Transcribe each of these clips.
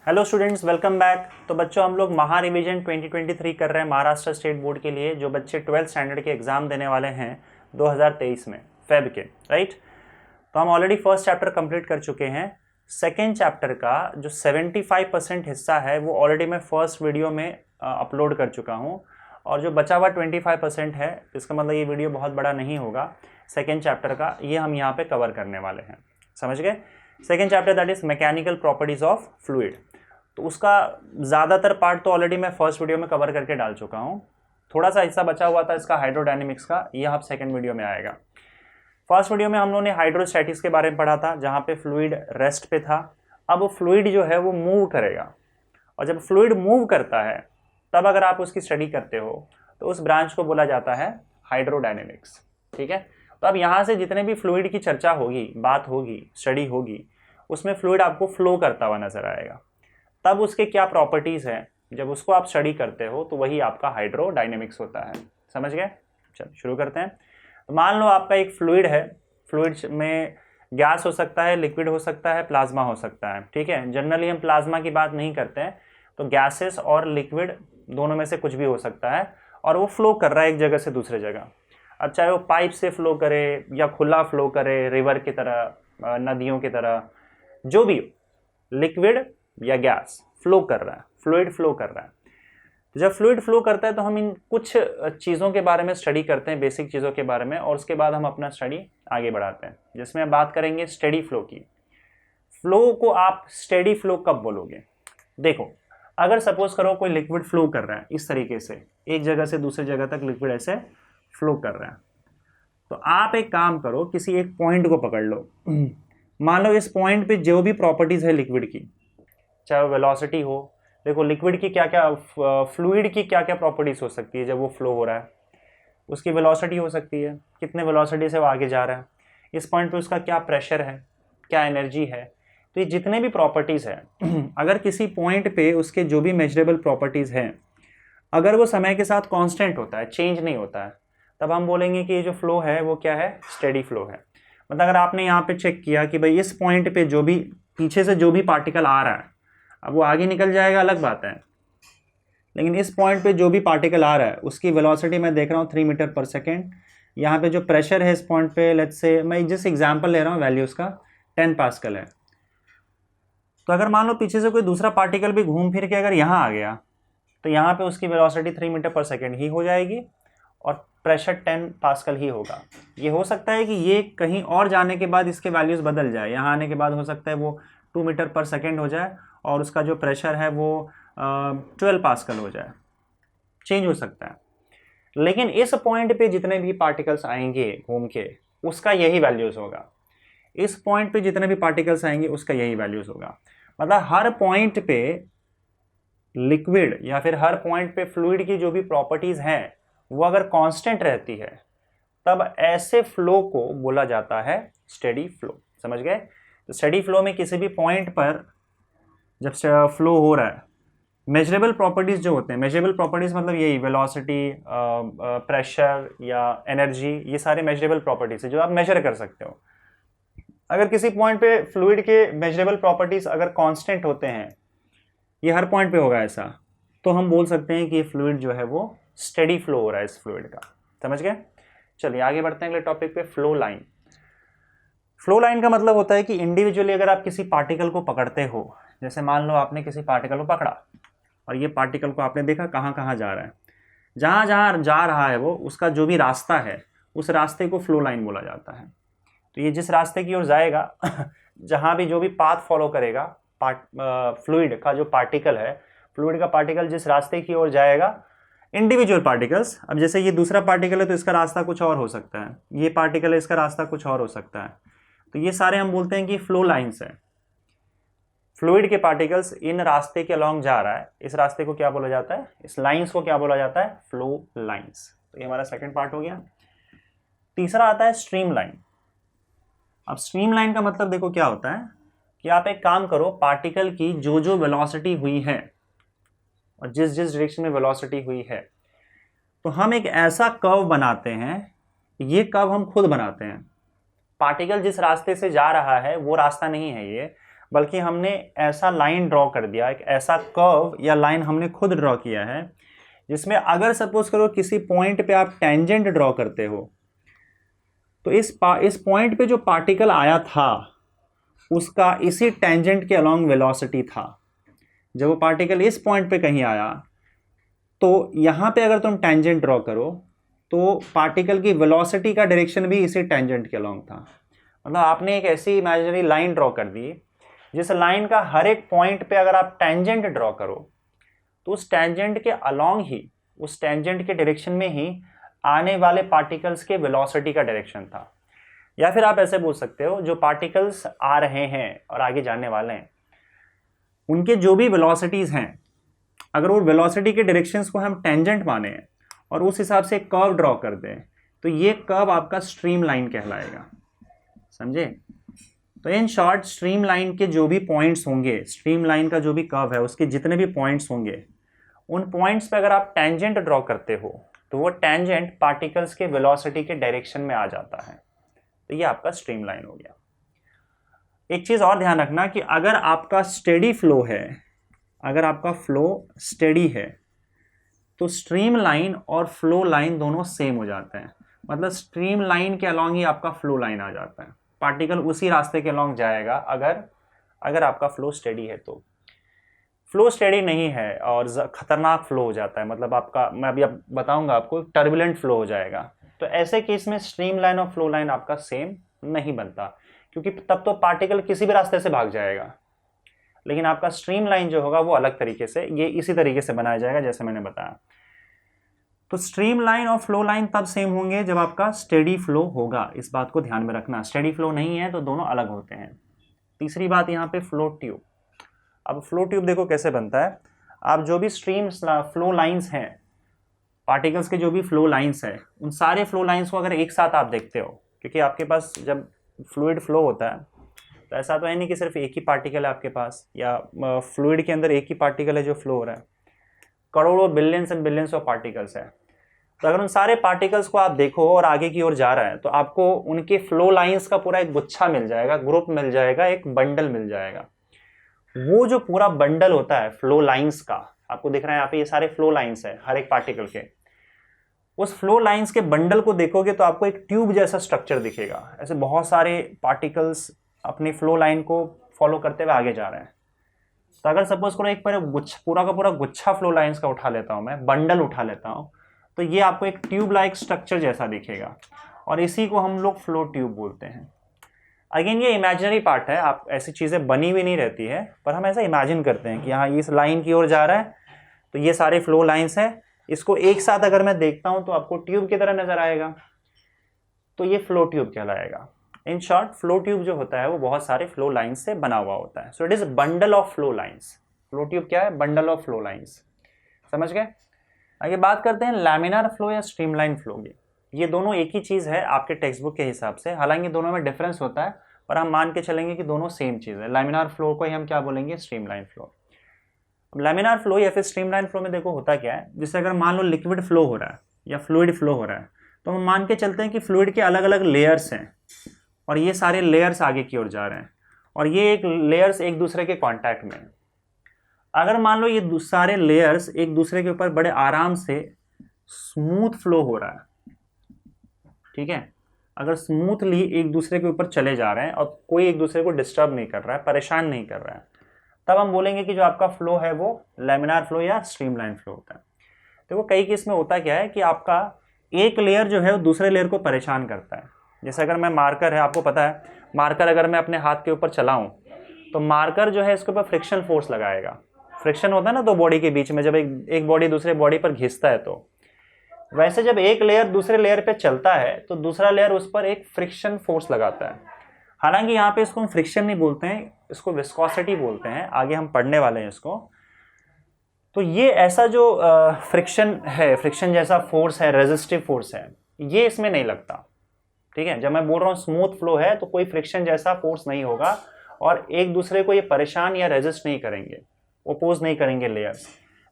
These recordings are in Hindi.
Hello students, welcome back. तो बच्चों, हम लोग महा रिवीजन 2023 कर रहे हैं महाराष्ट्र स्टेट बोर्ड के लिए, जो बच्चे 12th स्टैंडर्ड के एग्जाम देने वाले हैं 2023 में फेब के, राइट। तो हम ऑलरेडी फर्स्ट चैप्टर कंप्लीट कर चुके हैं। सेकेंड चैप्टर का जो 75% हिस्सा है वो ऑलरेडी मैं फर्स्ट वीडियो में अपलोड कर चुका हूँ, और जो बचा हुआ 25% है, इसका मतलब ये वीडियो बहुत बड़ा नहीं होगा। सेकेंड चैप्टर का ये हम यहाँ पे कवर करने वाले हैं, समझ गए। Second chapter that is mechanical properties of fluid. तो उसका ज़्यादातर पार्ट तो ऑलरेडी मैं फर्स्ट वीडियो में कवर करके डाल चुका हूँ। थोड़ा सा हिस्सा बचा हुआ था इसका हाइड्रोडायनेमिक्स का, ये आप सेकंड वीडियो में आएगा। फर्स्ट वीडियो में हम लोगों ने हाइड्रोस्टैटिक्स के बारे में पढ़ा था, जहाँ पे फ्लूइड रेस्ट पे था। अब वो फ्लूइड जो है वो मूव करेगा, और जब फ्लूइड मूव करता है तब अगर आप उसकी स्टडी करते हो तो उस ब्रांच को बोला जाता है हाइड्रोडायनेमिक्स, ठीक है। तो अब यहाँ से जितने भी फ्लूइड की चर्चा होगी, बात होगी, स्टडी होगी, उसमें फ्लूइड आपको फ्लो करता हुआ नजर आएगा। तब उसके क्या प्रॉपर्टीज़ हैं, जब उसको आप स्टडी करते हो तो वही आपका हाइड्रोडायनेमिक्स होता है, समझ गए। चलो शुरू करते हैं। तो मान लो आपका एक फ्लूइड है, फ्लूइड में गैस हो सकता है, लिक्विड हो सकता है, प्लाज्मा हो सकता है, ठीक है। जनरली हम प्लाज्मा की बात नहीं करते हैं, तो गैसेस और लिक्विड दोनों में से कुछ भी हो सकता है, और वो फ्लो कर रहा है एक जगह से दूसरे जगह। अब चाहे वो पाइप से फ्लो करे या खुला फ्लो करे, रिवर की तरह, नदियों की तरह, जो भी लिक्विड या गैस फ्लो कर रहा है, फ्लूइड फ्लो कर रहा है। तो जब फ्लूइड फ्लो करता है तो हम इन कुछ चीज़ों के बारे में स्टडी करते हैं, बेसिक चीज़ों के बारे में, और उसके बाद हम अपना स्टडी आगे बढ़ाते हैं, जिसमें हम बात करेंगे स्टेडी फ्लो की। फ्लो को आप स्टेडी फ्लो कब बोलोगे? देखो, अगर सपोज करो कोई लिक्विड फ्लो कर रहा है इस तरीके से, एक जगह से दूसरी जगह तक लिक्विड ऐसे फ्लो कर रहा है, तो आप एक काम करो, किसी एक पॉइंट को पकड़ लो। मान लो इस पॉइंट पे जो भी प्रॉपर्टीज है लिक्विड की, चाहे वो वेलोसिटी हो, देखो लिक्विड की क्या क्या, फ्लूइड की क्या क्या प्रॉपर्टीज हो सकती है जब वो फ्लो हो रहा है। उसकी वेलोसिटी हो सकती है, कितने वेलोसिटी से वो आगे जा रहा है, इस पॉइंट पे उसका क्या प्रेशर है, क्या एनर्जी है। तो ये जितने भी प्रॉपर्टीज़ हैं अगर किसी पॉइंट पे उसके जो भी मेजरेबल प्रॉपर्टीज़ हैं, अगर वो समय के साथ कांस्टेंट होता है, चेंज नहीं होता है, तब हम बोलेंगे कि ये जो फ्लो है वो क्या है, स्टेडी फ्लो है। मतलब अगर आपने यहाँ पे चेक किया कि भाई इस पॉइंट पे जो भी पीछे से जो भी पार्टिकल आ रहा है, अब वो आगे निकल जाएगा अलग बात है, लेकिन इस पॉइंट पे जो भी पार्टिकल आ रहा है उसकी वेलोसिटी मैं देख रहा हूँ 3 मीटर पर सेकेंड। यहाँ पे जो प्रेशर है इस पॉइंट पे, लेट्स से मैं जिस एग्जांपल ले रहा हूँ वैल्यू उसका 10 पास्कल है। तो अगर मान लो पीछे से कोई दूसरा पार्टिकल भी घूम फिर के अगर यहाँ आ गया, तो यहाँ पे उसकी वेलोसिटी 3 मीटर पर सेकेंड ही हो जाएगी, और प्रेशर 10 पास्कल ही होगा। ये हो सकता है कि ये कहीं और जाने के बाद इसके वैल्यूज़ बदल जाए, यहाँ आने के बाद हो सकता है वो 2 मीटर पर सेकेंड हो जाए, और उसका जो प्रेशर है वो 12 पास्कल हो जाए, चेंज हो सकता है। लेकिन इस पॉइंट पे जितने भी पार्टिकल्स आएंगे घूम के, उसका यही वैल्यूज़ होगा। इस पॉइंट पे जितने भी पार्टिकल्स आएंगे उसका यही वैल्यूज़ होगा। मतलब हर पॉइंट पे लिक्विड या फिर हर पॉइंट पे फ्लूइड की जो भी प्रॉपर्टीज़ हैं वो अगर कांस्टेंट रहती है, तब ऐसे फ्लो को बोला जाता है स्टेडी फ्लो, समझ गए। तो स्टेडी फ्लो में किसी भी पॉइंट पर जब फ्लो हो रहा है, मेजरेबल प्रॉपर्टीज जो होते हैं, मेजरेबल प्रॉपर्टीज मतलब यही वेलोसिटी, प्रेशर या एनर्जी, ये सारे मेजरेबल प्रॉपर्टीज है जो आप मेजर कर सकते हो। अगर किसी पॉइंट पे फ्लूइड के मेजरेबल प्रॉपर्टीज अगर कांस्टेंट होते हैं, ये हर पॉइंट पे होगा ऐसा, तो हम बोल सकते हैं कि ये फ्लूइड जो है वो स्टेडी फ्लो हो रहा है इस फ्लूइड का, समझ गए। चलिए आगे बढ़ते हैं अगले टॉपिक पे, फ्लो लाइन। फ्लो लाइन का मतलब होता है कि इंडिविजुअली अगर आप किसी पार्टिकल को पकड़ते हो, जैसे मान लो आपने किसी पार्टिकल को पकड़ा और ये पार्टिकल को आपने देखा कहाँ कहाँ जा रहा है, जहाँ जहाँ जा रहा है वो उसका जो भी रास्ता है उस रास्ते को फ्लो लाइन बोला जाता है। तो ये जिस रास्ते की ओर जाएगा जहाँ भी जो भी पाथ फॉलो करेगा फ्लूइड का जो पार्टिकल है, फ्लूइड का पार्टिकल जिस रास्ते की ओर जाएगा, इंडिविजुअल पार्टिकल्स, अब जैसे ये दूसरा पार्टिकल है तो इसका रास्ता कुछ और हो सकता है, ये पार्टिकल है इसका रास्ता कुछ और हो सकता है, तो ये सारे हम बोलते हैं कि फ्लो लाइन्स हैं। फ्लूइड के पार्टिकल्स इन रास्ते के अलोंग जा रहा है, इस रास्ते को क्या बोला जाता है, इस लाइंस को क्या बोला जाता है, फ्लो लाइंस। तो ये हमारा सेकंड पार्ट हो गया। तीसरा आता है स्ट्रीम लाइन। अब स्ट्रीम लाइन का मतलब देखो क्या होता है कि आप एक काम करो, पार्टिकल की जो जो वेलोसिटी हुई है और जिस जिस डायरेक्शन में वेलोसिटी हुई है, तो हम एक ऐसा कर्व बनाते हैं, ये कर्व हम खुद बनाते हैं। पार्टिकल जिस रास्ते से जा रहा है वो रास्ता नहीं है ये, बल्कि हमने ऐसा लाइन ड्रॉ कर दिया, एक ऐसा कर्व या लाइन हमने खुद ड्रॉ किया है जिसमें अगर सपोज करो किसी पॉइंट पे आप टेंजेंट ड्रॉ करते हो तो इस पॉइंट पे जो पार्टिकल आया था उसका इसी टेंजेंट के अलोंग वेलोसिटी था। जब वो पार्टिकल इस पॉइंट पे कहीं आया तो यहाँ पे अगर तुम टेंजेंट ड्रॉ करो तो पार्टिकल की वेलोसिटी का डायरेक्शन भी इसी टेंजेंट के अलोंग था। मतलब आपने एक ऐसी इमेजिनरी लाइन ड्रॉ कर दी जिस लाइन का हर एक पॉइंट पे अगर आप टेंजेंट ड्रॉ करो तो उस टेंजेंट के अलोंग ही, उस टेंजेंट के डायरेक्शन में ही आने वाले पार्टिकल्स के वेलोसिटी का डायरेक्शन था। या फिर आप ऐसे बोल सकते हो जो पार्टिकल्स आ रहे हैं और आगे जाने वाले हैं उनके जो भी वेलोसिटीज हैं, अगर वो वेलोसिटी के डायरेक्शंस को हम टेंजेंट माने और उस हिसाब से कर्व ड्रॉ कर दें तो ये कर्व आपका स्ट्रीम लाइन कहलाएगा। समझे? तो इन शॉर्ट स्ट्रीम लाइन के जो भी पॉइंट्स होंगे, स्ट्रीम लाइन का जो भी कर्व है उसके जितने भी पॉइंट्स होंगे, उन पॉइंट्स पे अगर आप टेंजेंट ड्रॉ करते हो तो वो टेंजेंट पार्टिकल्स के वेलोसिटी के डायरेक्शन में आ जाता है। तो ये आपका स्ट्रीम लाइन हो गया। एक चीज़ और ध्यान रखना कि अगर आपका स्टेडी फ्लो है, अगर आपका फ्लो स्टेडी है तो स्ट्रीम लाइन और फ्लो लाइन दोनों सेम हो जाते हैं। मतलब स्ट्रीम लाइन के अलॉन्ग ही आपका फ्लो लाइन आ जाता है, पार्टिकल उसी रास्ते के अलॉन्ग जाएगा अगर आपका फ्लो स्टेडी है। तो फ्लो स्टेडी नहीं है और खतरनाक फ्लो हो जाता है, मतलब आपका, मैं अभी अब बताऊंगा आपको, टर्बुलेंट फ्लो हो जाएगा। तो ऐसे केस में स्ट्रीम लाइन और फ्लो लाइन आपका सेम नहीं बनता, क्योंकि तब तो पार्टिकल किसी भी रास्ते से भाग जाएगा। लेकिन आपका स्ट्रीम लाइन जो होगा वो अलग तरीके से, ये इसी तरीके से बनाया जाएगा जैसे मैंने बताया। तो स्ट्रीम लाइन और फ्लो लाइन तब सेम होंगे जब आपका स्टेडी फ्लो होगा, इस बात को ध्यान में रखना। स्टेडी फ्लो नहीं है तो दोनों अलग होते हैं। तीसरी बात यहाँ पे फ्लो ट्यूब। अब फ्लो ट्यूब देखो कैसे बनता है। आप जो भी स्ट्रीम फ्लो लाइंस हैं, पार्टिकल्स के जो भी फ्लो लाइंस हैं, उन सारे फ्लो लाइंस को अगर एक साथ आप देखते हो, क्योंकि आपके पास जब फ्लूइड फ्लो होता है तो ऐसा तो है नहीं कि सिर्फ एक ही पार्टिकल है आपके पास, या फ्लूइड के अंदर एक ही पार्टिकल है जो फ्लो हो रहा है, करोड़ों billions and billions of particles है। तो अगर उन सारे पार्टिकल्स को आप देखो और आगे की ओर जा रहा है तो आपको उनके फ्लो लाइंस का पूरा एक गुच्छा मिल जाएगा, ग्रुप मिल जाएगा, एक बंडल मिल जाएगा। वो जो पूरा बंडल होता है फ्लो लाइंस का, आपको दिख रहा है यहाँ पे ये सारे फ्लो लाइंस है हर एक पार्टिकल के, उस फ्लो लाइंस के बंडल को देखोगे तो आपको एक ट्यूब जैसा स्ट्रक्चर दिखेगा। ऐसे बहुत सारे पार्टिकल्स अपनी फ्लो लाइन को फॉलो करते हुए आगे जा रहे हैं। तो अगर सपोज करो एक पूरा का पूरा गुच्छा फ्लो लाइंस का उठा लेता हूं मैं, बंडल उठा लेता हूं, तो ये आपको एक ट्यूब लाइक स्ट्रक्चर जैसा दिखेगा और इसी को हम लोग फ्लो ट्यूब बोलते हैं। अगेन ये इमेजिनरी पार्ट है, आप ऐसी चीज़ें बनी हुई नहीं रहती है, पर हम ऐसा इमेजिन करते हैं कि हाँ इस लाइन की ओर जा रहा है तो ये सारे फ्लो लाइंस हैं, इसको एक साथ अगर मैं देखता हूं तो आपको ट्यूब की तरह नजर आएगा, तो ये फ्लो ट्यूब कहलाएगा। इन शॉर्ट फ्लो ट्यूब जो होता है वो बहुत सारे फ्लो लाइंस से बना हुआ होता है। So it is bundle of flow lines. Flow tube क्या है? Bundle of flow lines. समझ गए? आगे बात करते हैं लैमिनार फ्लो या स्ट्रीमलाइन फ्लो की। ये दोनों एक ही चीज़ है आपके टेक्स्ट बुक के हिसाब से, हालांकि दोनों में डिफरेंस होता है, पर हम मान के चलेंगे कि दोनों सेम चीज़ है। लैमिनार फ्लो को ही हम क्या बोलेंगे? Streamline flow. अब लैमिनार फ्लो या फिर स्ट्रीमलाइन फ्लो में देखो होता क्या है, जैसे अगर मान लो लिक्विड फ्लो हो रहा है या फ्लूइड फ्लो हो रहा है, तो हम मान के चलते हैं कि फ्लूइड के अलग अलग लेयर्स हैं और ये सारे लेयर्स आगे की ओर जा रहे हैं और ये एक लेयर्स एक दूसरे के कांटेक्ट में। अगर मान लो ये सारे लेयर्स एक दूसरे के ऊपर बड़े आराम से स्मूथ फ्लो हो रहा है, ठीक है, अगर स्मूथली एक दूसरे के ऊपर चले जा रहे हैं और कोई एक दूसरे को डिस्टर्ब नहीं कर रहा है, परेशान नहीं कर रहा है, तब हम बोलेंगे कि जो आपका फ्लो है वो लैमिनार फ्लो या स्ट्रीमलाइन फ्लो होता है। देखो कई केस में होता क्या है कि आपका एक लेयर जो है वो दूसरे लेयर को परेशान करता है। जैसे अगर मैं मार्कर है, आपको पता है मार्कर अगर मैं अपने हाथ के ऊपर चलाऊं तो मार्कर जो है इसके ऊपर फ्रिक्शन फोर्स लगाएगा। फ्रिक्शन होता है ना दो बॉडी के बीच में, जब एक बॉडी दूसरे बॉडी पर घिसता है, तो वैसे जब एक लेयर दूसरे लेयर पे चलता है तो दूसरा लेयर उस पर एक फ्रिक्शन फोर्स लगाता है। हालांकि यहाँ पे इसको हम फ्रिक्शन नहीं बोलते हैं, इसको विस्कोसिटी बोलते हैं, आगे हम पढ़ने वाले हैं इसको। तो ये ऐसा जो फ्रिक्शन है, फ्रिक्शन जैसा फोर्स है, रेजिस्टिव फोर्स है, ये इसमें नहीं लगता, ठीक है। जब मैं बोल रहा हूँ स्मूथ फ्लो है तो कोई फ्रिक्शन जैसा फोर्स नहीं होगा और एक दूसरे को ये परेशान या रेजिस्ट नहीं करेंगे, ओपोज नहीं करेंगे लेयर्स।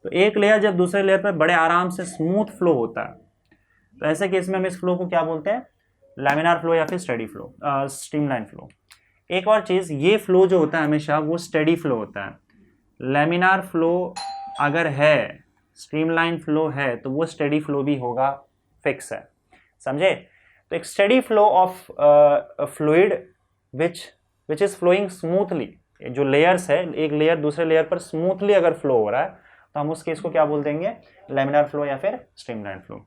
तो एक लेयर जब दूसरे लेयर पर बड़े आराम से स्मूथ फ्लो होता है तो ऐसे केस में हम इस फ्लो को क्या बोलते हैं? लैमिनार फ्लो या फिर स्टेडी फ्लो, स्ट्रीमलाइन फ्लो। एक और चीज़, ये फ्लो जो होता है हमेशा वो स्टेडी फ्लो होता है। लेमिनार फ्लो अगर है, स्ट्रीमलाइन फ्लो है, तो वो स्टेडी फ्लो भी होगा, फिक्स है, समझे। तो एक steady flow of fluid which is flowing smoothly, जो लेयर्स है, एक लेयर दूसरे लेयर पर स्मूथली अगर फ्लो हो रहा है तो हम उस केस को क्या बोल देंगे, लेमिनार फ्लो या फिर स्ट्रीमलाइन फ्लो।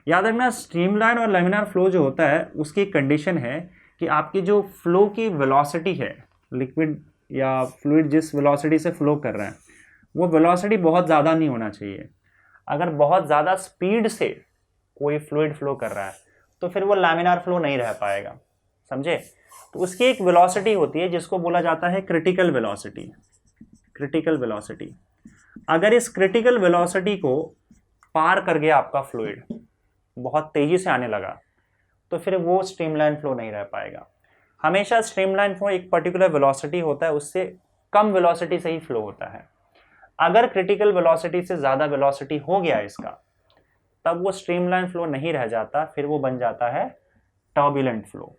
याद रखना, स्ट्रीमलाइन और लेमिनार फ्लो जो होता है उसकी कंडीशन है कि आपकी जो फ्लो की वेलोसिटी है, लिक्विड या फ्लूइड जिस वेलोसिटी से फ्लो कर रहा है वो वेलोसिटी बहुत ज़्यादा नहीं होना चाहिए। अगर बहुत ज़्यादा स्पीड से कोई फ्लूइड फ्लो कर रहा है तो फिर वो लैमिनार फ्लो नहीं रह पाएगा, समझे। तो उसकी एक वेलोसिटी होती है जिसको बोला जाता है क्रिटिकल वेलोसिटी। क्रिटिकल वेलोसिटी, अगर इस क्रिटिकल वेलोसिटी को पार कर गया आपका फ्लूइड, बहुत तेजी से आने लगा, तो फिर वो स्ट्रीमलाइन फ्लो नहीं रह पाएगा। हमेशा स्ट्रीमलाइन फ्लो एक पर्टिकुलर वेलोसिटी होता है, उससे कम वेलोसिटी से ही फ्लो होता है। अगर क्रिटिकल वेलोसिटी से ज़्यादा वेलोसिटी हो गया इसका, तब वो स्ट्रीमलाइन फ्लो नहीं रह जाता, फिर वो बन जाता है टर्बुलेंट फ्लो।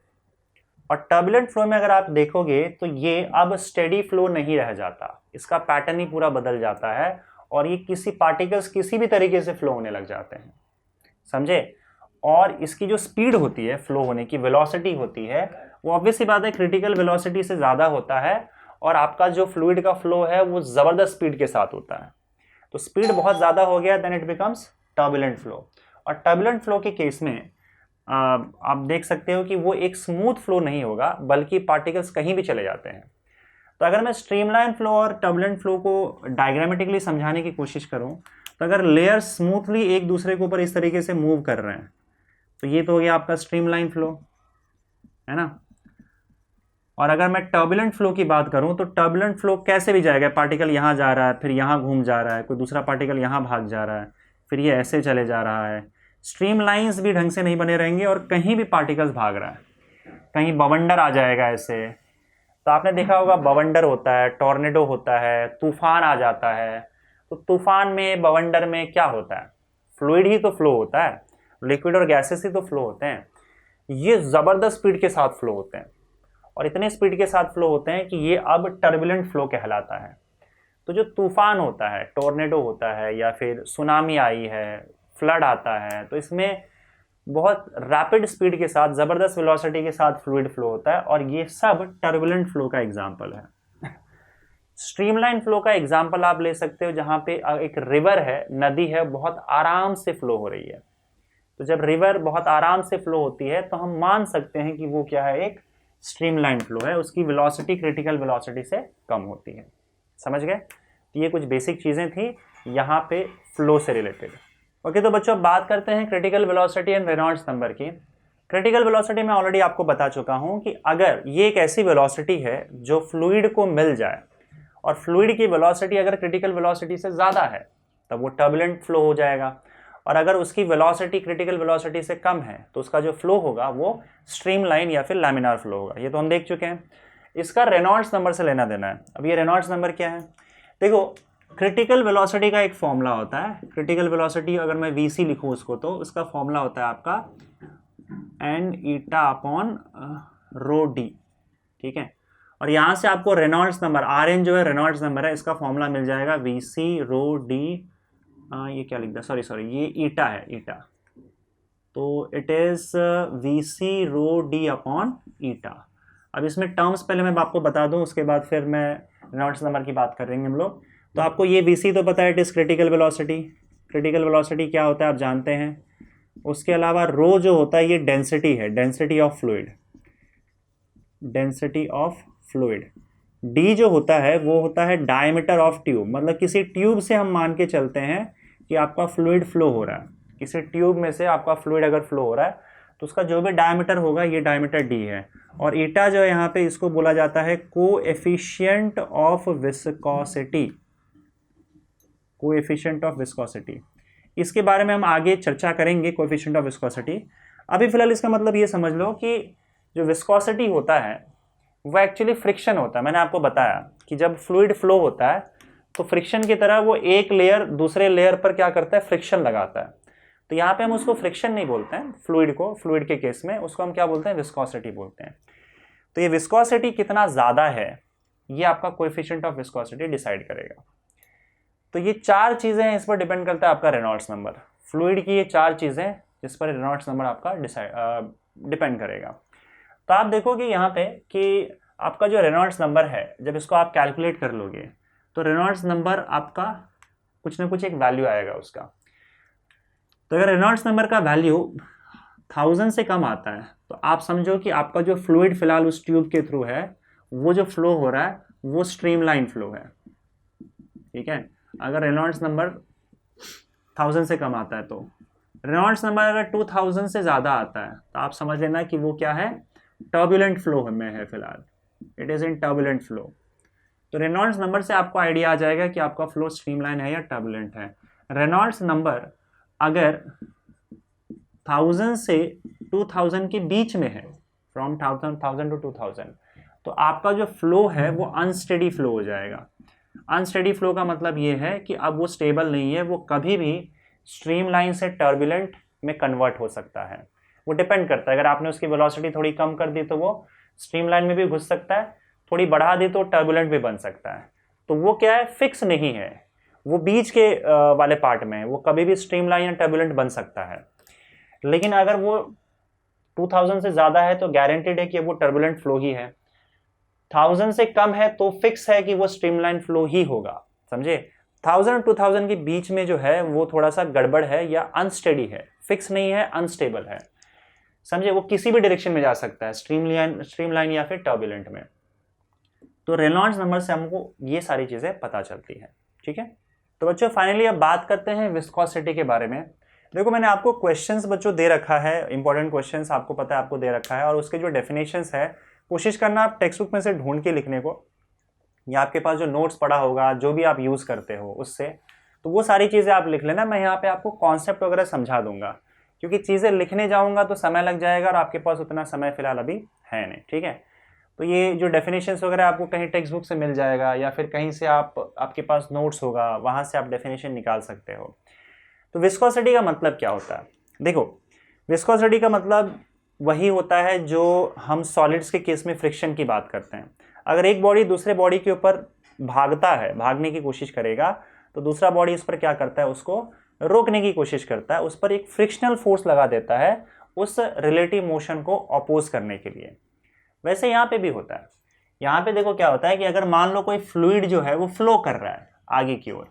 और टर्बुलेंट फ्लो में अगर आप देखोगे तो ये अब स्टेडी फ्लो नहीं रह जाता, इसका पैटर्न ही पूरा बदल जाता है और ये किसी पार्टिकल्स किसी भी तरीके से फ्लो होने लग जाते हैं, समझे। और इसकी जो स्पीड होती है, फ्लो होने की वेलोसिटी होती है, वो ऑब्वियस सी बात है क्रिटिकल वेलोसिटी से ज़्यादा होता है और आपका जो फ्लूइड का फ्लो है वो ज़बरदस्त स्पीड के साथ होता है। तो स्पीड बहुत ज़्यादा हो गया, then it becomes turbulent flow. और टर्बुलेंट फ्लो के केस में आप देख सकते हो कि वो एक स्मूथ फ्लो नहीं होगा, बल्कि पार्टिकल्स कहीं भी चले जाते हैं। तो अगर मैं स्ट्रीमलाइन फ्लो और टर्बुलेंट फ्लो को डायग्रामेटिकली समझाने की कोशिश करूं, तो अगर लेयर स्मूथली एक दूसरे के ऊपर इस तरीके से मूव कर रहे हैं तो ये तो हो गया आपका स्ट्रीमलाइन फ्लो, है ना। और अगर मैं टर्बुलेंट फ्लो की बात करूं तो टर्बुलेंट फ्लो कैसे भी जाएगा, पार्टिकल यहाँ जा रहा है, फिर यहाँ घूम जा रहा है, कोई दूसरा पार्टिकल यहाँ भाग जा रहा है, फिर ये ऐसे चले जा रहा है। स्ट्रीमलाइंस भी ढंग से नहीं बने रहेंगे और कहीं भी पार्टिकल्स भाग रहा है, कहीं बवंडर आ जाएगा ऐसे। तो आपने देखा होगा बवंडर होता है, टॉर्नेडो होता है, तूफान आ जाता है। तो तूफान में, बवंडर में क्या होता है, फ्लूइड ही तो फ्लो होता है, लिक्विड और गैसेस ही तो फ्लो होते हैं। ये ज़बरदस्त स्पीड के साथ फ्लो होते हैं और इतने स्पीड के साथ फ्लो होते हैं कि ये अब टर्बुलेंट फ्लो कहलाता है। तो जो तूफान होता है, टॉर्नेडो होता है, या फिर सुनामी आई है, फ्लड आता है, तो इसमें बहुत रैपिड स्पीड के साथ, ज़बरदस्त वेलोसिटी के साथ फ्लूइड फ्लो होता है और ये सब टर्बुलेंट फ्लो का एग्जाम्पल है। स्ट्रीमलाइन फ्लो का एग्जाम्पल आप ले सकते हो जहाँ पे एक रिवर है, नदी है, बहुत आराम से फ्लो हो रही है। तो जब रिवर बहुत आराम से फ्लो होती है तो हम मान सकते हैं कि वो क्या है, एक स्ट्रीमलाइन फ्लो है, उसकी वेलोसिटी क्रिटिकल वेलोसिटी से कम होती है, समझ गए। तो ये कुछ बेसिक चीज़ें थी यहाँ पे फ्लो से रिलेटेड। ओके, तो बच्चों बात करते हैं critical velocity and Reynolds number की। क्रिटिकल वेलोसिटी मैं ऑलरेडी आपको बता चुका हूँ कि अगर ये एक ऐसी वेलोसिटी है जो फ्लूइड को मिल जाए और फ्लूइड की वेलोसिटी अगर क्रिटिकल वेलोसिटी से ज़्यादा है तब वो टर्बुलेंट फ्लो हो जाएगा, और अगर उसकी वेलोसिटी क्रिटिकल वेलोसिटी से कम है तो उसका जो फ्लो होगा वो स्ट्रीमलाइन या फिर लैमिनार फ्लो होगा। ये तो हम देख चुके हैं। इसका रेनॉल्ड्स नंबर से लेना देना है। अब ये रेनॉल्ड्स नंबर क्या है, देखो क्रिटिकल वेलोसिटी का एक फॉर्मूला होता है। क्रिटिकल वेलोसिटी अगर मैं वीसी लिखूँ उसको, तो उसका फॉर्मूला होता है आपका N eta upon rho D, ठीक है। और यहाँ से आपको रेनॉल्ड्स नंबर, आर एन जो है रेनॉल्ड्स नंबर है, इसका फॉर्मूला मिल जाएगा वीसी रो डी, ये क्या लिख दिया, सॉरी ये ईटा है, ईटा, तो it is VC rho D upon eta. अब इसमें टर्म्स पहले मैं आपको बता दूं, उसके बाद फिर मैं रेनॉल्ड्स नंबर की बात करेंगे हम लोग। तो आपको ये वीसी तो पता है, it is critical velocity. Critical velocity क्या होता है आप जानते हैं। उसके अलावा रो जो होता है ये डेंसिटी है, density of fluid, density of fluid. D जो होता है वो होता है डायमीटर ऑफ ट्यूब, मतलब किसी ट्यूब से हम मान के चलते हैं कि आपका फ्लूइड फ्लो हो रहा है, किसी ट्यूब में से आपका फ्लूइड अगर फ्लो हो रहा है तो उसका जो भी डायमीटर होगा ये डायमीटर डी है। और ईटा जो है यहाँ पे इसको बोला जाता है coefficient of viscosity, coefficient of viscosity. इसके बारे में हम आगे चर्चा करेंगे, कोएफिशिएंट ऑफ विस्कोसिटी। अभी फिलहाल इसका मतलब ये समझ लो कि जो विस्कोसिटी होता है वो एक्चुअली फ्रिक्शन होता है। मैंने आपको बताया कि जब फ्लूइड फ्लो होता है तो फ्रिक्शन की तरह वो एक लेयर दूसरे लेयर पर क्या करता है, फ्रिक्शन लगाता है। तो यहाँ पे हम उसको फ्रिक्शन नहीं बोलते हैं फ्लूइड को, फ्लूइड के केस में उसको हम क्या बोलते हैं, विस्कोसिटी बोलते हैं। तो ये विस्कोसिटी कितना ज़्यादा है ये आपका कोएफिशिएंट ऑफ विस्कोसिटी डिसाइड करेगा। तो ये 4 चीज़ें हैं, इस पर डिपेंड करता है आपका रेनॉल्ड्स नंबर। फ्लूइड की ये 4 चीज़ें जिस पर रेनॉल्ड्स नंबर आपका डिपेंड करेगा। तो आप देखोगे यहाँ पे कि आपका जो रेनॉल्ड्स नंबर है, जब इसको आप कैलकुलेट कर लोगे तो रेनॉल्ड्स नंबर आपका कुछ ना कुछ एक वैल्यू आएगा उसका। तो अगर रेनॉल्ड्स नंबर का वैल्यू 1000 से कम आता है तो आप समझो कि आपका जो फ्लूइड फिलहाल उस ट्यूब के थ्रू है, वो जो फ्लो हो रहा है वो स्ट्रीमलाइन फ्लो है। ठीक है, अगर रेनॉल्ड्स नंबर 1000 से कम आता है तो रेनॉल्ड्स नंबर अगर 2000 से ज़्यादा आता है तो आप समझ लेना कि वो क्या है, टर्बुलेंट फ्लो में है फिलहाल, it is in turbulent flow. तो रेनॉल्ड्स नंबर से आपको आइडिया आ जाएगा कि आपका फ्लो स्ट्रीमलाइन है या टर्बुलेंट है। रेनॉल्ड्स नंबर अगर 1000 से 2000 के बीच में है, फ्रॉम 1000 टू 2000, तो आपका जो फ्लो है वो अनस्टेडी फ्लो हो जाएगा। अनस्टेडी फ्लो का मतलब ये है कि अब वो स्टेबल नहीं है, वो कभी भी स्ट्रीमलाइन से टर्बुलेंट में कन्वर्ट हो सकता है। वो डिपेंड करता है, अगर आपने उसकी वेलोसिटी थोड़ी कम कर दी तो वो स्ट्रीमलाइन में भी घुस सकता है, थोड़ी बढ़ा दी तो टर्बुलेंट भी बन सकता है। तो वो क्या है, फिक्स नहीं है, वो बीच के वाले पार्ट में है, वो कभी भी स्ट्रीमलाइन या टर्बुलेंट बन सकता है। लेकिन अगर वो 2000 से ज़्यादा है तो गारंटेड है कि वो टर्बुलेंट फ्लो ही है। 1000 से कम है तो फिक्स है कि वो स्ट्रीमलाइन फ्लो ही होगा। समझे, 1000 और 2000 के बीच में जो है वो थोड़ा सा गड़बड़ है या अनस्टेडी है, फिक्स नहीं है, अनस्टेबल है। समझे, वो किसी भी डायरेक्शन में जा सकता है, स्ट्रीमलाइन या फिर टर्बुलेंट में। तो रेनॉल्ड्स नंबर से हमको ये सारी चीज़ें पता चलती हैं। ठीक है, तो बच्चों फाइनली अब बात करते हैं विस्कोसिटी के बारे में। देखो मैंने आपको क्वेश्चंस बच्चों दे रखा है, इंपॉर्टेंट क्वेश्चंस आपको पता है आपको दे रखा है, और उसके जो डेफिनेशंस है कोशिश करना आप टेक्स्ट बुक में से ढूंढ के लिखने को, या आपके पास जो नोट्स पड़ा होगा जो भी आप यूज़ करते हो उससे, तो वो सारी चीज़ें आप लिख लेना। मैं यहाँ पे आपको कॉन्सेप्ट वगैरह समझा दूंगा, क्योंकि चीज़ें लिखने जाऊँगा तो समय लग जाएगा और आपके पास उतना समय फिलहाल अभी है नहीं। ठीक है, तो ये जो डेफिनेशंस वगैरह आपको कहीं टेक्स्ट बुक से मिल जाएगा या फिर कहीं से आपके पास नोट्स होगा, वहाँ से आप डेफिनेशन निकाल सकते हो। तो विस्कोसिटी का मतलब क्या होता है? देखो, विस्कोसिटी का मतलब वही होता है जो हम सॉलिड्स के केस में फ्रिक्शन की बात करते हैं। अगर एक बॉडी दूसरे बॉडी के ऊपर भागता है, भागने की कोशिश करेगा, तो दूसरा बॉडी उस पर क्या करता है, उसको रोकने की कोशिश करता है, उस पर एक फ्रिक्शनल फोर्स लगा देता है उस रिलेटिव मोशन को अपोज करने के लिए। वैसे यहाँ पे भी होता है। यहाँ पे देखो क्या होता है कि अगर मान लो कोई फ्लूइड जो है वो फ्लो कर रहा है आगे की ओर,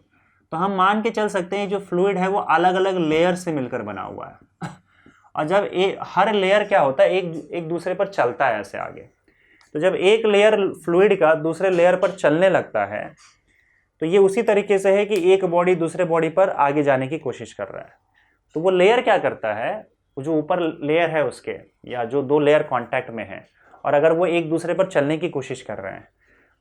तो हम मान के चल सकते हैं जो फ्लूइड है वो अलग अलग लेयर से मिलकर बना हुआ है और जब हर लेयर क्या होता है, एक दूसरे पर चलता है ऐसे आगे। तो जब एक लेयर फ्लूइड का दूसरे लेयर पर चलने लगता है तो ये उसी तरीके से है कि एक बॉडी दूसरे बॉडी पर आगे जाने की कोशिश कर रहा है। तो वो लेयर क्या करता है, जो ऊपर लेयर है उसके, या जो 2 लेयर कॉन्टैक्ट में है, और अगर वो एक दूसरे पर चलने की कोशिश कर रहे हैं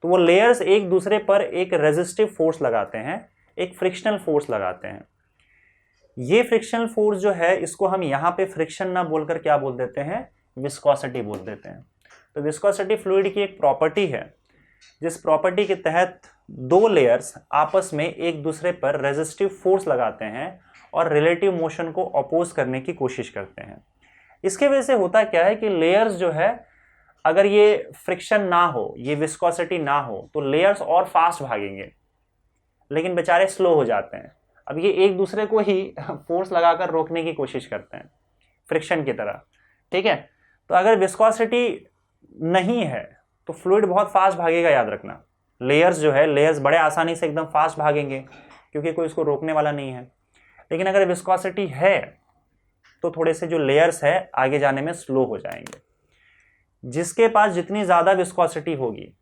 तो वो लेयर्स एक दूसरे पर एक रेजिस्टिव फोर्स लगाते हैं, एक फ्रिक्शनल फोर्स लगाते हैं। ये फ्रिक्शनल फोर्स जो है इसको हम यहाँ पे फ्रिक्शन ना बोलकर क्या बोल देते हैं, विस्कोसिटी बोल देते हैं। तो विस्कोसिटी फ्लूइड की एक प्रॉपर्टी है जिस प्रॉपर्टी के तहत 2 लेयर्स आपस में एक दूसरे पर रेजिस्टिव फोर्स लगाते हैं और रिलेटिव मोशन को अपोज करने की कोशिश करते हैं। इसके वजह से होता क्या है कि लेयर्स जो है, अगर ये फ्रिक्शन ना हो, ये विस्कोसिटी ना हो, तो लेयर्स और फास्ट भागेंगे, लेकिन बेचारे स्लो हो जाते हैं। अब ये एक दूसरे को ही फोर्स लगाकर रोकने की कोशिश करते हैं फ्रिक्शन की तरह। ठीक है, तो अगर विस्कोसिटी नहीं है तो फ्लूइड बहुत फास्ट भागेगा, याद रखना। लेयर्स जो है, लेयर्स बड़े आसानी से एकदम फास्ट भागेंगे क्योंकि कोई इसको रोकने वाला नहीं है। लेकिन अगर विस्कोसिटी है तो थोड़े से जो लेयर्स है आगे जाने में स्लो हो जाएंगे। जिसके पास जितनी ज़्यादा विस्कोसिटी होगी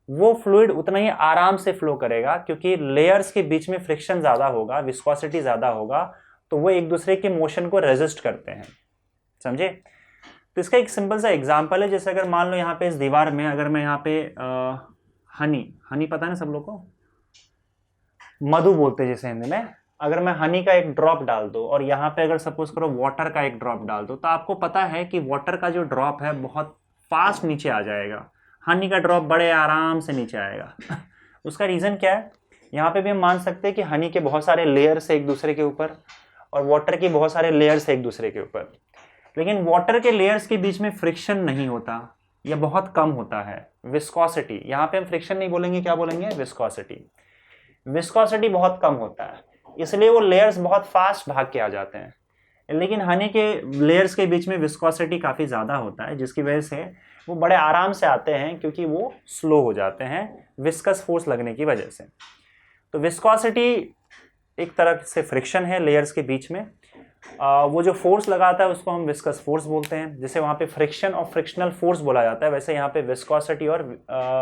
वो फ्लूइड उतना ही आराम से फ्लो करेगा, क्योंकि लेयर्स के बीच में फ्रिक्शन ज़्यादा होगा, विस्कोसिटी ज़्यादा होगा, तो वो एक दूसरे के मोशन को रेजिस्ट करते हैं। समझे? तो इसका एक सिंपल सा एग्जांपल है, जैसे अगर मान लो यहाँ पे इस दीवार में अगर मैं यहाँ पे हनी पता है ना सब लोग को, मधु बोलते हैं जैसे हिंदी में, अगर मैं हनी का एक ड्रॉप डाल दूँ और यहाँ पे अगर सपोज करो वाटर का एक ड्रॉप डाल दो, तो आपको पता है कि वाटर का जो ड्रॉप है बहुत फास्ट नीचे आ जाएगा, हनी का ड्रॉप बड़े आराम से नीचे आएगा। उसका रीज़न क्या है? यहाँ पे भी हम मान सकते हैं कि हनी के बहुत सारे लेयर्स है एक दूसरे के ऊपर और वाटर के बहुत सारे लेयर्स है एक दूसरे के ऊपर, लेकिन वाटर के लेयर्स के बीच में फ्रिक्शन नहीं होता, यह बहुत कम होता है। विस्कोसिटी, यहाँ पे हम फ्रिक्शन नहीं बोलेंगे, क्या बोलेंगे, विस्कोसिटी। विस्कोसिटी बहुत कम होता है, इसलिए वो लेयर्स बहुत फास्ट भाग के आ जाते हैं। लेकिन हनी के लेयर्स के बीच में विस्कोसिटी काफ़ी ज़्यादा होता है, जिसकी वजह से वो बड़े आराम से आते हैं, क्योंकि वो स्लो हो जाते हैं विस्कस फोर्स लगने की वजह से। तो विस्कोसिटी एक तरह से फ्रिक्शन है लेयर्स के बीच में। वो जो फोर्स लगाता है उसको हम विस्कस फोर्स बोलते हैं। जैसे वहाँ पे फ्रिक्शन और फ्रिक्शनल फोर्स बोला जाता है, वैसे यहाँ पे विस्कोसिटी और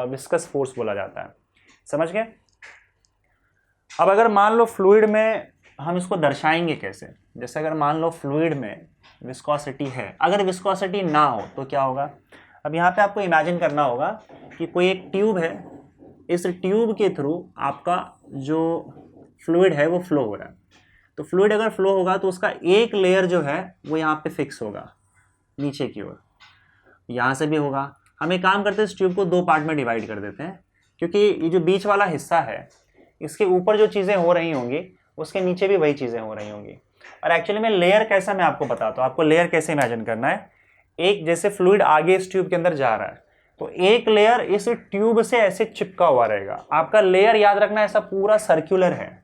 विस्कस फोर्स बोला जाता है। समझ गए? अब अगर मान लो फ्लूइड में, हम इसको दर्शाएंगे कैसे? जैसे अगर मान लो फ्लूइड में विस्कोसिटी है, अगर विस्कोसिटी ना हो तो क्या होगा? अब यहाँ पे आपको इमेजिन करना होगा कि कोई एक ट्यूब है, इस ट्यूब के थ्रू आपका जो फ्लूइड है वो फ्लो हो रहा है। तो फ्लूइड अगर फ्लो होगा तो उसका एक लेयर जो है वो यहाँ पे फिक्स होगा नीचे की ओर, यहाँ से भी होगा। हम एक काम करते हैं, इस ट्यूब को दो पार्ट में डिवाइड कर देते हैं, क्योंकि ये जो बीच वाला हिस्सा है इसके ऊपर जो चीज़ें हो रही होंगी उसके नीचे भी वही चीज़ें हो रही होंगी। और एक्चुअली में लेयर कैसा, मैं आपको बताता हूँ। आपको लेयर कैसे इमेजिन करना है, एक जैसे फ्लूइड आगे इस ट्यूब के अंदर जा रहा है तो एक लेयर इस ट्यूब से ऐसे चिपका हुआ रहेगा। आपका लेयर याद रखना ऐसा पूरा सर्कुलर है,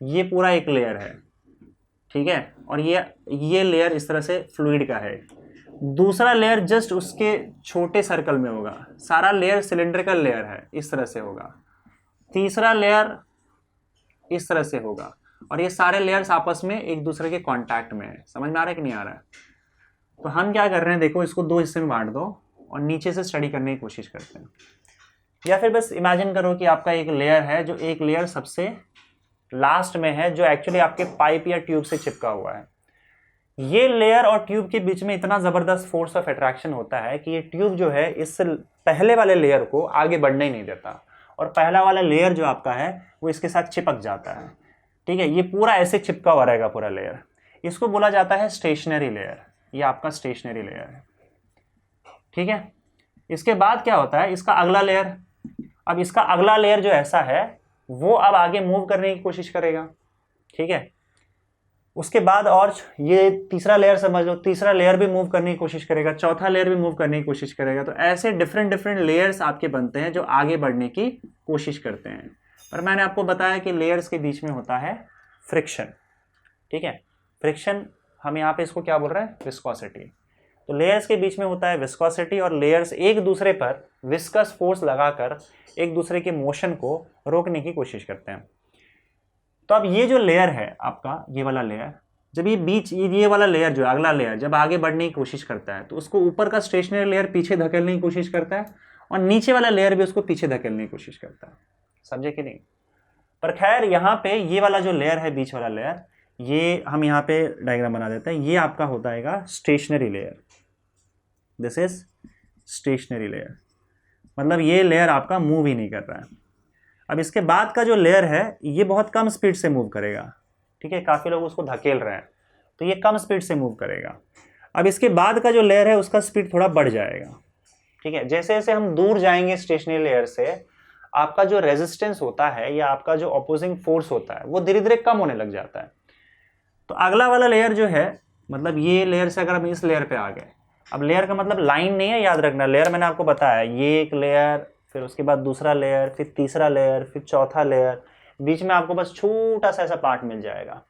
ये पूरा एक लेयर है, ठीक है। और ये लेयर इस तरह से फ्लूइड का है। दूसरा लेयर जस्ट उसके छोटे सर्कल में होगा, सारा लेयर सिलेंड्रिकल लेयर है, इस तरह से होगा। तीसरा लेयर इस तरह से होगा, और ये सारे लेयर्स आपस में एक दूसरे के कांटेक्ट में है। समझ में आ रहा है कि नहीं आ रहा है? तो हम क्या कर रहे हैं, देखो इसको दो हिस्से में बांट दो और नीचे से स्टडी करने की कोशिश करते हैं। या फिर बस इमेजिन करो कि आपका एक लेयर है, जो एक लेयर सबसे लास्ट में है, जो एक्चुअली आपके पाइप या ट्यूब से चिपका हुआ है। ये लेयर और ट्यूब के बीच में इतना ज़बरदस्त फोर्स ऑफ अट्रैक्शन होता है कि ये ट्यूब जो है इस पहले वाले लेयर को आगे बढ़ने ही नहीं देता, और पहला वाला लेयर जो आपका है वो इसके साथ चिपक जाता है, ठीक है। ये पूरा ऐसे चिपका हुआ रहेगा पूरा लेयर, इसको बोला जाता है स्टेशनरी लेयर। ये आपका स्टेशनरी लेयर है, ठीक है। इसके बाद क्या होता है, इसका अगला लेयर, अब इसका अगला लेयर जो ऐसा है वो अब आगे मूव करने की कोशिश करेगा, ठीक है। उसके बाद और ये तीसरा लेयर समझ लो, तीसरा लेयर भी मूव करने की कोशिश करेगा, चौथा लेयर भी मूव करने की कोशिश करेगा। तो ऐसे डिफरेंट लेयर्स आपके बनते हैं जो आगे बढ़ने की कोशिश करते हैं। पर मैंने आपको बताया कि लेयर्स के बीच में होता है फ्रिक्शन, ठीक है। फ्रिक्शन हम यहाँ पे इसको क्या बोल रहे हैं, विस्कोसिटी। तो लेयर्स के बीच में होता है विस्कोसिटी, और लेयर्स एक दूसरे पर विस्कस फोर्स लगाकर एक दूसरे के मोशन को रोकने की कोशिश करते हैं। तो अब ये जो लेयर है आपका, ये वाला लेयर, जब ये वाला लेयर जो है अगला लेयर जब आगे बढ़ने की कोशिश करता है तो उसको ऊपर का स्टेशनरी लेयर पीछे धकेलने की कोशिश करता है, और नीचे वाला लेयर भी उसको पीछे धकेलने की कोशिश करता है। समझे कि नहीं? पर खैर यहाँ पे ये वाला जो लेयर है, बीच वाला लेयर, ये हम यहाँ पे डायग्राम बना देते हैं। ये आपका होता है stationary layer, this is stationary layer, मतलब ये लेयर आपका मूव ही नहीं कर रहा है। अब इसके बाद का जो लेयर है ये बहुत कम स्पीड से मूव करेगा, ठीक है। काफ़ी लोग उसको धकेल रहे हैं, तो ये कम स्पीड से मूव करेगा। अब इसके बाद का जो लेयर है उसका स्पीड थोड़ा बढ़ जाएगा, ठीक है। जैसे जैसे हम दूर जाएंगे स्टेशनरी लेयर से, आपका जो रेजिस्टेंस होता है या आपका जो अपोजिंग फोर्स होता है वो धीरे धीरे कम होने लग जाता है। तो अगला वाला लेयर जो है, मतलब ये लेयर से अगर हम इस लेयर पे आ गए, अब लेयर का मतलब लाइन नहीं है, याद रखना। लेयर मैंने आपको बताया, ये एक लेयर, फिर उसके बाद दूसरा लेयर, फिर तीसरा लेयर, फिर चौथा लेयर, बीच में आपको बस छोटा सा ऐसा पार्ट मिल जाएगा।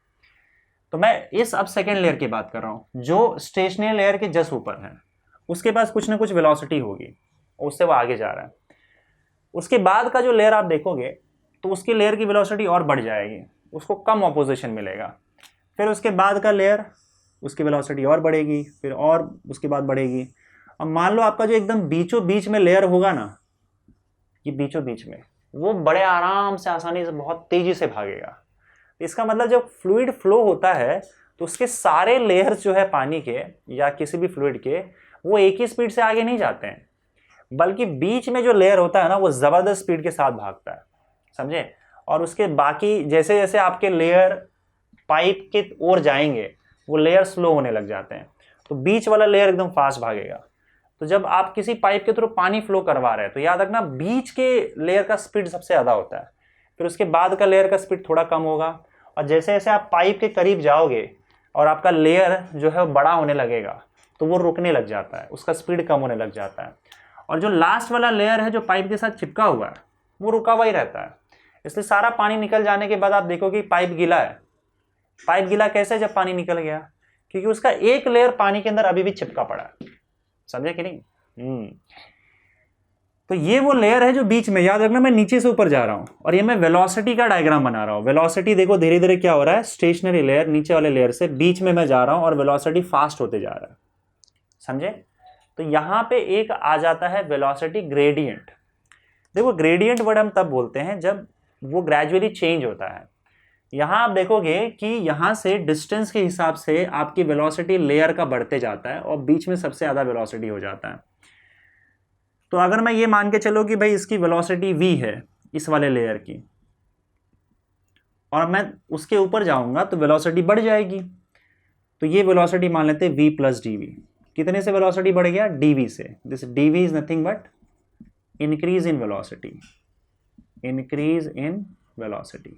तो मैं इस अब सेकेंड लेयर की बात कर रहा हूँ, जो स्टेशनरी लेयर के जस्ट ऊपर है। उसके पास कुछ ना कुछ वेलोसिटी होगी, उससे वो आगे जा रहा है। उसके बाद का जो लेयर आप देखोगे तो उसकी लेयर की वेलोसिटी और बढ़ जाएगी, उसको कम ऑपोजिशन मिलेगा। फिर उसके बाद का लेयर, उसकी वेलोसिटी और बढ़ेगी, फिर और उसके बाद बढ़ेगी। अब मान लो आपका जो एकदम बीचों बीच में लेयर होगा ना, ये बीचों बीच में, वो बड़े आराम से, आसानी से, बहुत तेजी से भागेगा। इसका मतलब जब फ्लूइड फ्लो होता है तो उसके सारे लेयर्स जो है पानी के या किसी भी फ्लूइड के, वो एक ही स्पीड से आगे नहीं जाते हैं, बल्कि बीच में जो लेयर होता है ना वो ज़बरदस्त स्पीड के साथ भागता है, समझे। और उसके बाकी जैसे जैसे आपके लेयर पाइप के ओर जाएंगे वो लेयर स्लो होने लग जाते हैं, तो बीच वाला लेयर एकदम फास्ट भागेगा। तो जब आप किसी पाइप के थ्रू पानी फ्लो करवा रहे हैं तो याद रखना बीच के लेयर का स्पीड सबसे ज़्यादा होता है, फिर उसके बाद का लेयर का स्पीड थोड़ा कम होगा, और जैसे जैसे आप पाइप के करीब जाओगे और आपका लेयर जो है बड़ा होने लगेगा तो वो रुकने लग जाता है, उसका स्पीड कम होने लग जाता है। और जो लास्ट वाला लेयर है जो पाइप के साथ चिपका हुआ है वो रुका हुआ ही रहता है। इसलिए सारा पानी निकल जाने के बाद आप देखोगे पाइप गीला है। पाइप गीला कैसे जब पानी निकल गया? क्योंकि उसका एक लेयर पानी के अंदर अभी भी चिपका पड़ा है। समझे कि नहीं? तो ये वो लेयर है जो बीच में, याद रखना मैं नीचे से ऊपर जा रहा हूं और ये मैं वेलोसिटी का डायग्राम बना रहा हूं। वेलोसिटी देखो धीरे धीरे क्या हो रहा है, स्टेशनरी लेयर नीचे वाले लेयर से बीच में मैं जा रहा हूं और वेलोसिटी फास्ट होते जा रहा है। समझे? तो यहां पे एक आ जाता है वेलोसिटी ग्रेडियंट। देखो ग्रेडियंट वर्ड हम तब बोलते हैं जब वो ग्रेजुअली चेंज होता है। यहां आप देखोगे कि यहां से डिस्टेंस के हिसाब से आपकी वेलोसिटी लेयर का बढ़ते जाता है और बीच में सबसे ज्यादा वेलोसिटी हो जाता है। तो अगर मैं ये मान के चलो कि भाई इसकी वेलोसिटी v है इस वाले लेयर की, और मैं उसके ऊपर जाऊंगा तो वेलोसिटी बढ़ जाएगी। तो ये वेलोसिटी मान लेते हैं v प्लस डी वी। कितने से वेलोसिटी बढ़ गया? dv से। This dv is nothing but increase in velocity, increase in velocity.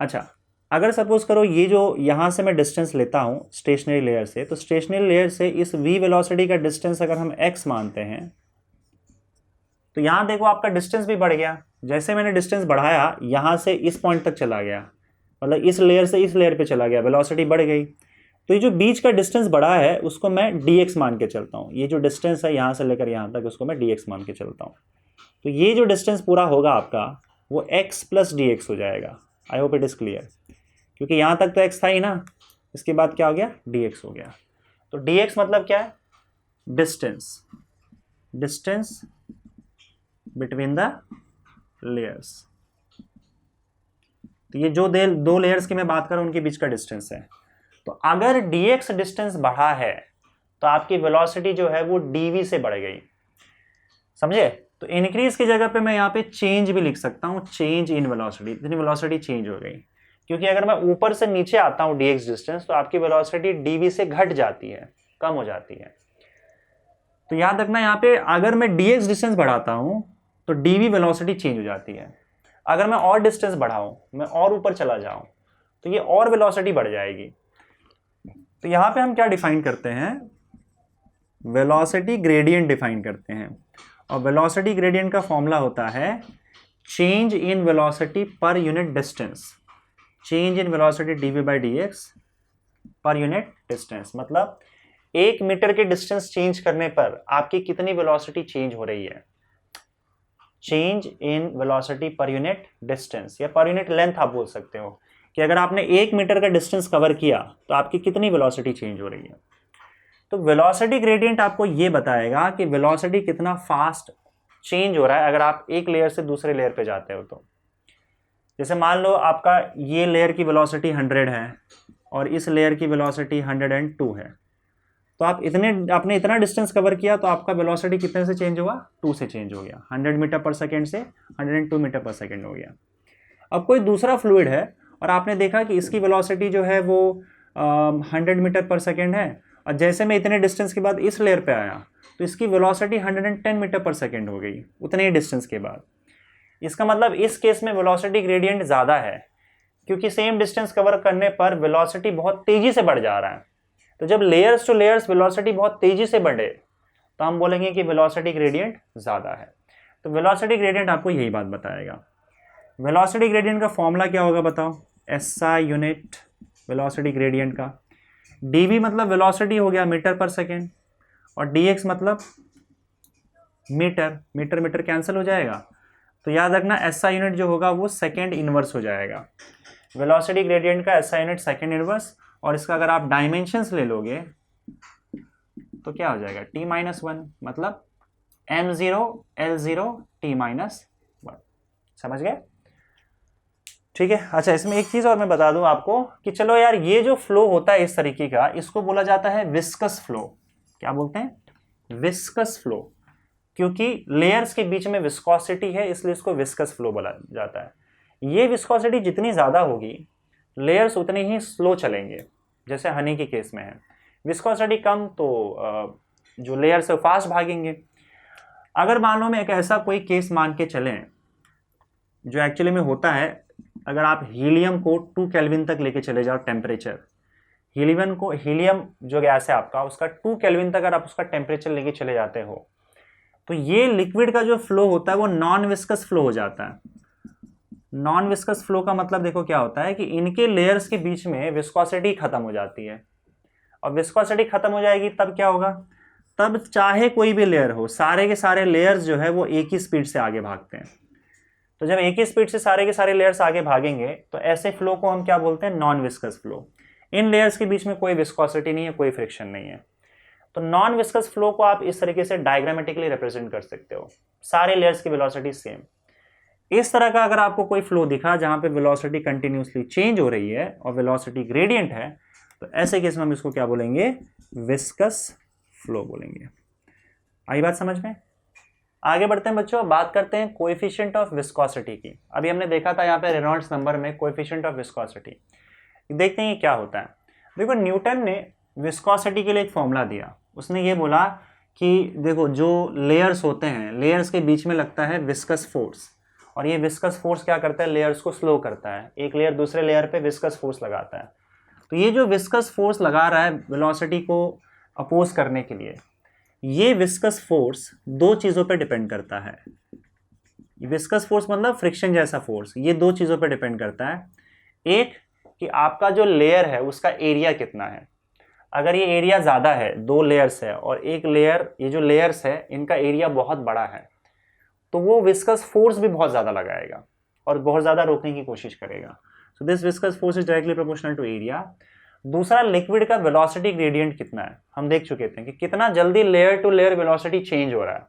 अच्छा, अगर सपोज करो ये जो यहां से मैं डिस्टेंस लेता हूं स्टेशनरी लेयर से, तो स्टेशनरी लेयर से इस v वेलोसिटी का डिस्टेंस अगर हम x मानते हैं तो यहां देखो आपका डिस्टेंस भी बढ़ गया। जैसे मैंने डिस्टेंस बढ़ाया यहां से इस पॉइंट तक चला गया, मतलब इस लेयर से इस लेयर पे चला गया, वेलोसिटी बढ़ गई। तो ये जो बीच का डिस्टेंस बढ़ा है उसको मैं dx मान के चलता हूँ। ये जो डिस्टेंस है यहाँ से लेकर यहाँ तक उसको मैं dx मान के चलता हूँ। तो ये जो डिस्टेंस पूरा होगा आपका वो x प्लस dx हो जाएगा। I hope it is clear, क्योंकि यहाँ तक तो x था ही ना, इसके बाद क्या हो गया? dx हो गया। तो dx मतलब क्या है? Distance, distance between the layers. तो ये जो दो लेयर्स की मैं बात कर रहा हूँ उनके बीच का डिस्टेंस है। तो अगर dx डिस्टेंस बढ़ा है तो आपकी वेलोसिटी जो है वो dv से बढ़ गई। समझे? तो इंक्रीज की जगह पे मैं यहाँ पे चेंज भी लिख सकता हूँ, चेंज इन वेलोसिटी। इतनी वेलोसिटी चेंज हो गई, क्योंकि अगर मैं ऊपर से नीचे आता हूँ dx डिस्टेंस तो आपकी वेलोसिटी dv से घट जाती है, कम हो जाती है। तो याद रखना यहाँ पे अगर मैं dx डिस्टेंस बढ़ाता हूँ तो dv वेलोसिटी चेंज हो जाती है। अगर मैं और डिस्टेंस बढ़ाऊं, मैं और ऊपर चला जाऊं, तो ये और वेलोसिटी बढ़ जाएगी। तो यहां पे हम क्या डिफाइन करते हैं? वेलोसिटी ग्रेडियंट डिफाइन करते हैं। और वेलोसिटी ग्रेडियंट का फॉर्मूला होता है change in velocity per unit distance, change in velocity dv by dx per unit distance. मतलब 1 मीटर के डिस्टेंस चेंज करने पर आपकी कितनी वेलोसिटी चेंज हो रही है? Change in velocity per unit distance या पर यूनिट लेंथ आप बोल सकते हो कि अगर आपने 1 मीटर का डिस्टेंस कवर किया तो आपकी कितनी वेलोसिटी चेंज हो रही है। तो वेलोसिटी ग्रेडियंट आपको ये बताएगा कि वेलोसिटी कितना फास्ट चेंज हो रहा है अगर आप एक लेयर से दूसरे लेयर पे जाते हो। तो जैसे मान लो आपका ये लेयर की वेलोसिटी 100 है और इस लेयर की वेलोसिटी 102 है, तो आपने इतना डिस्टेंस कवर किया तो आपका वेलोसिटी कितने से चेंज हुआ? 2 से चेंज हो गया। 100 मीटर पर सेकेंड से 102 मीटर पर सेकेंड हो गया। अब कोई दूसरा फ्लूइड है और आपने देखा कि इसकी वेलोसिटी जो है वो 100 मीटर पर सेकेंड है, और जैसे मैं इतने डिस्टेंस के बाद इस लेयर पे आया तो इसकी वेलोसिटी 110 मीटर पर सेकेंड हो गई उतने ही डिस्टेंस के बाद। इसका मतलब इस केस में वेलोसिटी ग्रेडियंट ज़्यादा है, क्योंकि सेम डिस्टेंस कवर करने पर वेलोसिटी बहुत तेज़ी से बढ़ जा रहा है। तो जब लेयर्स टू लेयर्स वेलोसिटी बहुत तेज़ी से बढ़े तो हम बोलेंगे कि वेलोसिटी ग्रेडियंट ज़्यादा है। तो वेलोसिटी ग्रेडियंट आपको यही बात बताएगा। वेलोसिटी ग्रेडियंट का फॉर्मूला क्या होगा बताओ? SI यूनिट वेलोसिटी ग्रेडियंट का। dv मतलब वेलोसिटी हो गया मीटर पर सेकेंड, और dx मतलब मीटर, मीटर मीटर कैंसिल हो जाएगा। तो याद रखना SI यूनिट जो होगा वो सेकेंड इनवर्स हो जाएगा। वेलोसिटी ग्रेडियंट का SI यूनिट सेकेंड इनवर्स, और इसका अगर आप डायमेंशंस ले लोगे तो क्या हो जाएगा? t-1, मतलब m0 L0 t-1। समझ गए? ठीक है। अच्छा, इसमें एक चीज और मैं बता दूं आपको कि चलो यार ये जो फ्लो होता है इस तरीके का, इसको बोला जाता है विस्कस फ्लो। क्या बोलते हैं? Viscous flow. क्योंकि लेयर्स के बीच में विस्कोसिटी है इसलिए इसको विस्कस फ्लो बोला जाता है। ये विस्कोसिटी जितनी ज्यादा होगी लेयर्स उतने ही स्लो चलेंगे, जैसे हनी के केस में है। विस्कोसिटी कम तो जो लेयर्स है फास्ट भागेंगे। अगर मान लो मैं एक ऐसा कोई केस मान के चलें जो एक्चुअली में होता है, अगर आप हीलियम को 2 केल्विन तक लेके चले जाओ टेम्परेचर, हीलियम जो गैस है आपका उसका 2 केल्विन तक अगर आप उसका टेम्परेचर लेके चले जाते हो, तो ये लिक्विड का जो फ्लो होता है वो नॉन विस्कस फ्लो हो जाता है। नॉन विस्कस फ्लो का मतलब देखो क्या होता है कि इनके लेयर्स के बीच में विस्कोसिटी खत्म हो जाती है, और विस्कोसिटी खत्म हो जाएगी तब क्या होगा, तब चाहे कोई भी लेयर हो, सारे के सारे लेयर्स जो है वो एक ही स्पीड से आगे भागते हैं। तो जब एक ही स्पीड से सारे के सारे लेयर्स आगे भागेंगे तो ऐसे फ्लो को हम क्या बोलते हैं, नॉन विस्कस फ्लो। इन लेयर्स के बीच में कोई विस्कोसिटी नहीं है, कोई फ्रिक्शन नहीं है। तो नॉन विस्कस फ्लो को आप इस तरीके से डायग्रामेटिकली रिप्रेजेंट कर सकते हो, सारे लेयर्स की वेलोसिटी सेम। इस तरह का अगर आपको कोई फ्लो दिखा जहां पे वेलोसिटी कंटिन्यूसली चेंज हो रही है और वेलोसिटी ग्रेडियंट है, तो ऐसे केस में हम इसको क्या बोलेंगे, विस्कस फ्लो बोलेंगे। आई बात समझ में? आगे बढ़ते हैं बच्चों, बात करते हैं कोएफिशिएंट ऑफ विस्कोसिटी की। अभी हमने देखा था यहाँ पे रेनॉल्ड्स नंबर में कोएफिशिएंट ऑफ विस्कोसिटी। देखते हैं ये क्या होता है। देखो न्यूटन ने विस्कोसिटी के लिए एक फॉर्मूला दिया। उसने ये बोला कि देखो जो लेयर्स होते हैं, लेयर्स के बीच में लगता है विस्कस फोर्स, और ये विस्कस फोर्स क्या करता है, लेयर्स को स्लो करता है। एक लेयर दूसरे लेयर पे विस्कस फोर्स लगाता है। तो ये जो विस्कस फोर्स लगा रहा है वेलोसिटी को अपोज करने के लिए, ये विस्कस फोर्स दो चीज़ों पे डिपेंड करता है। विस्कस फोर्स मतलब फ्रिक्शन जैसा फोर्स, ये दो चीज़ों पे डिपेंड करता है। एक कि आपका जो लेयर है उसका एरिया कितना है। अगर ये एरिया ज़्यादा है, दो लेयर्स है और एक लेयर, ये जो लेयर्स है इनका एरिया बहुत बड़ा है, तो वो विस्कस फोर्स भी बहुत ज़्यादा लगाएगा और बहुत ज़्यादा रोकने की कोशिश करेगा। So this viscous force is directly proportional to area. दूसरा, लिक्विड का वेलोसिटी ग्रेडियंट कितना है। हम देख चुके थे कि कितना जल्दी layer to layer velocity change हो रहा है।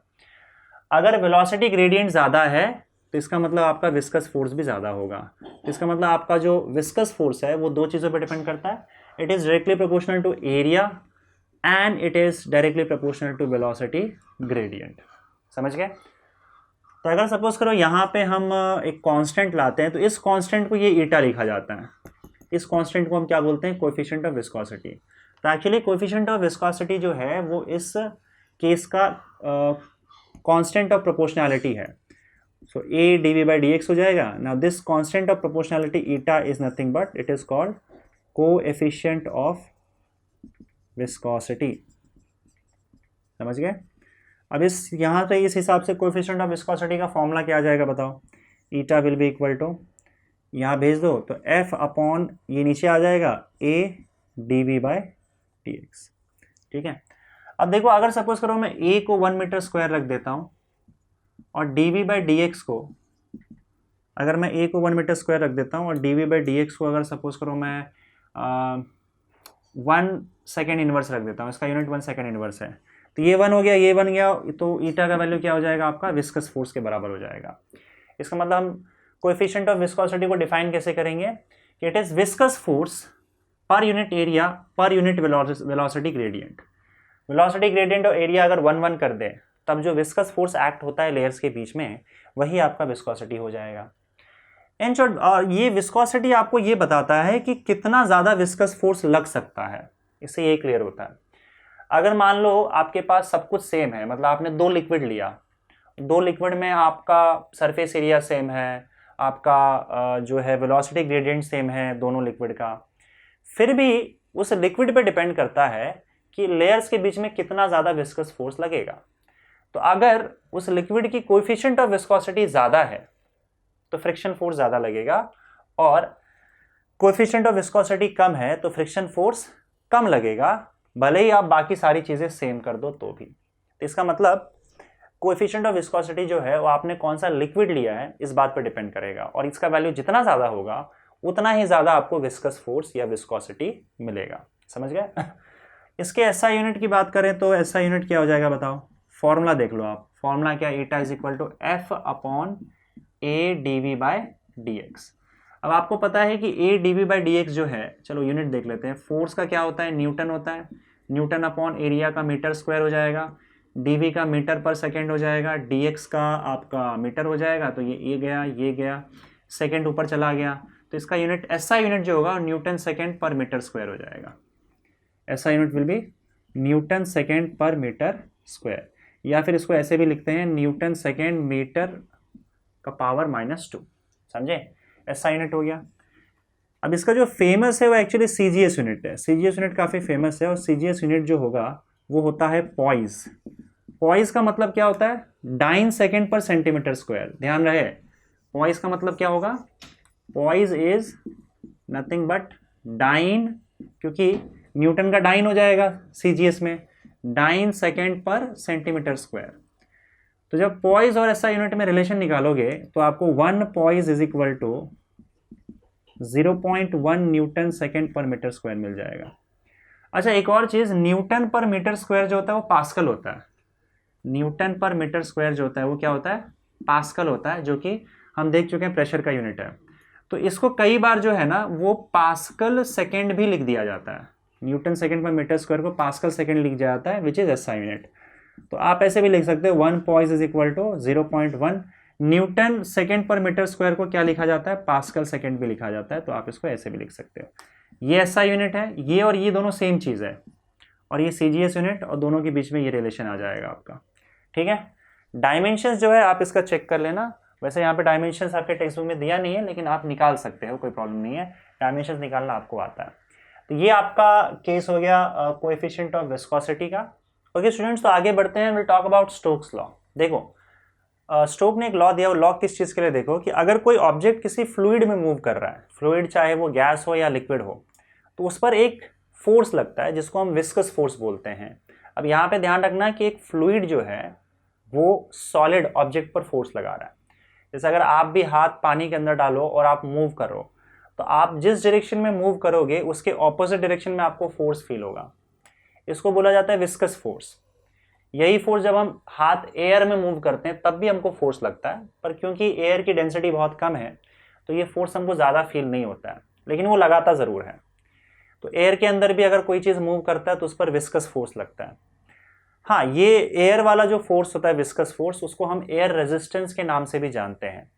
अगर वेलोसिटी ग्रेडियंट ज़्यादा है तो इसका मतलब आपका विस्कस फोर्स भी ज़्यादा होगा। तो इसका मतलब आपका जो विस्कस फोर्स है वो दो चीज़ों पर डिपेंड करता है। It is directly proportional to area and it is directly proportional to velocity gradient. समझ गए? तो अगर सपोज करो यहाँ पे हम एक कांस्टेंट लाते हैं, तो इस कांस्टेंट को ये ईटा लिखा जाता है। इस कांस्टेंट को हम क्या बोलते हैं, कोएफिशिएंट ऑफ विस्कोसिटी। तो एक्चुअली कोएफिशिएंट ऑफ विस्कोसिटी जो है वो इस केस का कांस्टेंट ऑफ प्रोपोर्शनैलिटी है। So A D by D X हो जाएगा। Now this constant of proportionality eta is nothing but it is called coefficient of viscosity. समझ गए? अब इस यहाँ पे इस हिसाब से कोएफिशिएंट ऑफ विस्कोसिटी का फॉर्मूला क्या आ जाएगा बताओ। Eta will be equal to, यहाँ भेज दो तो एफ अपॉन ये नीचे आ जाएगा A D we by D X. ठीक है। अब देखो अगर सपोज करो मैं ए को 1 मीटर स्क्वायर रख देता हूँ और D we by D X को, अगर मैं ए को 1 मीटर स्क्वायर रख देता हूँ और D we by D X को अगर सपोज करो मैं 1 सेकेंड इनवर्स रख देता हूँ, इसका यूनिट 1 सेकेंड इनवर्स है, तो ये 1 हो गया, ये 1 गया, तो ईटा का वैल्यू क्या हो जाएगा आपका, विस्कस फोर्स के बराबर हो जाएगा। इसका मतलब हम कोएफिशिएंट ऑफ विस्कोसिटी को डिफाइन कैसे करेंगे कि it is viscous force per unit area per unit velocity gradient. Velocity gradient और एरिया अगर 1 कर दे तब जो विस्कस फोर्स एक्ट होता है लेयर्स के बीच में, वही आपका विस्कोसिटी हो जाएगा। इन शॉर्ट, और ये विस्कोसिटी आपको ये बताता है कि कितना ज़्यादा विस्कस फोर्स लग सकता है, इससे ये क्लियर होता है। अगर मान लो आपके पास सब कुछ सेम है, मतलब आपने दो लिक्विड लिया, दो लिक्विड में आपका सरफेस एरिया सेम है, आपका जो है वेलोसिटी ग्रेडियंट सेम है दोनों लिक्विड का, फिर भी उस लिक्विड पे डिपेंड करता है कि लेयर्स के बीच में कितना ज़्यादा विस्कस फोर्स लगेगा। तो अगर उस लिक्विड की कोएफिशिएंट ऑफ विस्कोसिटी ज़्यादा है तो फ्रिक्शन फोर्स ज़्यादा लगेगा, और कोएफिशिएंट ऑफ विस्कोसिटी कम है तो फ्रिक्शन फोर्स कम लगेगा, भले ही आप बाकी सारी चीज़ें सेम कर दो तो भी। तो इसका मतलब कोएफिशिएंट ऑफ विस्कोसिटी जो है वो आपने कौन सा लिक्विड लिया है इस बात पर डिपेंड करेगा, और इसका वैल्यू जितना ज़्यादा होगा उतना ही ज़्यादा आपको विस्कस फोर्स या विस्कोसिटी मिलेगा। समझ गए? इसके एसआई यूनिट की बात करें तो एसआई यूनिट क्या हो जाएगा बताओ, फॉर्मूला देख लो आप। फॉर्मूला क्या, eta is equal to F upon A D we by D X. अब आपको पता है कि A D we by D X जो है, चलो यूनिट देख लेते हैं। फोर्स का क्या होता है, न्यूटन होता है। न्यूटन अपॉन एरिया का मीटर स्क्वायर हो जाएगा, डीवी का मीटर पर सेकेंड हो जाएगा, डीएक्स का आपका मीटर हो जाएगा। तो ये गया, सेकेंड ऊपर चला गया, तो इसका यूनिट एसआई यूनिट जो होगा न्यूटन सेकेंड पर मीटर स्क्वायर हो जाएगा। SI unit will be Newton second पर मीटर स्क्वायर, या फिर इसको ऐसे भी लिखते हैं न्यूटन सेकेंड मीटर का पावर -2। समझे? एसआई यूनिट हो गया। अब इसका जो फेमस है वो एक्चुअली सीजीएस यूनिट है। सीजीएस यूनिट काफ़ी फेमस है, और सीजीएस यूनिट जो होगा वो होता है पॉइज। पॉइस का मतलब क्या होता है, डाइन सेकेंड पर सेंटीमीटर स्क्वायर। ध्यान रहे, पॉइस का मतलब क्या होगा, poise is nothing but dyne, क्योंकि न्यूटन का डाइन हो जाएगा सीजीएस में, डाइन सेकेंड पर सेंटीमीटर स्क्वायर। तो जब पॉइस और एसआई यूनिट में रिलेशन निकालोगे तो आपको 1 poise is equal to 0.1 newton second पर मीटर स्क्वायर मिल जाएगा। अच्छा, एक और चीज, न्यूटन पर मीटर स्क्वायर जो होता है वो पास्कल होता है। न्यूटन पर मीटर स्क्वायर जो होता है वो क्या होता है, पास्कल होता है, जो कि हम देख चुके हैं प्रेशर का यूनिट है। तो इसको कई बार जो है ना वो पास्कल सेकेंड भी लिख दिया जाता है। न्यूटन सेकेंड पर मीटर स्क्वायर को पास्कल सेकेंड लिख दिया जाता है, विच इज एसआई यूनिट। तो आप ऐसे भी लिख सकते हो 1 poise is equal to 0.1 newton second पर मीटर स्क्वायर को क्या लिखा जाता है, पास्कल सेकेंड भी लिखा जाता है। तो आप इसको ऐसे भी लिख सकते हो। ये एसआई यूनिट है, ये और ये दोनों सेम चीज़ है, और ये सीजीएस यूनिट, और दोनों के बीच में ये रिलेशन आ जाएगा आपका। ठीक है, डायमेंशंस जो है आप इसका चेक कर लेना। वैसे यहाँ पे डायमेंशंस आपके टेक्स्ट बुक में दिया नहीं है, लेकिन आप निकाल सकते हो, कोई प्रॉब्लम नहीं है, डायमेंशंस निकालना आपको आता है। तो ये आपका केस हो गया कोएफिशिएंट ऑफ विस्कोसिटी का। ओके स्टूडेंट्स, तो आगे बढ़ते हैं, will talk about Stokes law. देखो स्टोक ने एक लॉ दिया, वो लॉ किस चीज़ के लिए, देखो कि अगर कोई ऑब्जेक्ट किसी फ्लूइड में मूव कर रहा है, फ्लूइड चाहे वो गैस हो या लिक्विड हो, तो उस पर एक फोर्स लगता है जिसको हम विस्कस फोर्स बोलते हैं। अब यहाँ पे ध्यान रखना कि एक फ्लूइड जो है वो सॉलिड ऑब्जेक्ट पर फोर्स लगा रहा है। जैसे अगर आप भी हाथ पानी के अंदर डालो और आप मूव करो, तो आप जिस डायरेक्शन में मूव करोगे उसके ऑपोजिट डायरेक्शन में आपको फोर्स फील होगा। इसको बोला जाता है विस्कस फोर्स। यही फोर्स जब हम हाथ एयर में मूव करते हैं तब भी हमको फोर्स लगता है, पर क्योंकि एयर की डेंसिटी बहुत कम है तो ये फोर्स हमको ज़्यादा फील नहीं होता है, लेकिन वो लगाता ज़रूर है। तो एयर के अंदर भी अगर कोई चीज़ मूव करता है तो उस पर विस्कस फोर्स लगता है। हाँ, ये एयर वाला जो फोर्स होता है विस्कस फोर्स, उसको हम एयर रेजिस्टेंस के नाम से भी जानते हैं।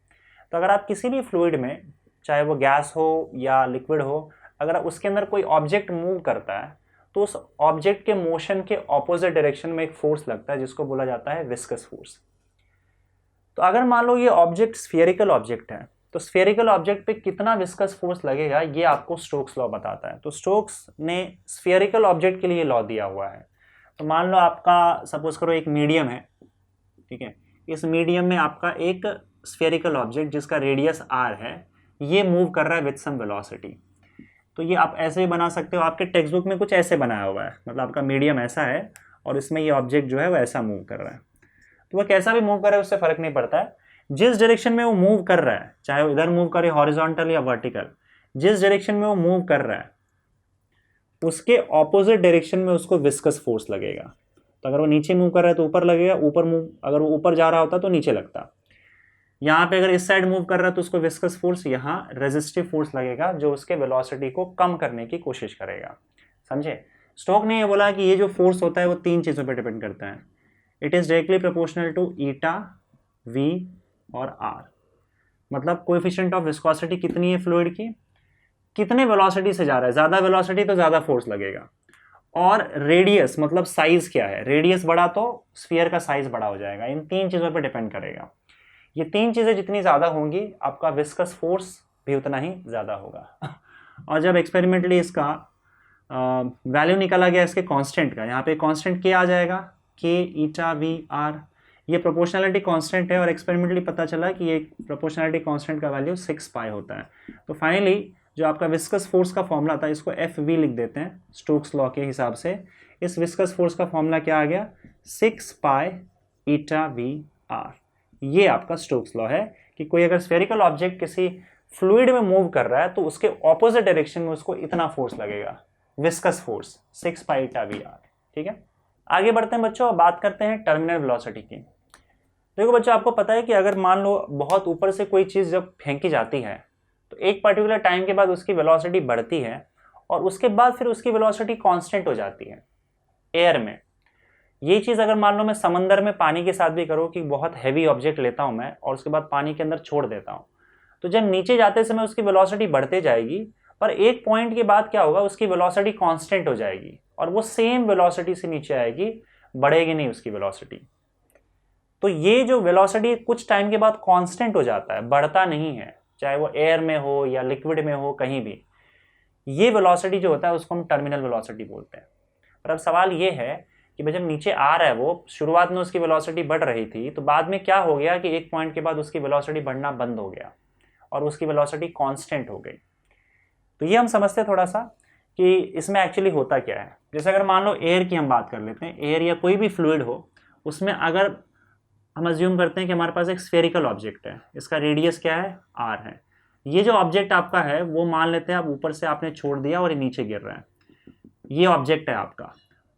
तो अगर आप किसी भी फ्लूइड में, चाहे वो गैस हो या लिक्विड हो, अगर उसके अंदर कोई ऑब्जेक्ट मूव करता है तो उस ऑब्जेक्ट के मोशन के ऑपोजिट डायरेक्शन में एक फोर्स लगता है जिसको बोला जाता है विस्कस फोर्स। तो अगर मान लो ये ऑब्जेक्ट स्फेरिकल ऑब्जेक्ट है, तो स्फेरिकल ऑब्जेक्ट पे कितना विस्कस फोर्स लगेगा ये आपको स्टोक्स लॉ बताता है। तो स्टोक्स ने स्फेरिकल ऑब्जेक्ट के लिए लॉ दिया हुआ है। तो मान लो आपका सपोज करो एक मीडियम है, ठीक है, इस मीडियम में आपका एक स्फेरिकल ऑब्जेक्ट जिसका रेडियस r है, ये मूव कर रहा है विद सम वेलोसिटी। तो ये आप ऐसे ही बना सकते हो, आपके टेक्स्ट बुक में कुछ ऐसे बनाया हुआ है, मतलब आपका मीडियम ऐसा है और इसमें ये ऑब्जेक्ट जो है वो ऐसा मूव कर रहा है। तो वह कैसा भी मूव कर रहा है उससे फर्क नहीं पड़ता है, जिस डायरेक्शन में वो मूव कर रहा है, चाहे वो इधर मूव करे हॉरिजॉन्टल या वर्टिकल, जिस डायरेक्शन में वो मूव कर रहा है उसके ऑपोजिट डायरेक्शन में उसको विस्कस फोर्स लगेगा। तो अगर वो नीचे मूव कर रहा है तो ऊपर लगेगा, ऊपर मूव, अगर वो ऊपर जा रहा होता तो नीचे लगता। यहाँ पे अगर इस साइड मूव कर रहा है तो उसको विस्कस फोर्स, यहाँ रेजिस्टिव फोर्स लगेगा जो उसके वेलोसिटी को कम करने की कोशिश करेगा। समझे? स्टोक ने ये बोला कि ये जो फोर्स होता है वो 3 चीज़ों पे डिपेंड करता है। It is directly proportional to eta, V और आर। मतलब कोएफिशिएंट ऑफ विस्कोसिटी कितनी है फ्लूइड की, कितने वेलोसिटी से जा रहा है, ज़्यादा वेलोसिटी तो ज़्यादा फोर्स लगेगा, और रेडियस मतलब साइज क्या है, रेडियस बड़ा तो स्फीयर का साइज बड़ा हो जाएगा। इन 3 चीज़ों पर डिपेंड करेगा। ये 3 चीज़ें जितनी ज़्यादा होंगी आपका विस्कस फोर्स भी उतना ही ज़्यादा होगा। और जब एक्सपेरिमेंटली इसका वैल्यू निकाला गया इसके कांस्टेंट का, यहाँ पे कांस्टेंट के आ जाएगा, के ईटा वी आर, ये प्रोपोर्शनलिटी कांस्टेंट है, और एक्सपेरिमेंटली पता चला कि ये प्रोपोर्शनलिटी कांस्टेंट का वैल्यू 6 पाई होता है। तो फाइनली जो आपका विस्कस फोर्स का फॉर्मूला था इसको एफ वी लिख देते हैं स्टोक्स लॉ के हिसाब से। इस विस्कस फोर्स का फॉर्मूला क्या आ गया, 6 पाई ईटा वी आर। ये आपका स्टोक्स लॉ है कि कोई अगर स्फेरिकल ऑब्जेक्ट किसी फ्लूइड में मूव कर रहा है तो उसके ऑपोजिट डायरेक्शन में उसको इतना फोर्स लगेगा, viscous force 6 pi eta V R. ठीक है, आगे बढ़ते हैं बच्चों, बात करते हैं टर्मिनल वेलोसिटी की। देखो बच्चों, आपको पता है कि अगर मान लो बहुत ऊपर से कोई चीज़ जब फेंकी जाती है तो एक पर्टिकुलर टाइम के बाद उसकी वेलोसिटी बढ़ती है और उसके बाद फिर उसकी वेलोसिटी कांस्टेंट हो जाती है एयर में। ये चीज़ अगर मान लो मैं समंदर में पानी के साथ भी करूँ कि बहुत हैवी ऑब्जेक्ट लेता हूँ मैं और उसके बाद पानी के अंदर छोड़ देता हूँ, तो जब नीचे जाते समय उसकी वेलोसिटी बढ़ते जाएगी, पर एक पॉइंट के बाद क्या होगा, उसकी वेलोसिटी कांस्टेंट हो जाएगी और वो सेम वेलोसिटी से नीचे आएगी, बढ़ेगी नहीं उसकी वेलोसिटी। तो ये जो वेलोसिटी कुछ टाइम के बाद कांस्टेंट हो जाता है, बढ़ता नहीं है, चाहे वो एयर में हो या लिक्विड में हो, कहीं भी ये वेलोसिटी जो होता है उसको हम टर्मिनल वेलोसिटी बोलते हैं। पर अब सवाल ये है कि भाई जब नीचे आ रहा है, वो शुरुआत में उसकी वेलोसिटी बढ़ रही थी, तो बाद में क्या हो गया कि एक पॉइंट के बाद उसकी वेलोसिटी बढ़ना बंद हो गया और उसकी वेलोसिटी कांस्टेंट हो गई। तो ये हम समझते हैं थोड़ा सा कि इसमें एक्चुअली होता क्या है। जैसे अगर मान लो एयर की हम बात कर लेते हैं, एयर या कोई भी फ्लूइड हो, उसमें अगर हम अज्यूम करते हैं कि हमारे पास एक स्फेरिकल ऑब्जेक्ट है, इसका रेडियस क्या है, आर है। ये जो ऑब्जेक्ट आपका है वो मान लेते हैं आप ऊपर से आपने छोड़ दिया और ये नीचे गिर रहा है, ये ऑब्जेक्ट है आपका।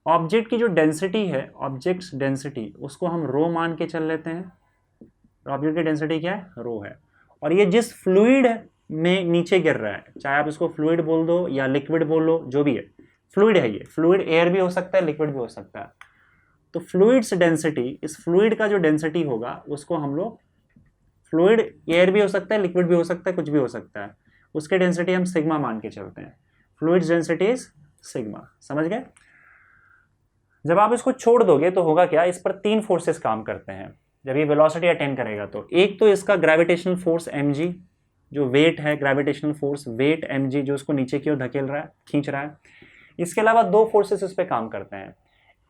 ऑब्जेक्ट की जो डेंसिटी है, ऑब्जेक्ट्स डेंसिटी, उसको हम रो मान के चल लेते हैं। ऑब्जेक्ट की डेंसिटी क्या है, रो है। और ये जिस फ्लूइड में नीचे गिर रहा है, चाहे आप इसको फ्लूइड बोल दो या लिक्विड बोल लो, जो भी है फ्लूइड है, ये फ्लूइड एयर भी हो सकता है, लिक्विड भी हो सकता है। तो फ्लूइड्स डेंसिटी, इस फ्लूइड का जो डेंसिटी होगा उसको हम लोग, फ्लूइड एयर भी हो सकता है, लिक्विड भी हो सकता है, कुछ भी हो सकता है, उसके डेंसिटी हम सिग्मा मान के चलते हैं। फ्लूइड्स डेंसिटी इज सिग्मा, समझ गए। जब आप इसको छोड़ दोगे तो होगा क्या, इस पर 3 फोर्सेस काम करते हैं जब ये वेलोसिटी अटेन करेगा। तो एक तो इसका ग्रेविटेशनल फोर्स mg, जो वेट है, ग्रेविटेशनल फोर्स वेट mg, जो उसको नीचे की ओर धकेल रहा है, खींच रहा है। इसके अलावा 2 फोर्सेस इस पे काम करते हैं।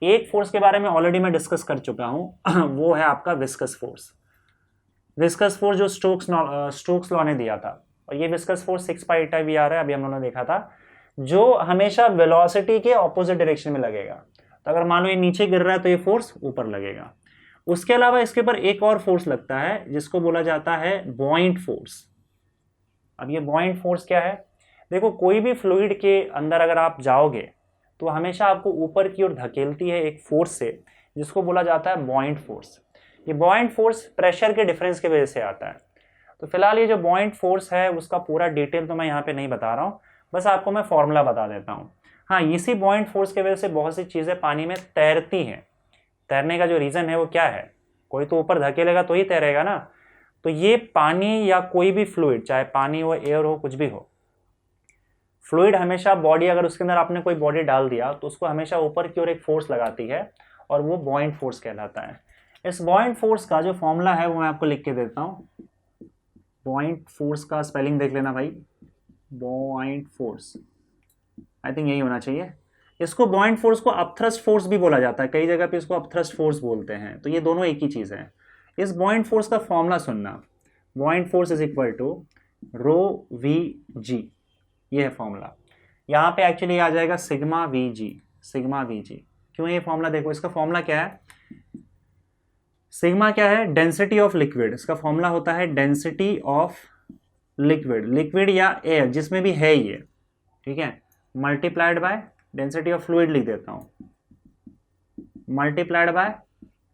एक फोर्स के बारे में ऑलरेडी मैं डिस्कस कर चुका हूं वो है आपका विस्कस फोर्स। विस्कस फोर्स जो स्टोक्स लॉ ने दिया था, और ये विस्कस फोर्स 6π/v आ रहा है, अभी हम लोगों ने देखा था, जो हमेशा वेलोसिटी के ऑपोजिट डायरेक्शन में लगेगा। तो अगर मान लो ये नीचे गिर रहा है तो ये फोर्स ऊपर लगेगा। उसके अलावा इसके ऊपर एक और फोर्स लगता है जिसको बोला जाता है बॉइंट फोर्स। अब ये बॉइंट फोर्स क्या है, देखो कोई भी फ्लूइड के अंदर अगर आप जाओगे तो हमेशा आपको ऊपर की ओर धकेलती है एक फोर्स से, जिसको बोला जाता है बॉइंट फोर्स। ये बॉइंट फोर्स प्रेशर के डिफरेंस की वजह से आता है। तो फिलहाल ये जो बॉइंट फोर्स है उसका पूरा डिटेल तो मैं यहाँ पे नहीं बता रहा हूँ, बस आपको मैं फॉर्मूला बता देता हूँ। हाँ, इसी बॉइंट फोर्स की वजह से बहुत सी चीज़ें पानी में तैरती हैं। तैरने का जो रीज़न है वो क्या है, कोई तो ऊपर धकेलेगा तो ही तैरेगा ना। तो ये पानी या कोई भी फ्लूइड, चाहे पानी हो, एयर हो, कुछ भी हो, फ्लूइड हमेशा बॉडी, अगर उसके अंदर आपने कोई बॉडी डाल दिया तो उसको हमेशा ऊपर की ओर एक फोर्स लगाती है और वो बॉइंट फोर्स कहलाता है। इस बॉइंट फोर्स का जो फॉर्मूला है वो मैं आपको लिख के देता हूँ। बॉइंट फोर्स का स्पेलिंग देख लेना भाई, बॉइंट फोर्स, आई थिंक यही होना चाहिए। इसको बॉइंट फोर्स को अपथ्रस्ट फोर्स भी बोला जाता है, कई जगह पे इसको अपथ्रस्ट फोर्स बोलते हैं। तो ये दोनों एक ही चीज़ है। इस बॉइंट फोर्स का फॉर्मूला सुनना, buoyant force is equal to rho V G, ये है फॉर्मूला। यहाँ पे एक्चुअली आ जाएगा sigma V G, sigma V G. क्यों ये फॉर्मूला, देखो इसका फॉर्मूला क्या है, सिग्मा क्या है, डेंसिटी ऑफ लिक्विड, इसका फॉर्मूला होता है डेंसिटी ऑफ लिक्विड, लिक्विड या एयर जिसमें भी है ये, ठीक है, multiplied by density of fluid लिख देता हूं, multiplied by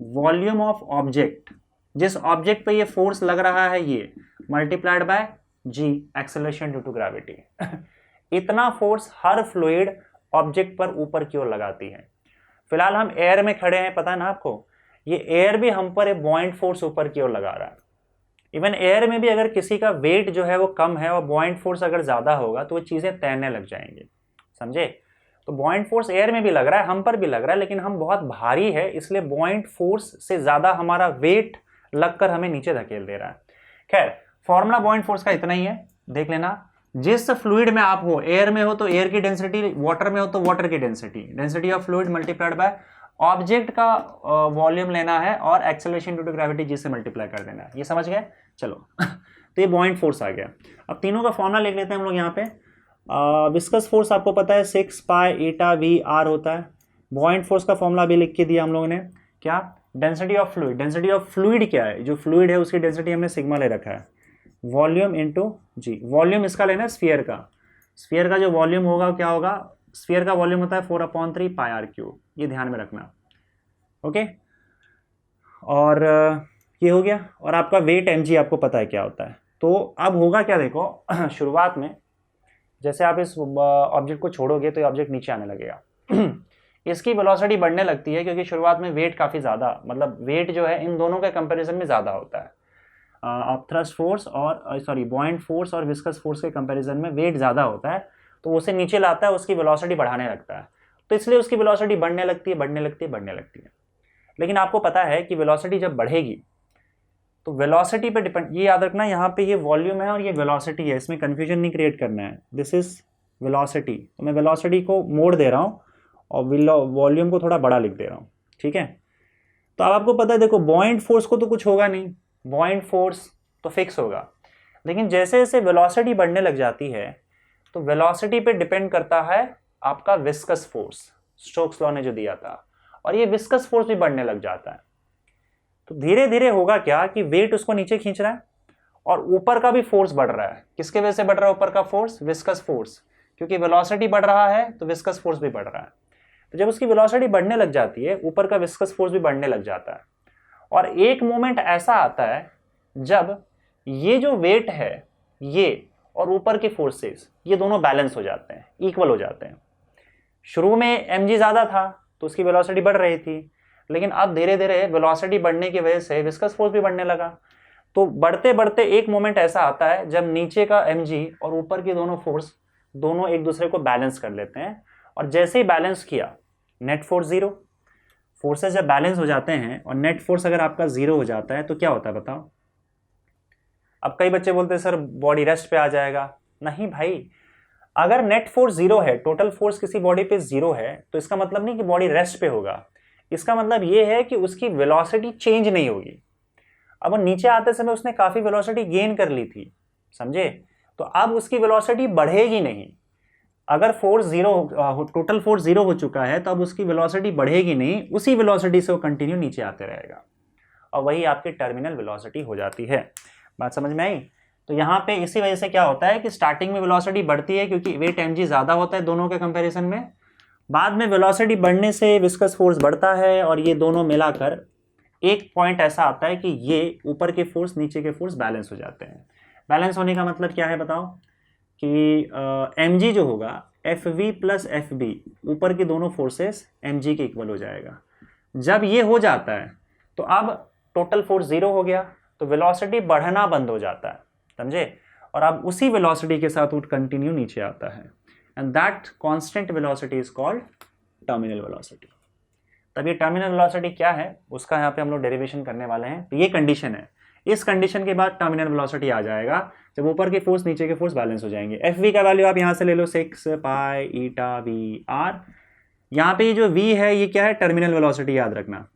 volume of object, जिस ऑब्जेक्ट पे ये फोर्स लग रहा है ये, multiplied by G, acceleration due to gravity. इतना फोर्स हर फ्लूइड ऑब्जेक्ट पर ऊपर की ओर लगाती है। फिलहाल हम एयर में खड़े हैं, पता है ना आपको, ये एयर भी हम पर एक बॉइंट फोर्स ऊपर की ओर लगा रहा है। इवन एयर में भी अगर किसी का वेट जो है वो कम है और बॉइंट फोर्स अगर ज्यादा होगा तो वो चीजें तैरने लग जाएंगी, समझे। तो बॉइंट फोर्स एयर में भी लग रहा है, हम पर भी लग रहा है, लेकिन हम बहुत भारी है इसलिए बॉइंट फोर्स से ज्यादा हमारा वेट लगकर हमें नीचे धकेल दे रहा है। खैर, फॉर्मूला बॉइंट फोर्स का इतना ही है, देख लेना। जिस फ्लूइड में आप हो, एयर में हो तो एयर की डेंसिटी, वाटर में हो तो वाटर की density, density of fluid multiplied by object का वॉल्यूम लेना है और acceleration due to gravity G से मल्टीप्लाई कर देना है। ये समझ गए, चलो। तो ये बॉइंट फोर्स आ गया। अब तीनों का फॉर्मूला लिख लेते हैं हम लोग यहाँ पे। विस्कस फोर्स आपको पता है 6π/v/r होता है। बॉइंट फोर्स का फॉर्मूला भी लिख के दिया हम लोगों ने, क्या, density of fluid, density of fluid क्या है, जो फ्लूइड है उसकी डेंसिटी हमने सिग्मा ले रखा है, वॉल्यूम इनटू जी। वॉल्यूम इसका लेना है स्फीयर का, स्फीयर का जो वॉल्यूम होगा क्या होगा, स्फीयर का वॉल्यूम होता है 4/3πr³, ये ध्यान में रखना, ओके। और ये हो गया। और आपका वेट mg आपको पता है क्या होता है। तो अब होगा क्या, देखो शुरुआत में जैसे आप इस ऑब्जेक्ट को छोड़ोगे तो ये ऑब्जेक्ट नीचे आने लगेगा। इसकी वेलोसिटी बढ़ने लगती है क्योंकि शुरुआत में वेट काफ़ी ज़्यादा, मतलब वेट जो है इन दोनों के कंपैरिजन में ज़्यादा होता है। अपथ्रस्ट फोर्स और सॉरी बॉइंट फोर्स और विस्कस फोर्स के कंपैरिजन में वेट ज़्यादा होता है, तो उसे नीचे लाता है, उसकी वेलोसिटी बढ़ाने लगता है। तो इसलिए उसकी वेलोसिटी बढ़ने लगती है, बढ़ने लगती है, बढ़ने लगती है। लेकिन आपको पता है कि वेलोसिटी जब बढ़ेगी तो वेलोसिटी पे डिपेंड, ये याद रखना, यहाँ पे ये वॉल्यूम है और ये वेलोसिटी है, इसमें कंफ्यूजन नहीं क्रिएट करना है। दिस इज वेलोसिटी, तो मैं वेलोसिटी को मोड़ दे रहा हूँ और वॉल्यूम को थोड़ा बड़ा लिख दे रहा हूँ, ठीक है। तो अब आपको पता है, देखो बॉइंट फोर्स को तो कुछ होगा नहीं, बॉइंट फोर्स तो फिक्स होगा, लेकिन जैसे जैसे वेलोसिटी बढ़ने लग जाती है तो वेलोसिटी पे डिपेंड करता है आपका विस्कस फोर्स, स्टोक्स लॉ ने जो दिया था, और ये विस्कस फोर्स भी बढ़ने लग जाता है। तो धीरे धीरे होगा क्या कि वेट उसको नीचे खींच रहा है और ऊपर का भी फोर्स बढ़ रहा है। किसके वजह से बढ़ रहा है ऊपर का फोर्स? विस्कस फोर्स, क्योंकि वेलोसिटी बढ़ रहा है तो विस्कस फोर्स भी बढ़ रहा है। तो जब उसकी वेलोसिटी बढ़ने लग जाती है, ऊपर का विस्कस फोर्स भी बढ़ने लग जाता है, और एक मोमेंट ऐसा आता है जब ये जो वेट है ये और ऊपर के फोर्सेस ये दोनों बैलेंस हो जाते हैं, इक्वल हो जाते हैं। शुरू में mg ज़्यादा था तो उसकी वेलोसिटी बढ़ रही थी, लेकिन अब धीरे धीरे वेलोसिटी बढ़ने की वजह से विस्कस फोर्स भी बढ़ने लगा। तो बढ़ते बढ़ते एक मोमेंट ऐसा आता है जब नीचे का mg और ऊपर की दोनों फोर्स दोनों एक दूसरे को बैलेंस कर लेते हैं, और जैसे ही बैलेंस किया नेट फोर्स जीरो। फोर्सेस जब बैलेंस हो जाते हैं और नेट फोर्स अगर आपका जीरो हो जाता है तो क्या होता है बताओ? अब कई बच्चे बोलते हैं सर बॉडी रेस्ट पे आ जाएगा। नहीं भाई, अगर नेट फोर्स जीरो है, टोटल फोर्स किसी बॉडी पे जीरो है, तो इसका मतलब नहीं कि बॉडी रेस्ट पे होगा, इसका मतलब ये है कि उसकी वेलोसिटी चेंज नहीं होगी। अब नीचे आते समय उसने काफी वेलोसिटी गेन कर ली थी, समझे? तो अब उसकी वेलोसिटी बढ़ेगी नहीं। अगर force zero, total force zero हो चुका है तो अब उसकी वेलोसिटी बढ़ेगी नहीं, उसी वेलोसिटी से वो कंटिन्यू नीचे आते रहेगा, और वही आपकी टर्मिनल वेलोसिटी हो जाती है। बात समझ में आई? तो यहाँ पे इसी वजह से क्या होता है कि स्टार्टिंग में वेलोसिटी बढ़ती है क्योंकि वेट mg ज़्यादा होता है दोनों के कंपैरिजन में, बाद में वेलोसिटी बढ़ने से विस्कस फोर्स बढ़ता है, और ये दोनों मिलाकर एक पॉइंट ऐसा आता है कि ये ऊपर के फोर्स नीचे के फोर्स बैलेंस हो जाते हैं। बैलेंस होने का मतलब क्या है बताओ? कि mg जो होगा fv प्लस fb, ऊपर की दोनों फोर्सेस mg के इक्वल हो जाएगा। जब ये हो जाता है तो अब टोटल फोर्स जीरो हो गया, तो वेलोसिटी बढ़ना बंद हो जाता है, समझे? और अब उसी वेलोसिटी के साथ वो कंटिन्यू नीचे आता है, and that constant velocity is called terminal velocity. तब ये टर्मिनल वेलोसिटी क्या है उसका यहाँ पे हम लोग डेरिवेशन करने वाले हैं। तो ये कंडीशन है, इस कंडीशन के बाद टर्मिनल वेलोसिटी आ जाएगा जब ऊपर के फोर्स नीचे के फोर्स बैलेंस हो जाएंगे। एफ वी का वैल्यू आप यहाँ से ले लो 6 पाई ईटा वी आर। यहाँ पे ये जो v है ये क्या है? टर्मिनल वेलोसिटी, याद रखना।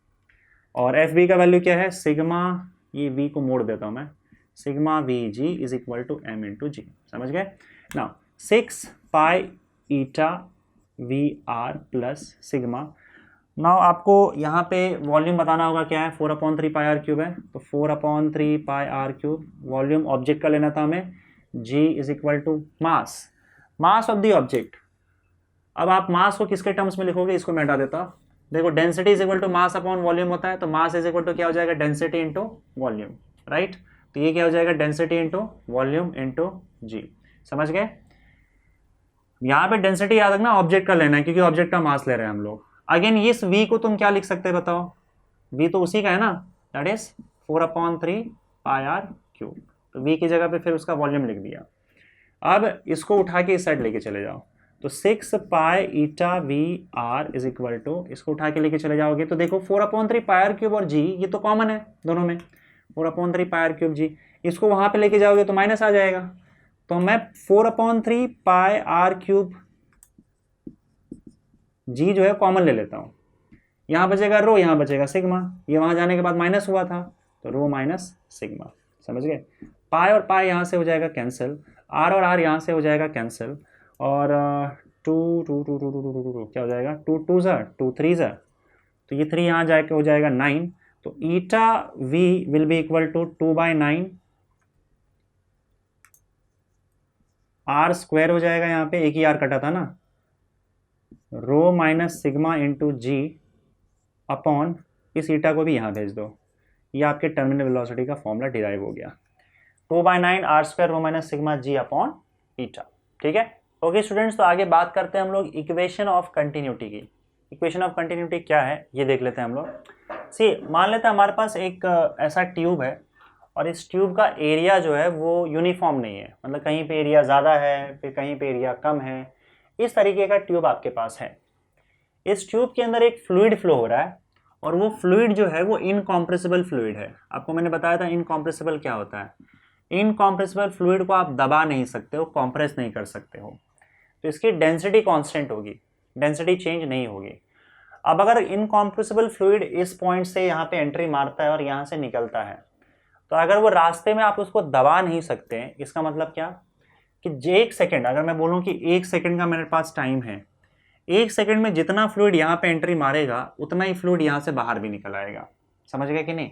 और एफ वी का वैल्यू क्या है? सिग्मा, ये v को मोड़ देता हूँ मैं, sigma V G is equal to M into G. समझ गए ना? 6 pi eta V R plus sigma. Now आपको यहाँ पे वॉल्यूम बताना होगा क्या है? 4/3 पाई आर क्यूब है, तो 4/3 pi R cube volume object का लेना था हमें। g is equal to mass, mass of the object. अब आप मास को किसके टर्म्स में लिखोगे? इसको मैं हटा देता हूँ। देखो density is equal to mass upon volume होता है, तो मास इज इक्वल टू क्या हो जाएगा? Density into volume, right? तो ये क्या हो जाएगा? Density into volume into G. समझ गए? यहाँ पे डेंसिटी याद रखना ऑब्जेक्ट का लेना है क्योंकि ऑब्जेक्ट का मास ले रहे हैं हम लोग। अगेन इस v को तुम क्या लिख सकते हैं बताओ? v तो उसी का है ना, that is 4/3 pi R cube. तो v की जगह पे फिर उसका वॉल्यूम लिख दिया। अब इसको उठा के इस साइड लेके चले जाओ, तो 6 pi eta V R is equal to, इसको उठा के लेके चले जाओगे तो देखो 4/3 पाई आर क्यूब और g ये तो कॉमन है दोनों में, 4/3 पाई आर क्यूब g। इसको वहां पे लेके जाओगे तो माइनस आ जाएगा, तो मैं 4/3 पाई आर क्यूब जी जो है कॉमन ले लेता हूँ। यहाँ बचेगा रो, यहाँ बचेगा सिग्मा, ये वहाँ जाने के बाद माइनस हुआ था तो रो माइनस सिग्मा। समझ गए? पाई और पाई यहाँ से हो जाएगा कैंसिल, आर और आर यहाँ से हो जाएगा कैंसिल, और 2 क्या हो जाएगा? 2 2 2 3 तो ये 3 यहाँ जाके हो जाएगा 9। तो eta V will be equal to 2/9 R square हो जाएगा, यहाँ पे एक ही आर कटा था ना, rho minus sigma into G upon इस ईटा को भी यहाँ भेज दो। ये आपके टर्मिनल वेलोसिटी का फॉर्मूला डिराइव हो गया, 2/9 R square rho minus sigma G upon eta. ठीक है? ओके स्टूडेंट्स, तो आगे बात करते हैं हम लोग इक्वेशन ऑफ कंटिन्यूटी की। इक्वेशन ऑफ कंटिन्यूटी क्या है ये देख लेते हैं हम लोग। सी मान लेते हैं हमारे पास एक ऐसा ट्यूब है, और इस ट्यूब का एरिया जो है वो यूनिफॉर्म नहीं है, मतलब कहीं पे एरिया ज़्यादा है फिर कहीं पे एरिया कम है। इस तरीके का ट्यूब आपके पास है। इस ट्यूब के अंदर एक फ्लूइड फ्लो हो रहा है, और वो फ्लूइड जो है वो इनकॉम्प्रेसिबल फ्लूइड है। आपको मैंने बताया था इनकॉम्प्रेसिबल क्या होता है। इनकॉम्प्रेसिबल फ्लूइड को आप दबा नहीं सकते हो, कॉम्प्रेस नहीं कर सकते हो, तो इसकी डेंसिटी कांस्टेंट होगी। डेंसिटी चेंज नहीं होगी। अब अगर इनकॉम्प्रेसिबल फ्लूइड इस पॉइंट से यहाँ पे एंट्री मारता है और यहाँ से निकलता है, तो अगर वो रास्ते में आप उसको दबा नहीं सकते, इसका मतलब क्या कि 1 सेकेंड, अगर मैं बोलूँ कि 1 सेकेंड का मेरे पास टाइम है, 1 सेकेंड में जितना फ्लूइड यहाँ पे एंट्री मारेगा उतना ही फ्लूइड यहाँ से बाहर भी निकल आएगा। समझ गए कि नहीं?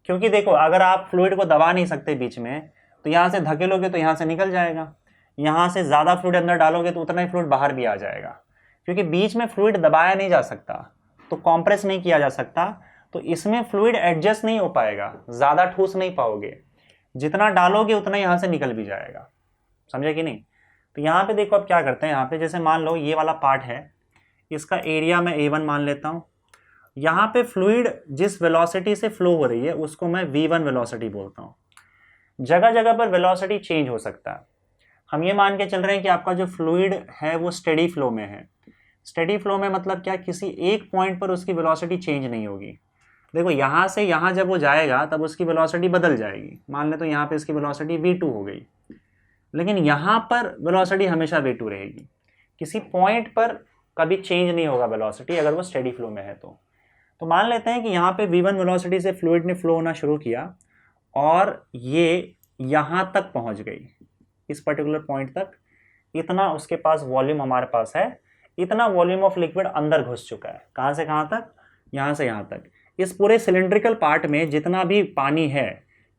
क्योंकि देखो, अगर आप फ्लूइड को दबा नहीं सकते बीच में, तो यहाँ से धकेलोगे तो यहाँ से निकल जाएगा, यहाँ से ज़्यादा फ्लूइड अंदर डालोगे तो उतना ही फ्लूइड बाहर भी आ जाएगा। क्योंकि बीच में फ्लूइड दबाया नहीं जा सकता, तो कॉम्प्रेस नहीं किया जा सकता, तो इसमें फ्लूइड एडजस्ट नहीं हो पाएगा, ज़्यादा ठूस नहीं पाओगे, जितना डालोगे उतना यहाँ से निकल भी जाएगा। समझे कि नहीं? तो यहाँ पे देखो अब क्या करते हैं, यहाँ पे जैसे मान लो ये वाला पार्ट है, इसका एरिया मैं A1 मान लेता हूँ। यहाँ पे फ्लूइड जिस वेलोसिटी से फ्लो हो रही है उसको मैं V1 वेलोसिटी बोलता हूँ। जगह जगह पर वेलोसिटी चेंज हो सकता है। हम ये मान के चल रहे हैं कि आपका जो फ्लूइड है वो स्टेडी फ्लो में है। स्टेडी फ्लो में मतलब क्या, किसी एक पॉइंट पर उसकी वेलोसिटी चेंज नहीं होगी। देखो यहाँ से यहाँ जब वो जाएगा तब उसकी वेलोसिटी बदल जाएगी। मान ले तो यहाँ पे इसकी वेलोसिटी V2 हो गई, लेकिन यहाँ पर वेलोसिटी हमेशा V2 रहेगी। किसी पॉइंट पर कभी चेंज नहीं होगा वेलोसिटी, अगर वो स्टेडी फ्लो में है तो मान लेते हैं कि यहाँ पे V1 वेलोसिटी से फ्लूइड ने फ्लो होना शुरू किया और ये यहाँ तक पहुँच गई, इस पर्टिकुलर पॉइंट तक। इतना उसके पास वॉल्यूम हमारे पास है, इतना वॉल्यूम ऑफ लिक्विड अंदर घुस चुका है। कहाँ से कहाँ तक? यहाँ से यहाँ तक। इस पूरे सिलेंड्रिकल पार्ट में जितना भी पानी है,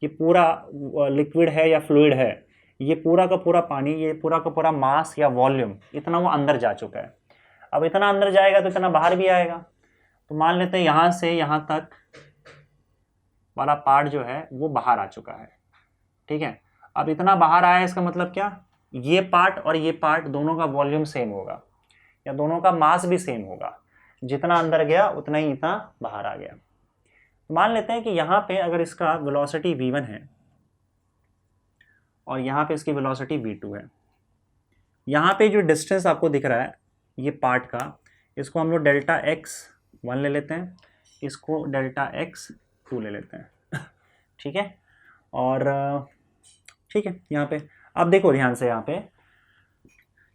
ये पूरा लिक्विड है या फ्लूइड है, ये पूरा का पूरा पानी, ये पूरा का पूरा मास या वॉल्यूम, इतना वो अंदर जा चुका है। अब इतना अंदर जाएगा तो इतना बाहर भी आएगा। तो मान लेते हैं यहाँ से यहाँ तक वाला पार्ट जो है वो बाहर आ चुका है। ठीक है, अब इतना बाहर आया, इसका मतलब क्या, ये पार्ट और ये पार्ट दोनों का वॉल्यूम सेम होगा या दोनों का मास भी सेम होगा। जितना अंदर गया उतना ही इतना बाहर आ गया। मान लेते हैं कि यहाँ पे अगर इसका वेलोसिटी V1 है और यहाँ पे इसकी वेलोसिटी V2 है। यहाँ पे जो डिस्टेंस आपको दिख रहा है ये पार्ट का, इसको हम लोग डेल्टा x1 ले लेते हैं, इसको डेल्टा x2 ले लेते हैं। ठीक है, और ठीक है, यहाँ पे अब देखो ध्यान से यहाँ पे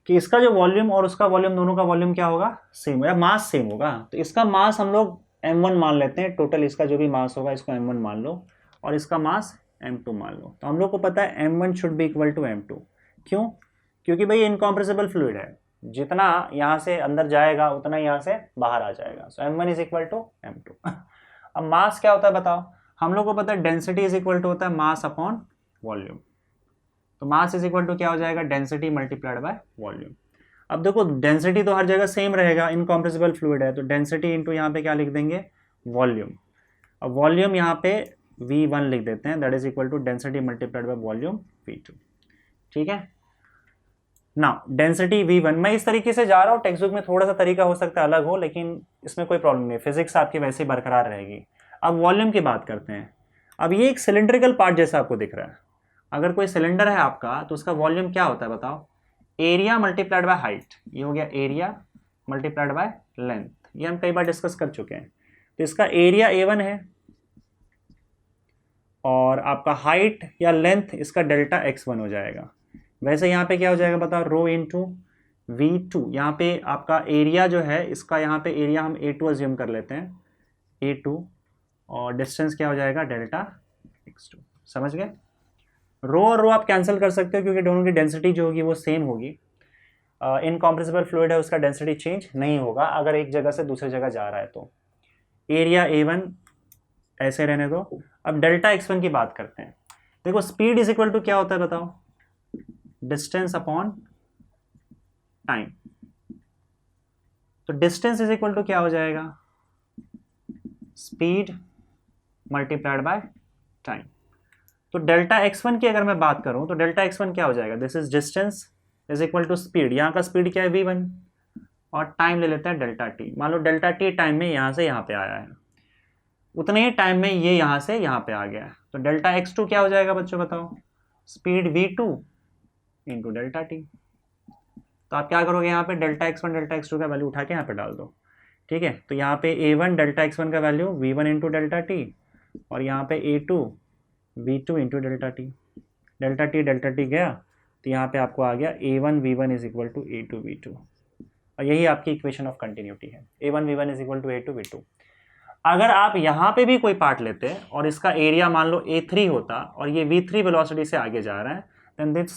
कि इसका जो वॉल्यूम और उसका वॉल्यूम, दोनों का वॉल्यूम क्या होगा, सेम या मास सेम होगा। तो इसका मास हम लोग m1 मान लेते हैं, टोटल इसका जो भी मास होगा इसको m1 मान लो और इसका मास m2 मान लो। तो हम लोग को पता है m1 should be equal to m2। क्यों? क्योंकि भाई इनकॉम्प्रेसिबल फ्लूइड है, जितना यहाँ से अंदर जाएगा उतना यहाँ से बाहर आ जाएगा। So m1 is equal to m2। अब मास क्या होता है बताओ? हम लोग को पता है डेंसिटी इज इक्वल टू होता है मास अपॉन वॉल्यूम। तो मास इज इक्वल टू क्या हो जाएगा, डेंसिटी मल्टीप्लाइड बाय वॉल्यूम। अब देखो डेंसिटी तो हर जगह सेम रहेगा, इनकॉम्प्रेसिबल फ्लूइड है, तो डेंसिटी इंटू यहाँ पे क्या लिख देंगे, वॉल्यूम। अब वॉल्यूम यहाँ पे V1 लिख देते हैं, that is equal to density multiplied by volume V2। ठीक है ना, डेंसिटी V1। मैं इस तरीके से जा रहा हूँ, टेक्स्ट बुक में थोड़ा सा तरीका हो सकता है अलग हो, लेकिन इसमें कोई प्रॉब्लम नहीं, फिजिक्स आपकी वैसे ही बरकरार रहेगी। अब वॉल्यूम की बात करते हैं। अब ये एक सिलेंड्रिकल पार्ट जैसा आपको दिख रहा है। अगर कोई सिलेंडर है आपका तो उसका वॉल्यूम क्या होता है बताओ, एरिया मल्टीप्लाइड बाय हाइट। ये हो गया एरिया मल्टीप्लाइड बाय लेंथ, ये हम कई बार डिस्कस कर चुके हैं। तो इसका एरिया A1 है और आपका हाइट या लेंथ इसका डेल्टा x1 हो जाएगा। वैसे यहाँ पे क्या हो जाएगा बताओ, रो इंटू V2। यहाँ पे आपका एरिया जो है इसका, यहाँ पे एरिया हम A2 अज्यूम कर लेते हैं, A2, और डिस्टेंस क्या हो जाएगा, डेल्टा x2। समझ गए? रो और रो आप कैंसिल कर सकते हो क्योंकि दोनों की डेंसिटी जो होगी वो सेम होगी। इनकॉम्प्रेसिबल फ्लूइड है, उसका डेंसिटी चेंज नहीं होगा अगर एक जगह से दूसरी जगह जा रहा है। तो एरिया A1 ऐसे रहने दो। अब डेल्टा x1 की बात करते हैं। देखो स्पीड इज इक्वल टू क्या होता है बताओ, डिस्टेंस अपॉन टाइम। तो डिस्टेंस इज इक्वल टू क्या हो जाएगा, स्पीड मल्टीप्लाइड बाय टाइम। तो डेल्टा x1 की अगर मैं बात करूं तो डेल्टा x1 क्या हो जाएगा, this is distance is equal to speed. यहाँ का स्पीड क्या है, V1, और टाइम ले लेते हैं डेल्टा t। मान लो डेल्टा t टाइम में यहाँ से यहाँ पे आया है, उतने ही टाइम में ये यहाँ से यहाँ पे आ गया है। तो डेल्टा x2 क्या हो जाएगा बच्चों बताओ, speed V2 into delta t। तो आप क्या करोगे, यहाँ पे डेल्टा x1 डेल्टा x2 का वैल्यू उठा के यहाँ पे डाल दो। ठीक है, तो यहाँ पे A1 डेल्टा x1 का value V1 into delta t, और यहाँ पे A2 V2 into delta t। Delta t गया तो यहाँ पे आपको आ गया A1 V1 is equal to A2 V2। और यही आपकी इक्वेशन ऑफ कंटिन्यूटी है, a1 v1 is equal to a2 v2। अगर आप यहाँ पे भी कोई पार्ट लेते और इसका एरिया मान लो a3 होता और ये v3 वेलोसिटी से आगे जा रहा है, देन दिस,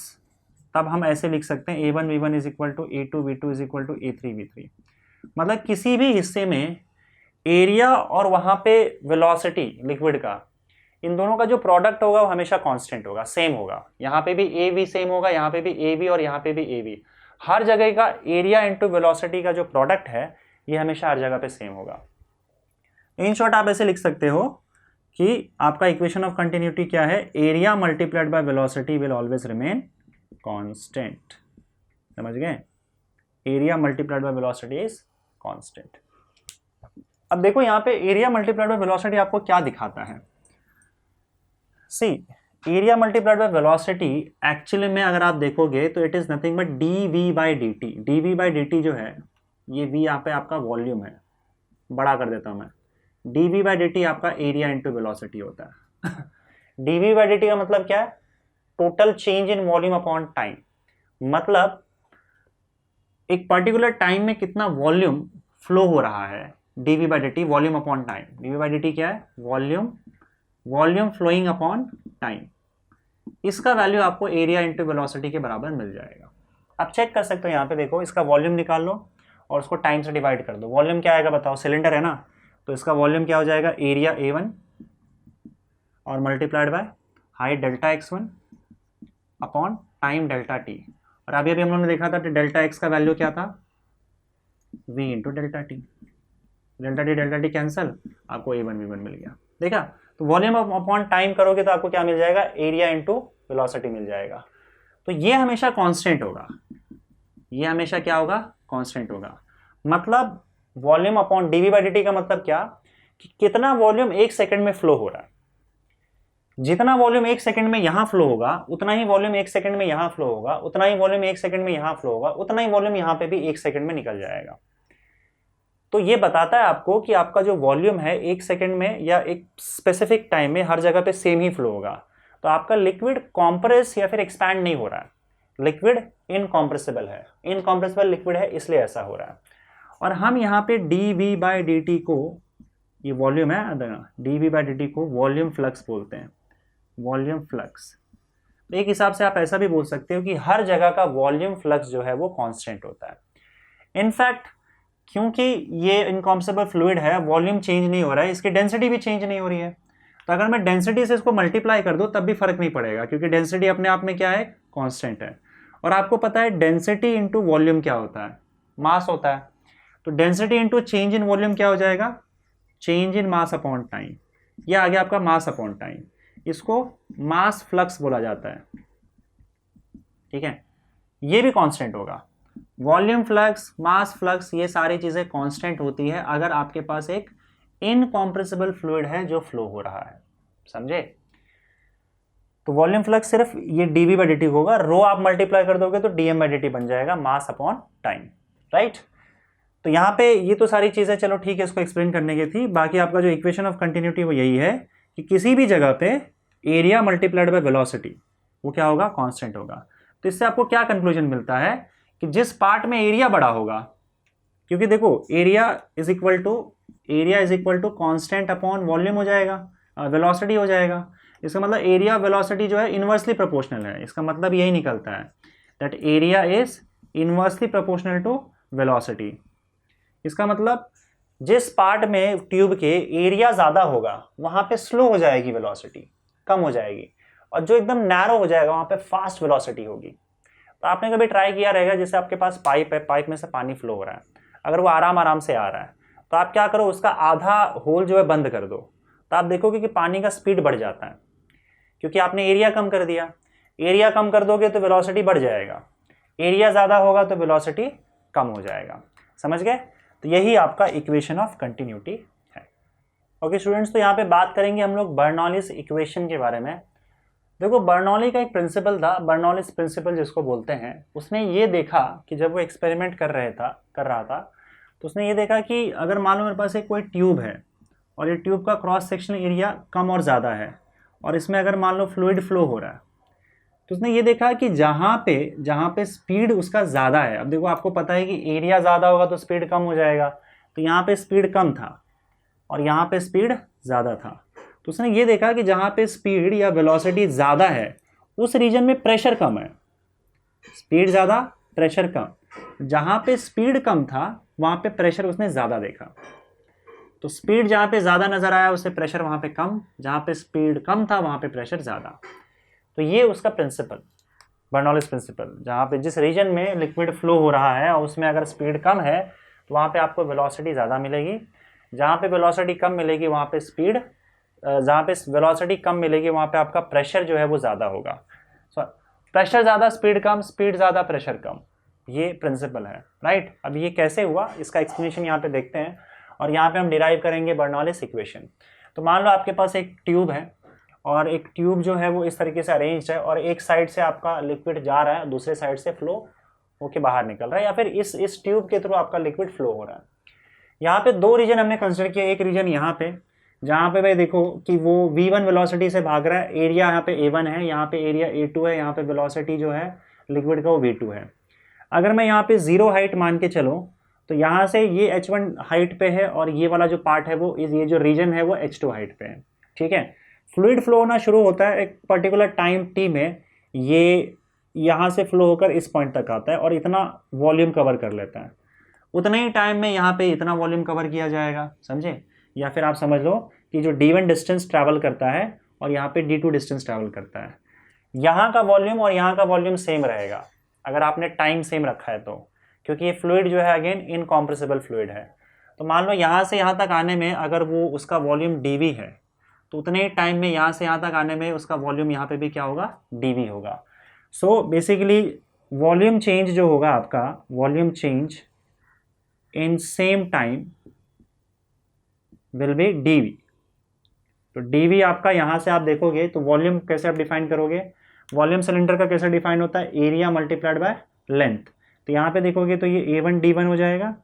तब हम ऐसे लिख सकते हैं a1 v1 is equal to a2 v2 is equal to a3 v3। मतलब किसी भी हिस्से में एरिया और वहाँ पे वेलोसिटी लिक्विड का, इन दोनों का जो प्रोडक्ट होगा वो हमेशा कांस्टेंट होगा, सेम होगा। यहाँ पे भी ए वी सेम होगा, यहाँ पे भी ए वी और यहाँ पे भी ए वी। हर जगह का एरिया इंटू वेलोसिटी का जो प्रोडक्ट है ये हमेशा हर जगह पे सेम होगा। इन शॉर्ट आप ऐसे लिख सकते हो कि आपका इक्वेशन ऑफ कंटिन्यूटी क्या है, area multiplied by velocity will always remain constant. समझ गए, area multiplied by velocity is constant. अब देखो यहाँ पे एरिया मल्टीप्लाइड बाय वेलोसिटी आपको क्या दिखाता है। See, area multiplied by velocity actually में अगर आप देखोगे तो it is nothing but D we by D T. D we by D T जो है, ये वी यहाँ पे आपका वॉल्यूम है, बड़ा कर देता हूँ मैं। D we by D T आपका एरिया इंटू वेलोसिटी होता है। D we by D T का मतलब क्या है, total change in volume upon time. मतलब एक पर्टिकुलर टाइम में कितना वॉल्यूम फ्लो हो रहा है, D we by D t, volume upon time. D we by D t क्या है, वॉल्यूम फ्लोइंग अपॉन टाइम। इसका वैल्यू आपको एरिया इंटू वेलोसिटी के बराबर मिल जाएगा। आप चेक कर सकते हो, यहाँ पे देखो, इसका वॉल्यूम निकाल लो और उसको टाइम से डिवाइड कर दो। वॉल्यूम क्या आएगा बताओ, सिलेंडर है ना, तो इसका वॉल्यूम क्या हो जाएगा, एरिया A1 और multiplied by height delta x1 upon time delta t। और अभी हम लोगों ने देखा था कि डेल्टा x का वैल्यू क्या था, v into delta T. Delta T cancel, आपको A1 v1 मिल गया। देखा, तो वॉल्यूम अपॉन टाइम करोगे तो आपको क्या मिल जाएगा, एरिया इंटू वेलोसिटी मिल जाएगा। तो ये हमेशा कांस्टेंट होगा, ये हमेशा क्या होगा, कांस्टेंट होगा। मतलब volume upon d v by d का मतलब क्या, कि कितना वॉल्यूम एक सेकंड में फ्लो हो रहा है। जितना वॉल्यूम एक सेकंड में यहां फ्लो होगा उतना ही वॉल्यूम एक सेकंड में यहां फ्लो होगा, उतना ही वॉल्यूम एक सेकंड में यहां फ्लो होगा, उतना ही वॉल्यूम यहां पे भी एक सेकंड में निकल जाएगा। तो ये बताता है आपको कि आपका जो वॉल्यूम है एक सेकंड में या एक स्पेसिफिक टाइम में हर जगह पे सेम ही फ्लो होगा। तो आपका लिक्विड कॉम्प्रेस या फिर एक्सपैंड नहीं हो रहा है, लिक्विड इनकॉम्प्रेसिबल है, इनकॉम्प्रेसिबल लिक्विड है, इसलिए ऐसा हो रहा है। और हम यहाँ पे d we by D t को, ये वॉल्यूम है, D we by D t को वॉल्यूम फ्लक्स बोलते हैं, वॉल्यूम फ्लक्स। एक हिसाब से आप ऐसा भी बोल सकते हो कि हर जगह का वॉल्यूम फ्लक्स जो है वो कांस्टेंट होता है। इनफैक्ट क्योंकि ये इनकॉम्प्रेसिबल फ्लूइड है, वॉल्यूम चेंज नहीं हो रहा है, इसकी डेंसिटी भी चेंज नहीं हो रही है। तो अगर मैं डेंसिटी से इसको मल्टीप्लाई कर दूं तब भी फर्क नहीं पड़ेगा, क्योंकि डेंसिटी अपने आप में क्या है, कांस्टेंट है। और आपको पता है डेंसिटी इंटू वॉल्यूम क्या होता है, मास होता है। तो density into change in volume क्या हो जाएगा, change in mass upon time. यह आ गया आपका मास अपॉन टाइम, इसको मास फ्लक्स बोला जाता है। ठीक है, ये भी कांस्टेंट होगा। वॉल्यूम फ्लक्स, मास फ्लक्स, ये सारी चीजें कांस्टेंट होती है अगर आपके पास एक इनकॉम्प्रेसिबल फ्लूइड है जो फ्लो हो रहा है। समझे, तो वॉल्यूम फ्लक्स सिर्फ ये डीवी बाई डी होगा, रो आप मल्टीप्लाई कर दोगे तो डीएम बाई डी बन जाएगा, मास अपॉन टाइम। राइट, तो यहाँ पे ये तो सारी चीजें चलो ठीक है, इसको एक्सप्लेन करने की थी। बाकी आपका जो इक्वेशन ऑफ कंटिन्यूटी वो यही है कि किसी भी जगह पे एरिया मल्टीप्लाइड बाय वेलोसिटी वो क्या होगा, कांस्टेंट होगा। तो इससे आपको क्या कंक्लूजन मिलता है कि जिस पार्ट में एरिया बड़ा होगा, क्योंकि देखो area is equal to constant upon volume हो जाएगा, वेलोसिटी हो जाएगा। इसका मतलब एरिया वेलोसिटी जो है इनवर्सली प्रोपोर्शनल है। इसका मतलब यही निकलता है that area is inversely proportional to velocity. इसका मतलब जिस पार्ट में ट्यूब के एरिया ज़्यादा होगा वहाँ पे स्लो हो जाएगी वेलोसिटी, कम हो जाएगी, और जो एकदम नैरो हो जाएगा वहाँ पे फास्ट वेलोसिटी होगी। तो आपने कभी ट्राई किया रहेगा, जैसे आपके पास पाइप है, पाइप में से पानी फ्लो हो रहा है, अगर वो आराम आराम से आ रहा है तो आप क्या करो, उसका आधा होल जो है बंद कर दो, तो आप देखोगे कि पानी का स्पीड बढ़ जाता है, क्योंकि आपने एरिया कम कर दिया। एरिया कम कर दोगे तो वेलोसिटी बढ़ जाएगा, एरिया ज़्यादा होगा तो वेलोसिटी कम हो जाएगा। समझ गए, तो यही आपका इक्वेशन ऑफ कंटिन्यूटी है। ओके स्टूडेंट्स, तो यहाँ पे बात करेंगे हम लोग बर्नौलीज इक्वेशन के बारे में। देखो बर्नौली का एक प्रिंसिपल था, बर्नौलीज प्रिंसिपल जिसको बोलते हैं। उसने ये देखा कि जब वो एक्सपेरिमेंट कर रहा था तो उसने ये देखा कि अगर मान लो मेरे पास एक कोई ट्यूब है और ये ट्यूब का क्रॉस सेक्शनल एरिया कम और ज़्यादा है, और इसमें अगर मान लो फ्लूइड फ्लो हो रहा है, तो उसने ये देखा कि जहाँ पे स्पीड उसका ज़्यादा है, अब देखो आपको पता है कि एरिया ज़्यादा होगा तो स्पीड कम हो जाएगा, तो यहाँ पे स्पीड कम था और यहाँ पे स्पीड ज़्यादा था। तो उसने ये देखा कि जहाँ पे स्पीड या वेलोसिटी ज़्यादा है उस रीजन में प्रेशर कम है, स्पीड ज़्यादा प्रेशर कम। जहाँ पे स्पीड कम था वहाँ पे प्रेशर उसने ज़्यादा देखा। तो स्पीड जहाँ पे ज़्यादा नज़र आया उसे प्रेशर वहाँ पे कम, जहाँ पे स्पीड कम था वहाँ पे प्रेशर ज़्यादा। तो ये उसका प्रिंसिपल, बर्नौलीज प्रिंसिपल, जहाँ पे जिस रीजन में लिक्विड फ्लो हो रहा है और उसमें अगर स्पीड कम है तो वहाँ पे आपको वेलोसिटी ज़्यादा मिलेगी, जहाँ पे वेलोसिटी कम मिलेगी वहाँ पे स्पीड, जहाँ पे वेलोसिटी कम मिलेगी वहाँ पे आपका प्रेशर जो है वो ज़्यादा होगा। प्रेशर ज़्यादा स्पीड कम, स्पीड ज़्यादा प्रेशर कम, ये प्रिंसिपल है, राइट। अब ये कैसे हुआ इसका एक्सप्लेनेशन यहाँ पे देखते हैं और यहाँ पे हम डिराइव करेंगे बर्नौलीज इक्वेशन। तो मान लो आपके पास एक ट्यूब है और एक ट्यूब जो है वो इस तरीके से अरेंज्ड है और एक साइड से आपका लिक्विड जा रहा है, दूसरे साइड से फ्लो होके बाहर निकल रहा है, या फिर इस ट्यूब के थ्रू आपका लिक्विड फ्लो हो रहा है। यहाँ पे दो रीजन हमने कंसिडर किया, एक रीजन यहाँ पे जहाँ पे भाई देखो कि वो v1 वेलोसिटी से भाग रहा है, एरिया यहाँ पे a1 है, यहाँ पे एरिया a2 है, यहाँ पे वेलोसिटी जो है लिक्विड का वो v2 है। अगर मैं यहाँ पे 0 हाइट मान के चलो तो यहाँ से ये h1 हाइट पे है और ये वाला जो पार्ट है वो ये जो रीजन है वो h2 हाइट पे है, ठीक है। फ्लूइड फ्लो होना शुरू होता है एक पर्टिकुलर टाइम t में, ये यहाँ से फ्लो होकर इस पॉइंट तक आता है और इतना वॉल्यूम कवर कर लेता है, उतने ही टाइम में यहाँ पे इतना वॉल्यूम कवर किया जाएगा, समझे। या फिर आप समझ लो कि जो d1 डिस्टेंस ट्रैवल करता है और यहाँ पे d2 डिस्टेंस ट्रैवल करता है, यहाँ का वॉल्यूम और यहाँ का वॉल्यूम सेम रहेगा अगर आपने टाइम सेम रखा है तो, क्योंकि ये फ्लूइड जो है अगेन इनकॉम्प्रेसिबल फ्लूइड है। तो मान लो यहाँ से यहाँ तक आने में अगर वो उसका वॉल्यूम dv है तो उतने ही टाइम में यहाँ से यहाँ तक आने में उसका वॉल्यूम यहाँ पे भी क्या होगा, dv होगा। सो बेसिकली वॉल्यूम चेंज जो होगा आपका, volume change in same time will be dv। तो dv आपका यहाँ से आप देखोगे तो वॉल्यूम कैसे आप डिफाइन करोगे, वॉल्यूम सिलेंडर का कैसे डिफाइन होता है, एरिया मल्टीप्लाइड बाय लेंथ। तो यहाँ पे देखोगे तो ये a1 d1 हो जाएगा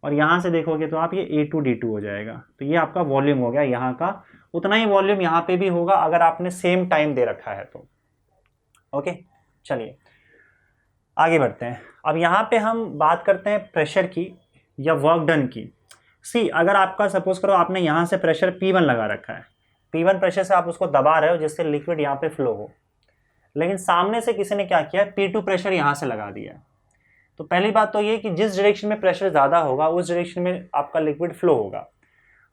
और यहाँ से देखोगे तो आप ये a2 d2 हो जाएगा। तो ये आपका वॉल्यूम हो गया यहाँ का, उतना ही वॉल्यूम यहाँ पे भी होगा अगर आपने सेम टाइम दे रखा है तो। ओके चलिए आगे बढ़ते हैं। अब यहाँ पे हम बात करते हैं प्रेशर की या वर्क डन की। सी अगर आपका सपोज करो आपने यहाँ से प्रेशर P1 लगा रखा है, P1 प्रेशर से आप उसको दबा रहे हो जिससे लिक्विड यहाँ पे फ्लो हो, लेकिन सामने से किसी ने क्या किया, P2 प्रेशर यहाँ से लगा दिया। तो पहली बात तो ये कि जिस डायरेक्शन में प्रेशर ज़्यादा होगा उस डायरेक्शन में आपका लिक्विड फ्लो होगा।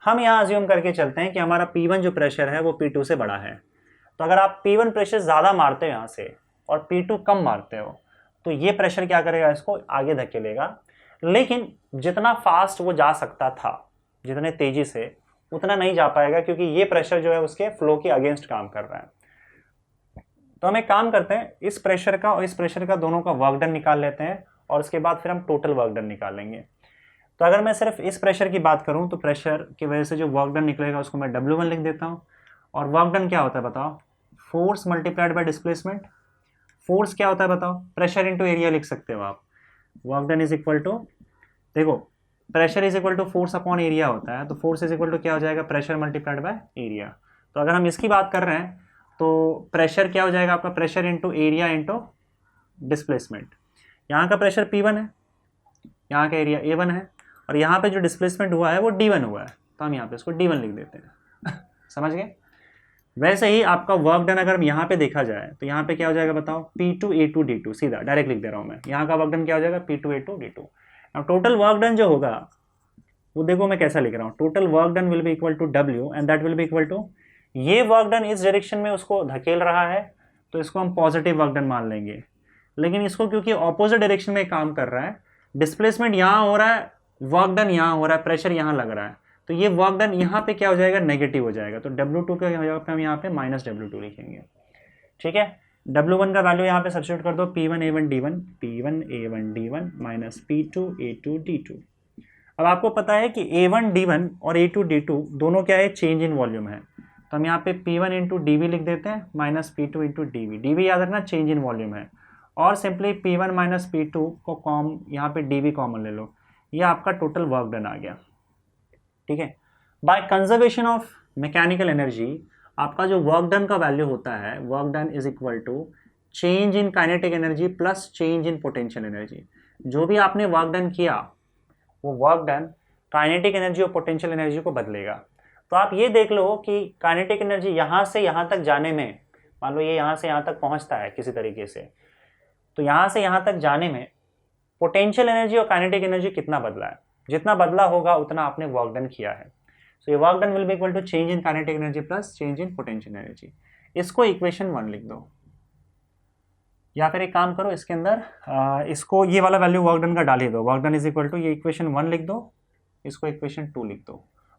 हम यहाँ अज्यूम करके चलते हैं कि हमारा P1 जो प्रेशर है वो P2 से बड़ा है। तो अगर आप P1 प्रेशर ज़्यादा मारते हो यहाँ से और P2 कम मारते हो तो ये प्रेशर क्या करेगा, इसको आगे धकेलेगा, लेकिन जितना फास्ट वो जा सकता था, जितने तेजी से, उतना नहीं जा पाएगा क्योंकि ये प्रेशर जो है उसके फ्लो के अगेंस्ट काम कर रहा है। तो हम एक काम करते हैं, इस प्रेशर का और इस प्रेशर का दोनों का वर्क डन निकाल लेते हैं और उसके बाद फिर हम टोटल वर्क डन निकालेंगे। तो अगर मैं सिर्फ इस प्रेशर की बात करूं तो प्रेशर की वजह से जो वर्क डन निकलेगा उसको मैं W1 लिख देता हूं। और वर्क डन क्या होता है बताओ, force multiplied by displacement. Force क्या होता है बताओ, प्रेशर इंटू एरिया लिख सकते हो आप। Work done is equal to, देखो pressure is equal to force upon area होता है, तो फोर्स इज इक्वल टू क्या हो जाएगा, प्रेशर मल्टीप्लाइड बाय एरिया। तो अगर हम इसकी बात कर रहे हैं तो प्रेशर क्या हो जाएगा आपका, pressure into area into displacement. यहाँ का प्रेशर P1 है, यहाँ का एरिया A1 है और यहाँ पे जो डिस्प्लेसमेंट हुआ है वो D1 हुआ है, तो हम यहाँ पे इसको D1 लिख देते हैं समझ गए। वैसे ही आपका वर्क डन अगर यहाँ पे देखा जाए तो यहाँ पे क्या हो जाएगा बताओ, P2 A2 D2, सीधा डायरेक्ट लिख दे रहा हूँ मैं। यहाँ का वर्क डन क्या हो जाएगा, P2 A2 D2। अब टोटल वर्क डन जो होगा वो देखो मैं कैसा लिख रहा हूँ, total work done will be equal to W and that will be equal to, ये वर्क डन इस डायरेक्शन में उसको धकेल रहा है तो इसको हम पॉजिटिव वर्क डन मान लेंगे, लेकिन इसको क्योंकि ऑपोजिट डायरेक्शन में काम कर रहा है, डिस्प्लेसमेंट यहाँ हो रहा है, वर्क डन यहाँ हो रहा है, प्रेशर यहाँ लग रहा है, तो ये वर्क डन यहाँ पे क्या हो जाएगा, नेगेटिव हो जाएगा। तो W2 के जगह पे हम यहाँ पे माइनस W2 लिखेंगे, ठीक है। W1 का वैल्यू यहाँ पे सब्स्टिट्यूट कर दो, P1 A1 D1, P1 A1 D1 minus P2 A2 D2। अब आपको पता है कि A1 D1 और A2 D2 दोनों क्या है, चेंज इन वॉल्यूम है, तो हम यहाँ पे P1 इंटू DV लिख देते हैं minus P2 into DV। DV याद रखना चेंज इन वॉल्यूम है, और सिंपली P1 माइनस P2 को यहाँ पे DV कॉमन ले लो, ये आपका टोटल वर्क डन आ गया, ठीक है। By conservation of mechanical energy आपका जो वर्क डन का वैल्यू होता है, work done is equal to change in kinetic energy plus change in potential energy. जो भी आपने वर्क डन किया वो वर्क डन काइनेटिक एनर्जी और पोटेंशियल एनर्जी को बदलेगा। तो आप ये देख लो कि काइनेटिक एनर्जी यहाँ से यहाँ तक जाने में, मान लो ये यहाँ से यहाँ तक पहुँचता है किसी तरीके से, तो यहाँ से यहाँ तक जाने में पोटेंशियल एनर्जी और काइनेटिक एनर्जी कितना बदला है, जितना बदला होगा उतना आपने वर्क डन किया है। सो ये work done will be equal to change in kinetic energy plus change in potential energy. इसको इक्वेशन 1 लिख दो, या फिर एक काम करो इसके अंदर इसको ये वाला वैल्यू वर्क डन का डाल ही दो। Work done is equal to ये इक्वेशन 1 लिख दो, इसको इक्वेशन 2 लिख दो।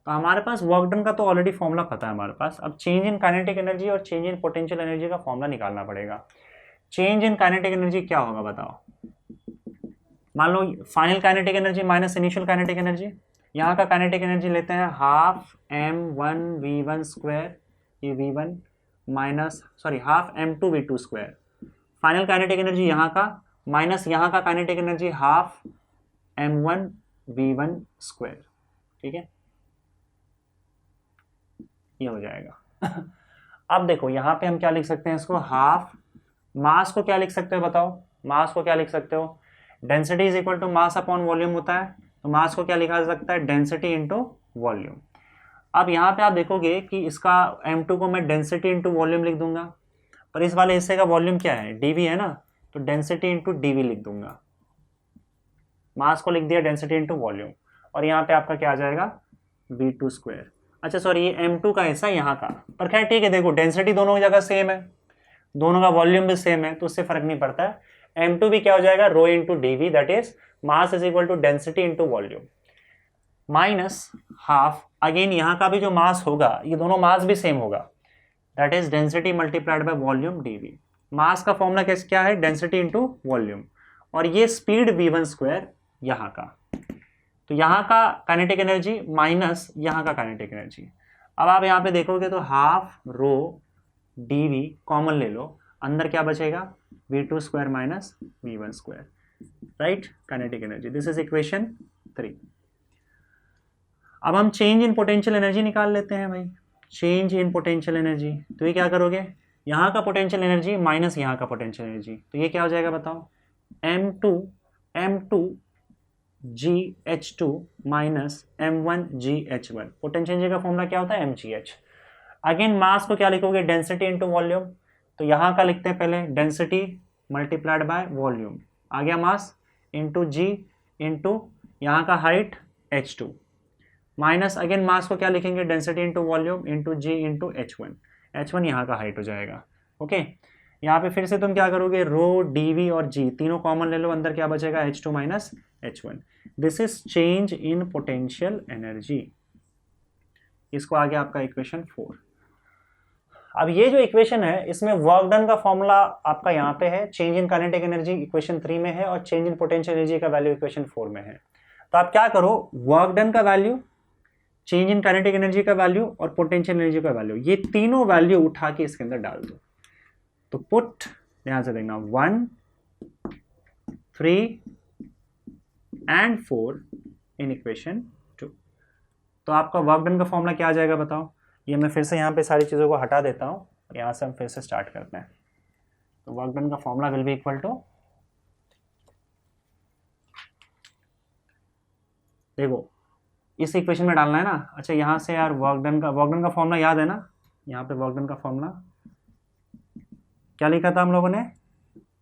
तो हमारे पास वर्क डन का तो ऑलरेडी फॉर्मूला पता है हमारे पास। अब चेंज इन काइनेटिक एनर्जी और चेंज इन पोटेंशियल एनर्जी का फॉर्मूला निकालना पड़ेगा। चेंज इन काइनेटिक एनर्जी क्या होगा बताओ। मान लो final kinetic energy minus initial kinetic energy. यहाँ का काइनेटिक एनर्जी लेते हैं हाफ m1v1 स्क्वायर, ये v1 minus half m2 v2 square. Final kinetic energy यहाँ का माइनस यहाँ का kinetic energy half m1 v1 square. ठीक है, ये हो जाएगा। अब देखो यहाँ पे हम क्या लिख सकते हैं इसको, हाफ मास को क्या लिख सकते हो बताओ, मास को क्या लिख सकते हो, density is equal to mass upon volume होता है। तो मास को क्या लिखा जा सकता है, डेंसिटी इंटू वॉल्यूम। अब यहाँ पे आप देखोगे कि इसका m2 को मैं डेंसिटी इंटू वॉल्यूम लिख दूंगा, पर इस वाले हिस्से का वॉल्यूम क्या है, dv है ना, तो डेंसिटी इंटू dv लिख दूंगा। मास को लिख दिया डेंसिटी इंटू वॉल्यूम, और यहाँ पे आपका क्या आ जाएगा v2 स्क्वायर। अच्छा सॉरी, ये m2 का हिस्सा यहाँ का, पर खैर ठीक है, देखो डेंसिटी दोनों जगह सेम है, दोनों का वॉल्यूम भी सेम है, तो उससे फर्क नहीं पड़ता है। m2 भी क्या हो जाएगा, rho into dv, that is mass is equal to density into volume minus half, again यहाँ का भी जो मास होगा ये दोनों मास भी सेम होगा, that is density multiplied by volume dv। मास का फॉर्मूला क्या है, डेंसिटी इंटू वॉल्यूम, और ये स्पीड v1 स्क्वायर यहाँ का, तो यहाँ का काइनेटिक एनर्जी माइनस यहाँ का काइनेटिक एनर्जी। अब आप यहाँ पे देखोगे तो हाफ रो dv कॉमन ले लो, अंदर क्या बचेगा, v2 square minus v1 square, right, kinetic energy. This is equation 3। अब हम चेंज इन पोटेंशियल एनर्जी निकाल लेते हैं भाई। चेंज इन पोटेंशियल एनर्जी, तो ये क्या करोगे, यहाँ का पोटेंशियल एनर्जी माइनस यहाँ का पोटेंशियल एनर्जी, तो ये क्या हो जाएगा बताओ, m2 GH2 minus m1 GH1। Potential energy का फॉर्मूला क्या होता है, mgh। अगेन मास को क्या लिखोगे, डेंसिटी इंटू वॉल्यूम, तो यहाँ का लिखते हैं पहले डेंसिटी मल्टीप्लाइड बाय वॉल्यूम, आ गया मास इंटू g इंटू यहाँ का हाइट h2 माइनस अगेन मास को क्या लिखेंगे, density into volume into g into h1 यहाँ का हाइट हो जाएगा। ओके, यहाँ पे फिर से तुम क्या करोगे, रो dv और g तीनों कॉमन ले लो, अंदर क्या बचेगा, h2 minus h1। This is change in potential energy. इसको आ गया आपका इक्वेशन 4। अब ये जो इक्वेशन है इसमें वर्क डन का फॉर्मूला आपका यहाँ पे है, change in kinetic energy equation 3 में है, और चेंज इन पोटेंशियल एनर्जी का वैल्यू इक्वेशन 4 में है। तो आप क्या करो, वर्क डन का value, change in kinetic energy का वैल्यू और पोटेंशियल एनर्जी का वैल्यू, ये तीनों वैल्यू उठा के इसके अंदर डाल दो। तो पुट, ध्यान से देखना, 1, 3 एंड 4 इन इक्वेशन 2। तो आपका वर्क डन का फॉर्मूला क्या आ जाएगा बताओ। ये मैं फिर से यहाँ पे सारी चीज़ों को हटा देता हूँ, यहाँ से हम फिर से स्टार्ट करते हैं। तो वर्क डन का formula will be equal to, देखो इस इक्वेशन में डालना है ना। अच्छा यहाँ से यार वर्क डन का फॉर्मूला याद है ना, यहाँ पे वर्क डन का फॉर्मूला क्या लिखा था हम लोगों ने,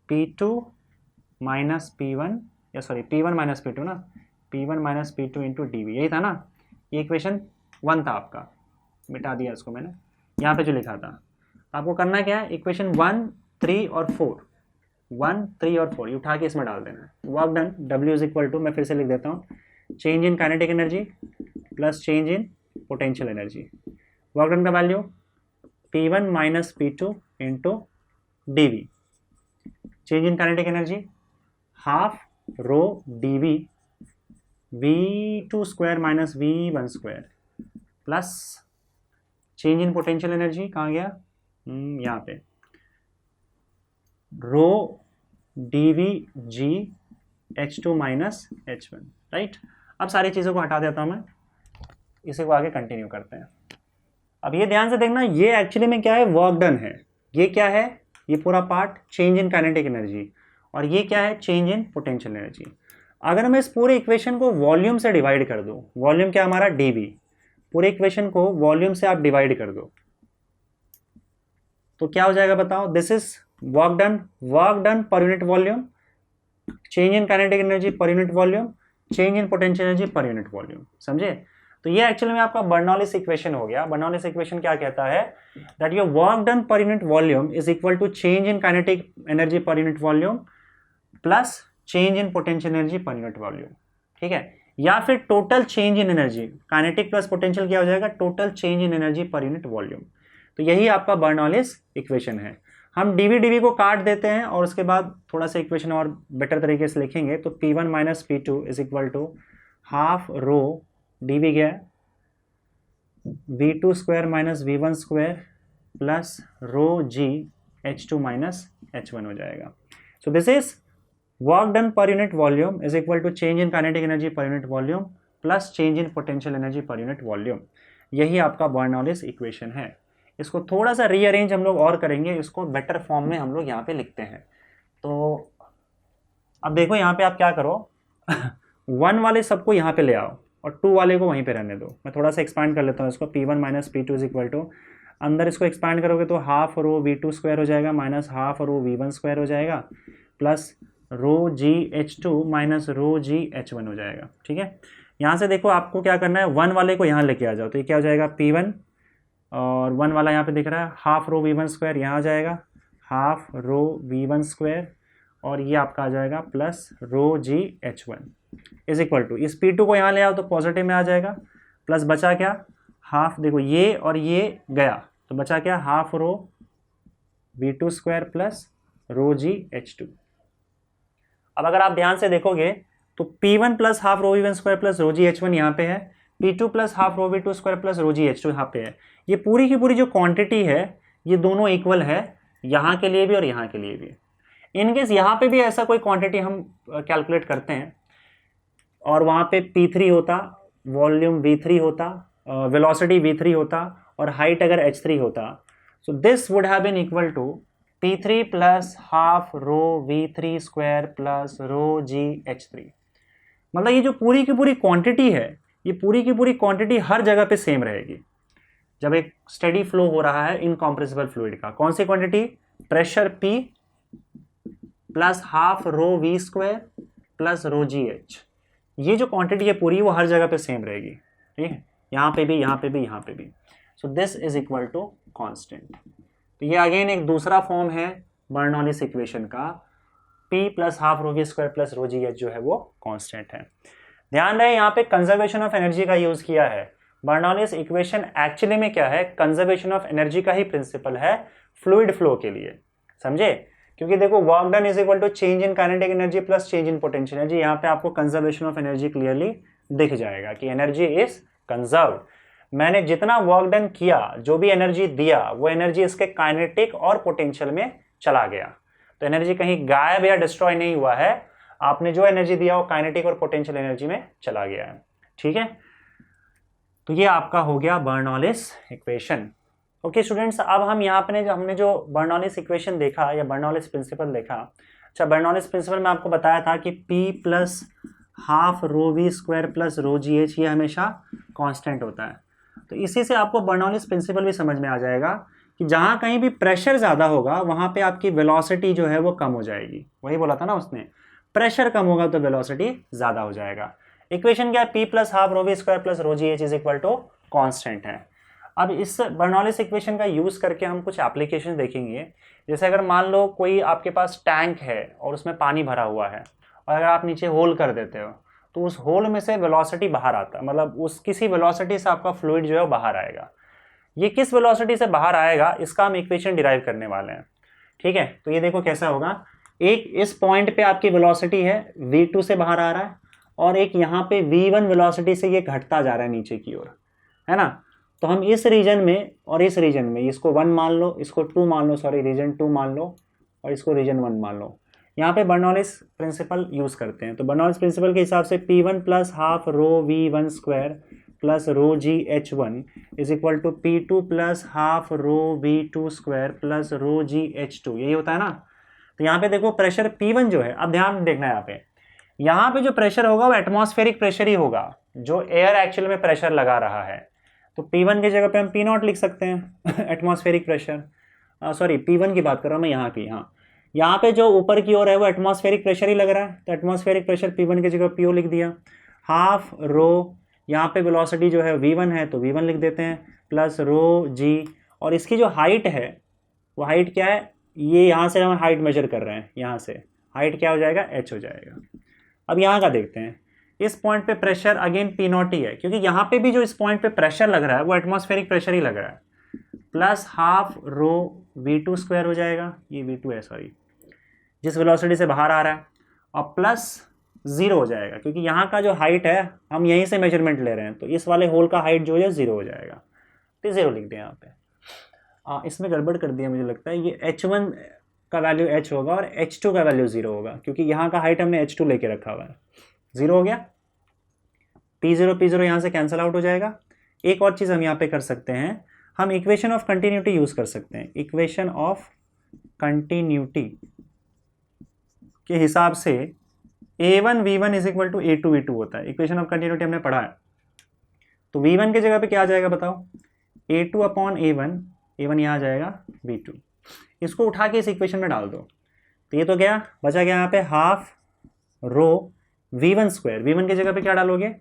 P2 माइनस P1, या सॉरी P1 माइनस P2 ना, P1 minus P2 into dv, यही था ना। ये इक्वेशन 1 था आपका, मिटा दिया इसको मैंने, यहाँ पे जो लिखा था। आपको करना क्या है, इक्वेशन 1, 3 और 4, 1, 3 और 4 ये उठा के इसमें डाल देना है। Work done W is equal to, मैं फिर से लिख देता हूँ, change in kinetic energy plus change in potential energy. Work done का value P1 minus P2 into dv। Change in kinetic energy half rho dv v2 square minus v1 square plus change in potential energy कहाँ गया, यहाँ पे, rho dv g h2 minus h1, right. अब सारी चीज़ों को हटा देता हूँ मैं, इसी को आगे कंटिन्यू करते हैं। अब ये ध्यान से देखना, ये एक्चुअली में क्या है, वर्क डन है। ये क्या है, ये पूरा part change in kinetic energy, और ये क्या है, चेंज इन पोटेंशियल एनर्जी। अगर मैं इस पूरे इक्वेशन को वॉल्यूम से डिवाइड कर दूं, वॉल्यूम क्या हमारा dV, पूरे इक्वेशन को वॉल्यूम से आप डिवाइड कर दो तो क्या हो जाएगा बताओ, this is work done per unit volume, change in kinetic energy per unit volume, change in potential energy per unit volume, समझे। तो ये एक्चुअली में आपका बर्नौलिस इक्वेशन हो गया। बर्नौलिस इक्वेशन क्या कहता है, that your work done per unit volume is equal to change in kinetic energy per unit volume plus change in potential energy per unit volume, ठीक है। या फिर total change in energy, kinetic plus potential क्या हो जाएगा, total change in energy per unit volume. तो यही आपका बर्नौलिस इक्वेशन है। हम dV को काट देते हैं और उसके बाद थोड़ा सा इक्वेशन और बेटर तरीके से लिखेंगे। तो P1 minus P2 is equal to half rho dV गया V2 square minus V1 square plus rho G H2 minus H1 हो जाएगा। So this is work done per unit volume is equal to change in kinetic energy per unit volume plus change in potential energy per unit volume. यही आपका बर्नौलिस इक्वेशन है। इसको थोड़ा सा रीअरेंज हम लोग और करेंगे, इसको बेटर फॉर्म में हम लोग यहाँ पे लिखते हैं। तो अब देखो यहाँ पे आप क्या करो 1 वाले सबको यहाँ पे ले आओ और 2 वाले को वहीं पे रहने दो। मैं थोड़ा सा एक्सपांड कर लेता हूँ इसको, P1 minus P2 is equal to, अंदर इसको एक्सपांड करोगे तो हाफ रो V2 स्क्वायर हो जाएगा minus half rho V1 square हो जाएगा plus rho G H2 minus rho G H1 हो जाएगा, ठीक है। यहाँ से देखो आपको क्या करना है, 1 वाले को यहाँ लेके आ जाओ। तो ये क्या हो जाएगा P1 और 1 वाला यहाँ पे दिख रहा है, हाफ रो V1 स्क्वायर यहाँ आ जाएगा, हाफ रो V1 स्क्वायर और ये आपका आ जाएगा plus rho G H1 is equal to, इस P2 को यहाँ ले आओ तो पॉजिटिव में आ जाएगा, प्लस बचा क्या, हाफ, देखो ये और ये गया तो बचा क्या, half rho V2 square plus rho G H2। अब अगर आप ध्यान से देखोगे तो P1 plus half rho V1 square plus rho G H1 यहाँ पे है, P2 plus half rho V2 square plus rho G H2 यहाँ पे है। ये पूरी की पूरी जो क्वांटिटी है ये दोनों इक्वल है, यहाँ के लिए भी और यहाँ के लिए भी। इनकेस यहाँ पे भी ऐसा कोई क्वांटिटी हम कैलकुलेट करते हैं और वहाँ पे P3 होता, वॉल्यूम V3 होता, वेलोसिटी V3 होता और हाइट अगर H3 होता, so this would have been equal to P3 plus half rho V3 square plus rho G H3। मतलब ये जो पूरी की पूरी क्वांटिटी है, ये पूरी की पूरी क्वांटिटी हर जगह पे सेम रहेगी जब एक स्टेडी फ्लो हो रहा है इनकॉम्प्रेसिबल फ्लूइड का। कौन सी quantity, pressure P plus half rho V square plus rho जी एच, ये जो क्वांटिटी है पूरी वो हर जगह पे सेम रहेगी, ठीक है, यहाँ पे भी, यहाँ पे भी, यहाँ पे भी। So this is equal to constant. तो ये अगेन एक दूसरा फॉर्म है बर्नौलिस इक्वेशन का, P plus half rho V square plus rho जी एच जो है वो कांस्टेंट है। ध्यान रहे यहाँ पे कंजर्वेशन ऑफ एनर्जी का यूज किया है। बर्नौलिस इक्वेशन एक्चुअली में क्या है, कंजर्वेशन ऑफ एनर्जी का ही प्रिंसिपल है फ्लूइड फ्लो के लिए, समझे। क्योंकि देखो work done is equal to change in kinetic energy plus change in potential energy. यहाँ पे आपको कंजर्वेशन ऑफ एनर्जी क्लियरली दिख जाएगा कि एनर्जी इज कंजर्व्ड। मैंने जितना वर्क डन किया, जो भी एनर्जी दिया, वो एनर्जी इसके काइनेटिक और पोटेंशियल में चला गया। तो एनर्जी कहीं गायब या डिस्ट्रॉय नहीं हुआ है, आपने जो एनर्जी दिया वो काइनेटिक और पोटेंशियल एनर्जी में चला गया है, ठीक है। तो ये आपका हो गया बर्नौलिस इक्वेशन। ओके स्टूडेंट्स, अब हम यहाँ पे हमने जो बर्नौलिस इक्वेशन देखा या बर्नौलिस प्रिंसिपल देखा। अच्छा, बर्नौलिस प्रिंसिपल में आपको बताया था कि P plus half rho V square plus rho जी एच ये हमेशा कांस्टेंट होता है। तो इसी से आपको बर्नौलिस प्रिंसिपल भी समझ में आ जाएगा कि जहाँ कहीं भी प्रेशर ज़्यादा होगा वहाँ पे आपकी वेलोसिटी जो है वो कम हो जाएगी। वही बोला था ना उसने, प्रेशर कम होगा तो वेलोसिटी ज़्यादा हो जाएगा। इक्वेशन क्या है, P plus half rho V square plus rho ji H is equal to constant है। अब इस बर्नौलिस इक्वेशन का यूज़ करके हम कुछ एप्लीकेशन देखेंगे। जैसे अगर मान लो कोई आपके पास टैंक है और उसमें पानी भरा हुआ है और अगर आप नीचे होल कर देते हो तो उस होल में से वेलोसिटी बाहर आता है, मतलब उस किसी वेलोसिटी से आपका फ्लूइड जो है बाहर आएगा। ये किस वेलोसिटी से बाहर आएगा इसका हम इक्वेशन डिराइव करने वाले हैं, ठीक है। तो ये देखो कैसा होगा, एक इस पॉइंट पे आपकी वेलोसिटी है V2 से बाहर आ रहा है और एक यहाँ पे V1 वेलोसिटी से ये घटता जा रहा है नीचे की ओर, है ना। तो हम इस रीजन में और इस रीजन में, इसको 1 मान लो, इसको 2 मान लो, सॉरी रीजन 2 मान लो और इसको रीजन 1 मान लो। यहाँ पे बर्नौलिस प्रिंसिपल यूज़ करते हैं। तो बर्नौलिस प्रिंसिपल के हिसाब से P1 plus half rho V1 square plus rho ji h one is equal to p two plus half rho v two square plus rho ji h two, यही होता है ना। तो यहाँ पे देखो प्रेशर P1 जो है, अब ध्यान देखना यहाँ पे जो प्रेशर होगा वो एटमॉस्फेरिक प्रेशर ही होगा, जो एयर एक्चुअल में प्रेशर लगा रहा है। तो P1 की जगह पे हम P0 लिख सकते हैं एटमॉस्फेरिक प्रेशर, सॉरी P1 की बात कर रहा हूँ मैं यहाँ की। हाँ, यहाँ पे जो ऊपर की ओर है वो एटमॉस्फेरिक प्रेशर ही लग रहा है, तो एटमॉस्फेरिक प्रेशर P1 की जगह PO लिख दिया। हाफ रो, यहाँ पे वेलोसिटी जो है V1 है तो V1 लिख देते हैं, प्लस रो जी, और इसकी जो हाइट है वो हाइट क्या है, ये यहाँ से हम हाइट मेजर कर रहे हैं, यहाँ से हाइट क्या हो जाएगा, h हो जाएगा। अब यहाँ का देखते हैं, इस पॉइंट पे प्रेशर अगेन P0 ही है, क्योंकि यहाँ पे भी जो इस पॉइंट पे प्रेशर लग रहा है वो एटमॉस्फेरिक प्रेशर ही लग रहा है, plus half rho V2 square हो जाएगा, ये V2 है सॉरी, जिस वेलोसिटी से बाहर आ रहा है, और प्लस 0 हो जाएगा, क्योंकि यहाँ का जो हाइट है हम यहीं से मेजरमेंट ले रहे हैं, तो इस वाले होल का हाइट जो है 0 हो जाएगा, तो 0 लिख दें यहाँ पे। इसमें गड़बड़ कर दिया मुझे लगता है, ये H1 का वैल्यू h होगा और H2 का वैल्यू 0 होगा, क्योंकि यहाँ का हाइट हमने H2 लेके रखा हुआ है। 0 हो गया, P0 यहाँ से कैंसिल आउट हो जाएगा। एक और चीज़ हम यहाँ पे कर सकते हैं, हम इक्वेशन ऑफ कंटिन्यूटी यूज़ कर सकते हैं। इक्वेशन ऑफ कंटिन्यूटी के हिसाब से A1 V1 is equal to A2 V2 होता है, इक्वेशन ऑफ कंटिन्यूटी हमने पढ़ा है। तो V1 की जगह पे क्या आ जाएगा बताओ, A2 अपॉन A1, A1 यहाँ आ जाएगा V2, इसको उठा के इस इक्वेशन में डाल दो, तो ये तो गया, बचा गया यहाँ पे half rho V1 square, V1 की जगह पे क्या डालोगे,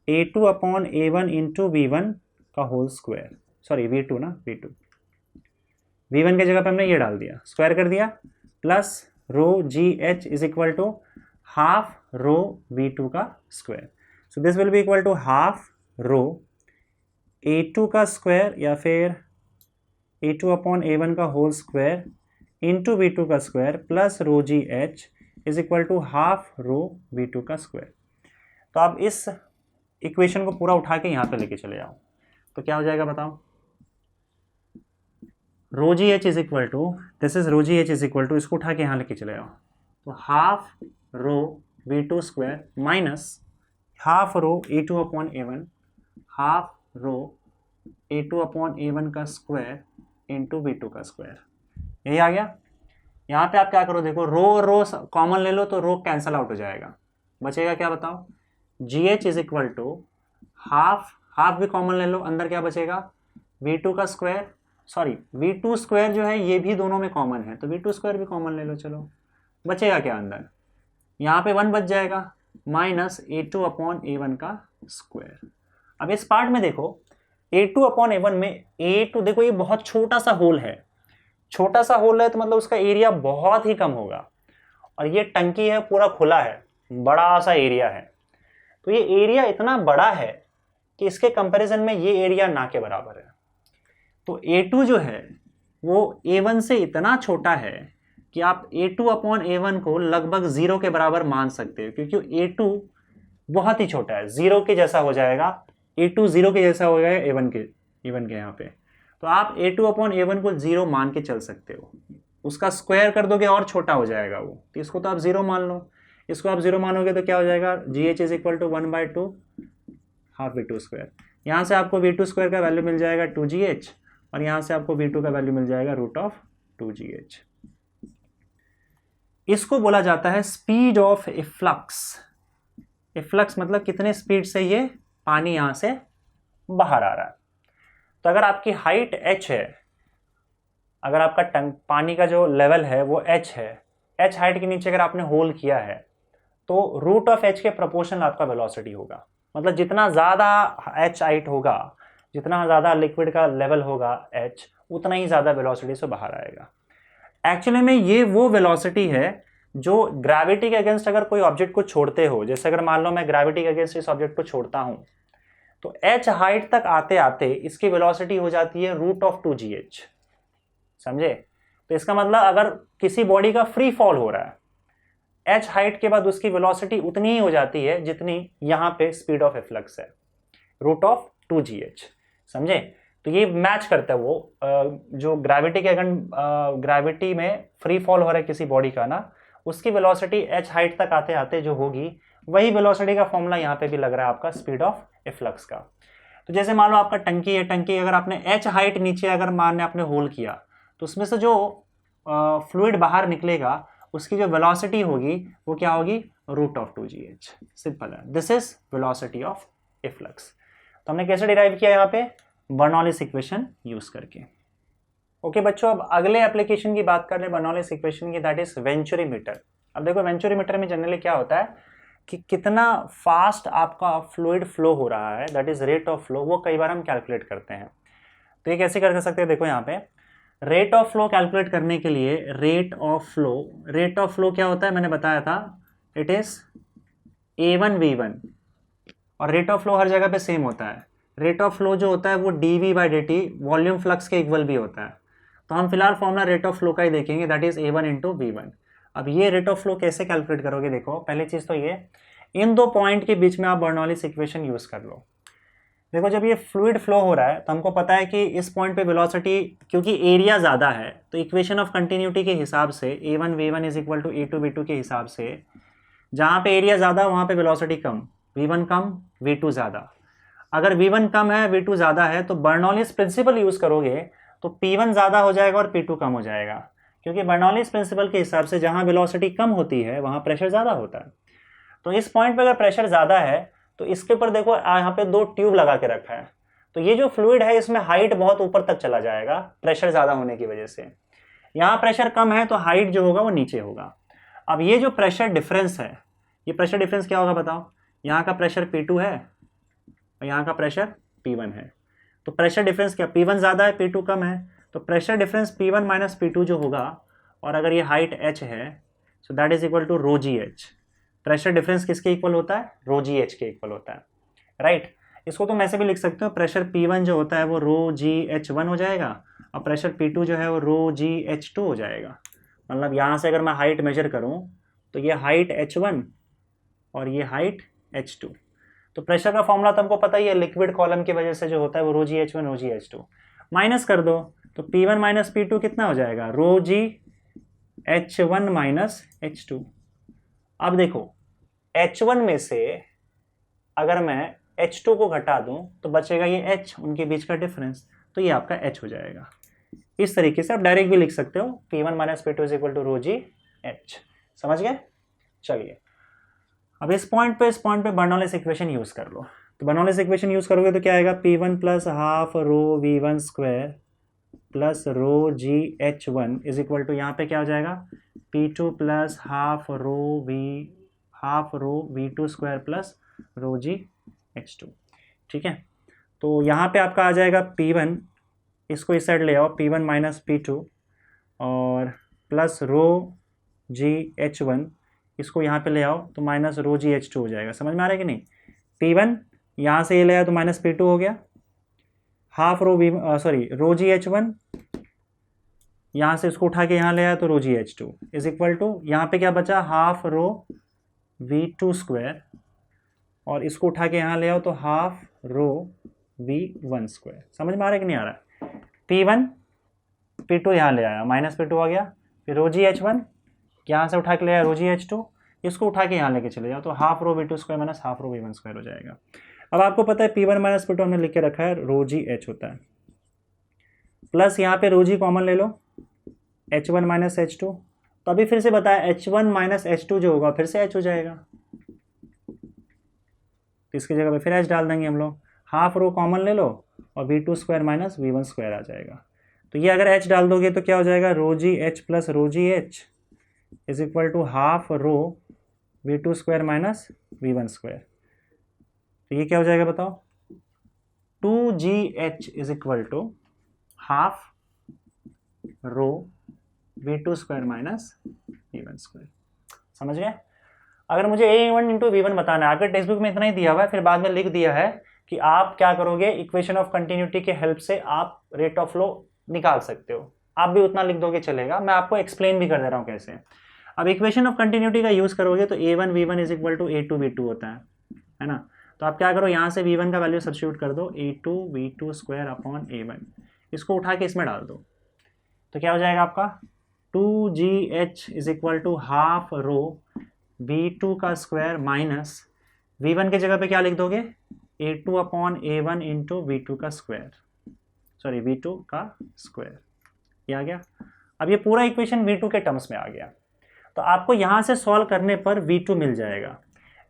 A2 upon A1 into V1 का होल स्क्वायर, सॉरी V2 ना, V1 की जगह पे हमने ये डाल दिया, स्क्वायर कर दिया, plus rho ji H is equal to half rho V2 का square. So this will be equal to half rho A2 का स्क्वायर या फिर A2 अपॉन A1 का होल स्क्वायर इंटू V2 का square plus rho ji H is equal to half rho V2 का स्क्वायर। तो आप इस इक्वेशन को पूरा उठा के यहाँ पे लेके चले जाओ, तो क्या हो जाएगा बताओ, rho ji H is equal to, this is rho ji H is equal to, इसको उठा के यहाँ लेके चले जाओ, तो half rho V2 square minus half rho A2 upon A1, half rho A2 upon A1 का स्क्वायर इंटू V2 का स्क्वायर, यही आ गया। यहाँ पे आप क्या करो, देखो रो कॉमन ले लो तो रो कैंसल आउट हो जाएगा, बचेगा क्या बताओ, GH is equal to half भी कॉमन ले लो, अंदर क्या बचेगा, V2 का स्क्वायर, सॉरी V2 स्क्वायर जो है ये भी दोनों में कॉमन है, तो V2 स्क्वायर भी कॉमन ले लो, चलो बचेगा क्या अंदर, यहाँ पे 1 बच जाएगा, माइनस A2 अपॉन A1 का स्क्वायर। अब इस पार्ट में देखो A2 अपॉन A1 में A2 देखो ये बहुत छोटा सा होल है, छोटा सा होल है तो मतलब उसका एरिया बहुत ही कम होगा, और ये टंकी है पूरा खुला है, बड़ा सा एरिया है, तो ये एरिया इतना बड़ा है कि इसके कंपैरिजन में ये एरिया ना के बराबर है। तो A2 जो है वो A1 से इतना छोटा है कि आप A2 अपॉन A1 को लगभग 0 के बराबर मान सकते हो, क्योंकि A2 बहुत ही छोटा है, 0 के जैसा हो जाएगा, A2 0 के जैसा हो जाएगा A1 के यहाँ पे, तो आप A2 अपॉन A1 को 0 मान के चल सकते हो, उसका स्क्वायर कर दोगे और छोटा हो जाएगा वो, तो इसको तो आप 0 मान लो, इसको आप 0 मानोगे तो क्या हो जाएगा, GH is equal to 1/2 half V2 square, यहाँ से आपको V2 स्क्वायर का वैल्यू मिल जाएगा 2GH, और यहाँ से आपको V2 का वैल्यू मिल जाएगा √2GH। इसको बोला जाता है स्पीड ऑफ इफ्लक्स। इफ्लक्स मतलब कितने स्पीड से ये पानी यहाँ से बाहर आ रहा है। तो अगर आपकी हाइट h है, अगर आपका पानी का जो लेवल है वो h है, h हाइट के नीचे अगर आपने होल किया है तो √h के प्रोपोर्शनल आपका वेलोसिटी होगा, मतलब जितना ज़्यादा h हाइट होगा, जितना ज़्यादा लिक्विड का लेवल होगा h, उतना ही ज़्यादा वेलोसिटी से बाहर आएगा। एक्चुअली में ये वो वेलोसिटी है जो ग्रेविटी के अगेंस्ट अगर कोई ऑब्जेक्ट को छोड़ते हो, जैसे अगर मान लो मैं ग्रेविटी के अगेंस्ट इस ऑब्जेक्ट को छोड़ता हूँ तो h हाइट तक आते आते इसकी वेलोसिटी हो जाती है √2GH, समझे। तो इसका मतलब अगर किसी बॉडी का फ्री फॉल हो रहा है, h हाइट के बाद उसकी वेलोसिटी उतनी ही हो जाती है जितनी यहाँ पे स्पीड ऑफ इफ्लक्स है, √2GH, समझे। तो ये मैच करता है वो जो ग्रेविटी के ग्रेविटी में फ्री फॉल हो रहा है किसी बॉडी का ना, उसकी वेलोसिटी h हाइट तक आते आते जो होगी वही वेलोसिटी का फॉर्मूला यहाँ पे भी लग रहा है आपका स्पीड ऑफ इफ्लक्स का। तो जैसे मान लो आपका टंकी है, टंकी अगर आपने h हाइट नीचे अगर मान आपने होल किया तो उसमें से जो फ्लूइड बाहर निकलेगा उसकी जो वेलोसिटी होगी वो क्या होगी, √2gh। सिंपल है, this is velocity of efflux. तो हमने कैसे डिराइव किया यहाँ पे, बर्नौलीज इक्वेशन यूज करके। ओके बच्चों, अब अगले एप्लीकेशन की बात कर रहे हैं बर्नौलीज इक्वेशन की, दैट इज वेंचुरीमीटर। अब देखो वेंचुरीमीटर में जनरली क्या होता है कि कितना फास्ट आपका फ्लूइड फ्लो हो रहा है, that is rate of flow, वो कई बार हम कैलकुलेट करते हैं। तो ये कैसे कर सकते हैं, देखो यहाँ पे रेट ऑफ फ्लो कैलकुलेट करने के लिए रेट ऑफ फ्लो क्या होता है मैंने बताया था, इट इज a1v1, और रेट ऑफ फ्लो हर जगह पे सेम होता है। रेट ऑफ फ्लो जो होता है वो dv/dt वॉल्यूम फ्लक्स के इक्वल भी होता है। तो हम फिलहाल फॉर्मूला रेट ऑफ फ्लो का ही देखेंगे, दैट इज a1 × v1। अब ये रेट ऑफ फ्लो कैसे कैलकुलेट करोगे, देखो पहली चीज तो ये, इन दो पॉइंट के बीच में आप बर्नौलीज इक्वेशन यूज कर लो। देखो जब ये फ्लूइड फ्लो हो रहा है तो हमको पता है कि इस पॉइंट पे वेलोसिटी, क्योंकि एरिया ज़्यादा है तो इक्वेशन ऑफ कंटिन्यूटी के हिसाब से a1v1 = a2v2 के हिसाब से, जहाँ पे एरिया ज़्यादा वहाँ पे वेलोसिटी कम, v1 कम v2 ज़्यादा। अगर v1 कम है v2 ज़्यादा है तो बर्नौलीज प्रिंसिपल यूज़ करोगे तो p1 ज़्यादा हो जाएगा और p2 कम हो जाएगा, क्योंकि बर्नौलीज प्रिंसिपल के हिसाब से जहाँ वेलोसिटी कम होती है वहाँ प्रेशर ज़्यादा होता है। तो इस पॉइंट पे अगर प्रेशर ज़्यादा है तो इसके ऊपर देखो यहाँ पे दो ट्यूब लगा के रखा है, तो ये जो फ्लूइड है इसमें हाइट बहुत ऊपर तक चला जाएगा प्रेशर ज़्यादा होने की वजह से। यहाँ प्रेशर कम है तो हाइट जो होगा वो नीचे होगा। अब ये जो प्रेशर डिफरेंस है, ये प्रेशर डिफरेंस क्या होगा बताओ, यहाँ का प्रेशर P2 है और यहाँ का प्रेशर P1 है, तो प्रेशर डिफरेंस क्या, P1 ज़्यादा है P2 कम है, तो प्रेशर डिफरेंस P1 - P2 जो होगा, और अगर ये हाइट h है so that is equal to ρgh। Pressure difference किसके इक्वल होता है, ρgh के इक्वल होता है, राइट। इसको तुम ऐसे भी लिख सकते हो, प्रेशर P1 जो होता है वो ρgh1 हो जाएगा और प्रेशर P2 जो है वो ρgh2 हो जाएगा। मतलब यहाँ से अगर मैं हाइट मेजर करूँ तो ये हाइट h1 और ये हाइट h2। तो प्रेशर का फॉर्मूला तो हमको पता ही है, लिक्विड कॉलम की वजह से जो होता है वो ρgh1 ρgh2, माइनस कर दो तो P1 - P2 कितना हो जाएगा, ρgh1 - h2। अब देखो H1 में से अगर मैं H2 को घटा दूं तो बचेगा ये H, उनके बीच का डिफरेंस, तो ये आपका H हो जाएगा। इस तरीके से आप डायरेक्ट भी लिख सकते हो, P1 - P2 = ρgh। समझ गए? चलिए अब इस पॉइंट पे बर्नौलीज इक्वेशन यूज कर लो। तो बर्नौलीज इक्वेशन यूज करोगे तो क्या आएगा, P1 + ½ ρv1² + ρgh1 = यहाँ पे क्या हो जाएगा, P2 + ½ ρv2² + ρgh2। ठीक है, तो यहाँ पे आपका आ जाएगा P1, इसको इस साइड ले आओ, P1 - P2 और प्लस ρgh1, इसको यहाँ पे ले आओ तो माइनस ρgh2 हो जाएगा। समझ में आ रहा है कि नहीं, P1 यहाँ से ये ले आओ तो -P2 हो गया, ρgh1 यहाँ से इसको उठा के यहाँ ले आया तो ρgh2 = यहाँ पे क्या बचा, ½ ρv2² और इसको उठा के यहाँ ले आओ तो ½ ρv1²। समझ में आ रहा है कि नहीं आ रहा है, P1 P2 यहाँ ले आया, -P2 आ गया, फिर ρgh1 यहाँ से उठा के ले आया ρgh2, इसको उठा के यहाँ लेके चले जाओ तो ½ ρv2² - ½ ρv1² हो जाएगा। अब आपको पता है P1 - P2 हमने लिख के रखा है ρgh होता है, प्लस यहाँ पे ρg कॉमन ले लो, h1 - h2, तो अभी फिर से बताया h1 - h2 जो होगा फिर से h हो जाएगा, तो इसकी जगह पे फिर h डाल देंगे हम लोग, ½ रो कॉमन ले लो और v2² - v1² आ जाएगा। तो ये अगर h डाल दोगे तो क्या हो जाएगा, ρgh + ρgh = ½ ρv2² - v1²। तो ये क्या हो जाएगा बताओ, 2gh = ½ ρv2² - v1²। समझ गए? अगर मुझे a1 × v1 बताना है, अगर टेक्स्ट बुक में इतना ही दिया हुआ है, फिर बाद में लिख दिया है कि आप क्या करोगे, इक्वेशन ऑफ कंटिन्यूटी के हेल्प से आप रेट ऑफ फ्लो निकाल सकते हो, आप भी उतना लिख दोगे चलेगा, मैं आपको एक्सप्लेन भी कर दे रहा हूँ कैसे। अब इक्वेशन ऑफ कंटिन्यूटी का यूज करोगे तो a1 v1 = a2 v2 होता है ना। तो आप क्या करो, यहाँ से v1 का वैल्यू सब्स्टिट्यूट कर दो, a2 v2² / a1, इसको उठा के इसमें डाल दो, तो क्या हो जाएगा आपका 2gh = ½ v2 का स्क्वायर माइनस v1 के जगह पे क्या लिख दोगे, a2 upon a1 into v2 का स्क्वायर, सॉरी v2 का स्क्वायर, ये आ गया। अब ये पूरा इक्वेशन v2 के टर्म्स में आ गया। तो आपको यहाँ से सॉल्व करने पर v2 मिल जाएगा।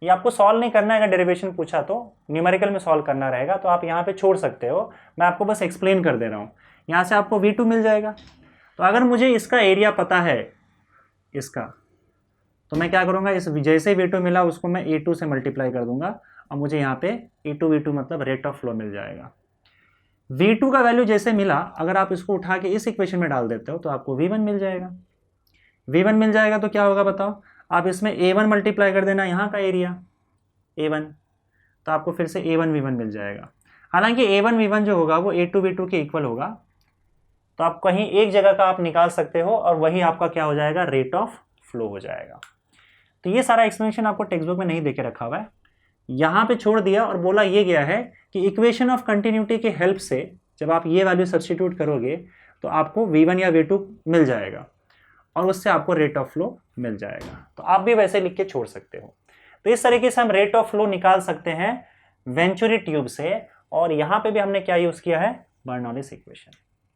ये आपको सॉल्व नहीं करना है, अगर डेरिवेशन पूछा तो न्यूमेरिकल में सॉल्व करना रहेगा, तो आप यहाँ पे छोड़ सकते हो, मैं आपको बस एक्सप्लेन कर दे रहा हूँ। यहाँ से आपको v2 मिल जाएगा। तो अगर मुझे इसका एरिया पता है इसका, तो मैं क्या करूँगा, इस जैसे v2 मिला उसको मैं a2 से मल्टीप्लाई कर दूंगा और मुझे यहाँ पे a2 v2 मतलब रेट ऑफ फ्लो मिल जाएगा। v2 का वैल्यू जैसे मिला, अगर आप इसको उठा के इस इक्वेशन में डाल देते हो तो आपको v1 मिल जाएगा। v1 मिल जाएगा तो क्या होगा बताओ, आप इसमें a1 मल्टीप्लाई कर देना यहाँ का एरिया a1, तो आपको फिर से a1 v1 मिल जाएगा। हालांकि a1 v1 जो होगा वो a2 v2 के इक्वल होगा, तो आप कहीं एक जगह का आप निकाल सकते हो और वही आपका क्या हो जाएगा, रेट ऑफ फ्लो हो जाएगा। तो ये सारा एक्सप्लेनेशन आपको टेक्स्ट बुक में नहीं देके रखा हुआ है, यहाँ पे छोड़ दिया और बोला ये गया है कि इक्वेशन ऑफ कंटिन्यूटी के हेल्प से जब आप ये वैल्यू सब्स्टिट्यूट करोगे तो आपको v1 या v2 मिल जाएगा और उससे आपको रेट ऑफ फ्लो मिल जाएगा। तो आप भी वैसे लिख के छोड़ सकते हो। तो इस तरीके से हम रेट ऑफ फ्लो निकाल सकते हैं वेंचुरी ट्यूब से, और यहाँ पे भी हमने क्या यूज किया है, बर्नौलीज इक्वेशन।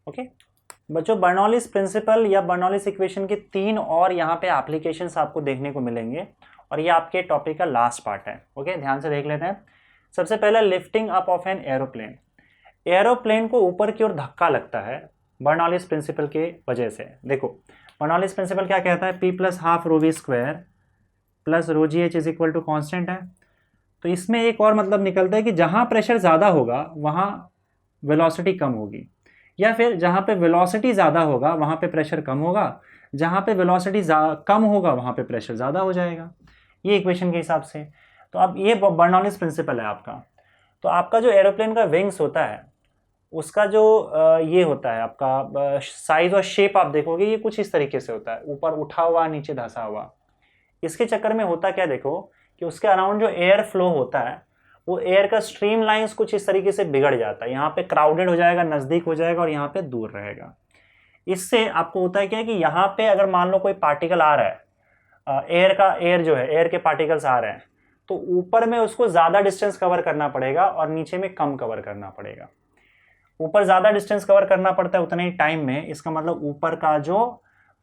ओके बच्चों, बर्नौलीज प्रिंसिपल या बर्नौलीज इक्वेशन के 3 और यहाँ पे एप्लीकेशंस आपको देखने को मिलेंगे, और ये आपके टॉपिक का लास्ट पार्ट है। ओके ध्यान से देख लेते हैं। सबसे पहले lifting up of an aeroplane. Aeroplane को ऊपर की ओर धक्का लगता है बर्नौलीज प्रिंसिपल के वजह से। देखो बर्नौलीज प्रिंसिपल क्या कहता है, p plus half rho v square plus rho ji H is equal to constant है। तो इसमें एक और मतलब निकलता है कि जहाँ प्रेशर ज़्यादा होगा वहाँ वेलोसिटी कम होगी, या फिर जहाँ पे वेलोसिटी ज़्यादा होगा वहाँ पे प्रेशर कम होगा, जहाँ पे वेलोसिटी कम होगा वहाँ पे प्रेशर ज़्यादा हो जाएगा, ये इक्वेशन के हिसाब से। तो अब ये बर्नौलीज प्रिंसिपल है आपका। तो आपका जो एरोप्लेन का विंग्स होता है उसका जो ये होता है आपका साइज और शेप, आप देखोगे ये कुछ इस तरीके से होता है, ऊपर उठा हुआ नीचे धंसा हुआ। इसके चक्कर में होता क्या, देखो कि उसके अराउंड जो एयर फ्लो होता है वो एयर का स्ट्रीम लाइंस कुछ इस तरीके से बिगड़ जाता है, यहाँ पे क्राउडेड हो जाएगा, नज़दीक हो जाएगा और यहाँ पे दूर रहेगा। इससे आपको होता है क्या कि यहाँ पे अगर मान लो कोई पार्टिकल आ रहा है, एयर जो है एयर के पार्टिकल्स आ रहे हैं, तो ऊपर में उसको ज़्यादा डिस्टेंस कवर करना पड़ेगा और नीचे में कम कवर करना पड़ेगा। ऊपर ज़्यादा डिस्टेंस कवर करना पड़ता है उतने ही टाइम में, इसका मतलब ऊपर का जो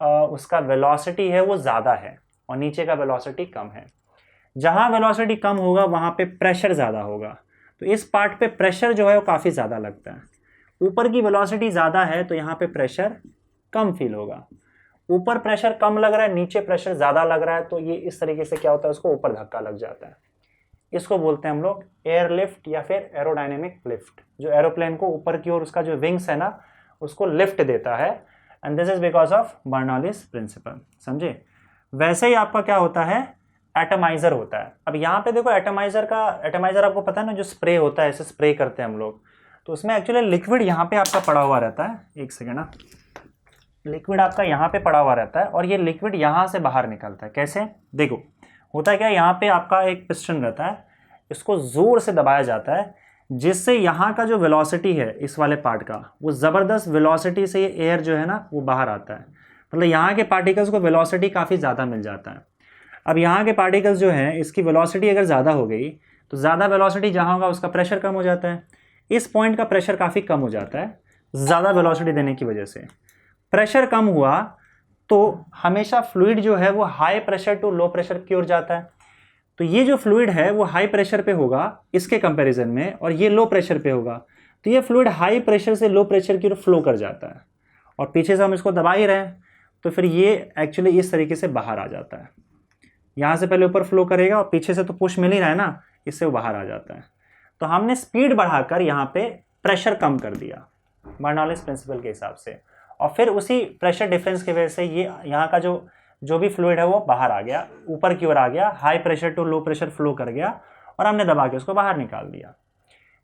उसका वेलोसिटी है वो ज़्यादा है और नीचे का वेलोसिटी कम है। जहाँ वेलोसिटी कम होगा वहाँ पे प्रेशर ज़्यादा होगा, तो इस पार्ट पे प्रेशर जो है वो काफ़ी ज़्यादा लगता है। ऊपर की वेलोसिटी ज़्यादा है तो यहाँ पे प्रेशर कम फील होगा। ऊपर प्रेशर कम लग रहा है, नीचे प्रेशर ज़्यादा लग रहा है, तो ये इस तरीके से क्या होता है, उसको ऊपर धक्का लग जाता है। इसको बोलते हैं हम लोग एयर लिफ्ट या फिर एरोडायनेमिक लिफ्ट। जो एरोप्लेन को ऊपर की ओर उसका जो विंग्स है ना उसको लिफ्ट देता है, and this is because of Bernoulli's principle. समझे? वैसे ही आपका क्या होता है, एटमाइजर होता है। अब यहाँ पे देखो एटमाइजर आपको पता है ना, जो स्प्रे होता है, ऐसे स्प्रे करते हैं हम लोग, तो उसमें एक्चुअली लिक्विड यहाँ पे आपका पड़ा हुआ रहता है। एक सेकेंड ना, लिक्विड आपका यहाँ पे पड़ा हुआ रहता है और ये लिक्विड यहाँ से बाहर निकलता है। कैसे? देखो होता है क्या, यहाँ पे आपका एक पिस्टन रहता है, इसको जोर से दबाया जाता है जिससे यहाँ का जो वेलोसिटी है इस वाले पार्ट का, वो ज़बरदस्त वेलोसिटी से ये एयर जो है ना वो बाहर आता है। मतलब यहाँ के पार्टिकल्स को वेलोसिटी काफ़ी ज़्यादा मिल जाता है। अब यहाँ के पार्टिकल्स जो हैं इसकी वेलोसिटी अगर ज़्यादा हो गई तो ज़्यादा वेलोसिटी जहाँ होगा उसका प्रेशर कम हो जाता है। इस पॉइंट का प्रेशर काफ़ी कम हो जाता है ज़्यादा वेलोसिटी देने की वजह से। प्रेशर कम हुआ तो हमेशा फ्लूइड जो है वो high pressure to low pressure की ओर जाता है। तो ये जो फ्लूइड है वो हाई प्रेशर पे होगा इसके कंपैरिजन में, और ये लो प्रेशर पे होगा, तो ये फ्लूइड हाई प्रेशर से लो प्रेशर की ओर फ्लो कर जाता है और पीछे से हम इसको दबा ही रहे हैं, तो फिर ये एक्चुअली इस तरीके से बाहर आ जाता है। यहाँ से पहले ऊपर फ्लो करेगा और पीछे से तो पुश मिल ही रहा है ना, इससे वो बाहर आ जाता है। तो हमने स्पीड बढ़ाकर यहाँ पे प्रेशर कम कर दिया बर्नौलीज प्रिंसिपल के हिसाब से, और फिर उसी प्रेशर डिफरेंस की वजह से ये यहाँ का जो भी फ्लूइड है वो बाहर आ गया, ऊपर की ओर आ गया, high pressure to low pressure flow कर गया और हमने दबा के उसको बाहर निकाल दिया।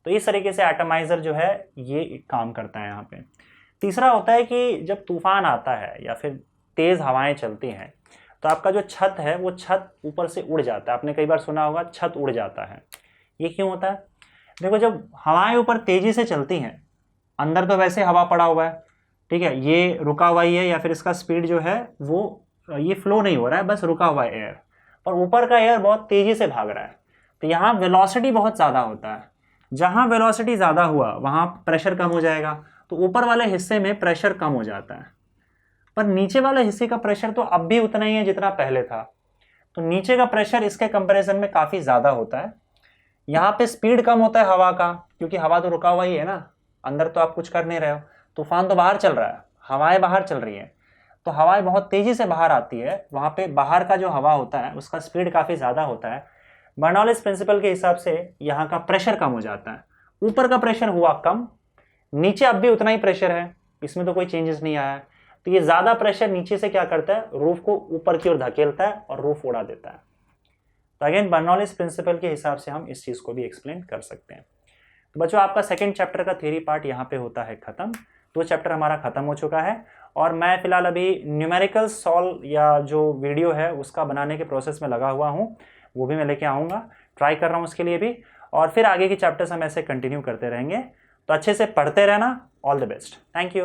तो इस तरीके से एटमाइजर जो है ये काम करता है यहाँ पे। तीसरा होता है कि जब तूफान आता है या फिर तेज़ हवाएं चलती हैं तो आपका जो छत है वो छत ऊपर से उड़ जाता है। आपने कई बार सुना होगा छत उड़ जाता है। ये क्यों होता है? देखो जब हवाएं ऊपर तेज़ी से चलती हैं, अंदर तो वैसे हवा पड़ा हुआ है, ठीक है, ये रुका हुआ ही है, या फिर इसका स्पीड जो है वो ये फ्लो नहीं हो रहा है, बस रुका हुआ है एयर। पर ऊपर का एयर बहुत तेजी से भाग रहा है, तो यहाँ वेलोसिटी बहुत ज़्यादा होता है। जहाँ वेलोसिटी ज़्यादा हुआ वहाँ प्रेशर कम हो जाएगा, तो ऊपर वाले हिस्से में प्रेशर कम हो जाता है, पर नीचे वाले हिस्से का प्रेशर तो अब भी उतना ही है जितना पहले था। तो नीचे का प्रेशर इसके कंपैरिजन में काफ़ी ज़्यादा होता है। यहाँ पे स्पीड कम होता है हवा का, क्योंकि हवा तो रुका हुआ ही है ना, अंदर तो आप कुछ कर नहीं रहे हो, तूफान तो बाहर चल रहा है, हवाएं बाहर चल रही हैं, तो हवाएं बहुत तेज़ी से बाहर आती है, वहाँ पे बाहर का जो हवा होता है उसका स्पीड काफ़ी ज़्यादा होता है। बर्नौलिस प्रिंसिपल के हिसाब से यहाँ का प्रेशर कम हो जाता है, ऊपर का प्रेशर हुआ कम, नीचे अब भी उतना ही प्रेशर है, इसमें तो कोई चेंजेस नहीं आया है। तो ये ज़्यादा प्रेशर नीचे से क्या करता है, रूफ को ऊपर की ओर धकेलता है और रूफ उड़ा देता है। तो अगेन बर्नौलिस प्रिंसिपल के हिसाब से हम इस चीज़ को भी एक्सप्लेन कर सकते हैं। तो बच्चों आपका सेकेंड चैप्टर का थ्योरी पार्ट यहाँ पे होता है ख़त्म। तो चैप्टर हमारा ख़त्म हो चुका है और मैं फ़िलहाल अभी न्यूमेरिकल सॉल्व या जो वीडियो है उसका बनाने के प्रोसेस में लगा हुआ हूँ, वो भी मैं लेके आऊँगा, ट्राई कर रहा हूँ उसके लिए भी, और फिर आगे की चैप्टर्स हम ऐसे कंटिन्यू करते रहेंगे। तो अच्छे से पढ़ते रहना। All the best. Thank you.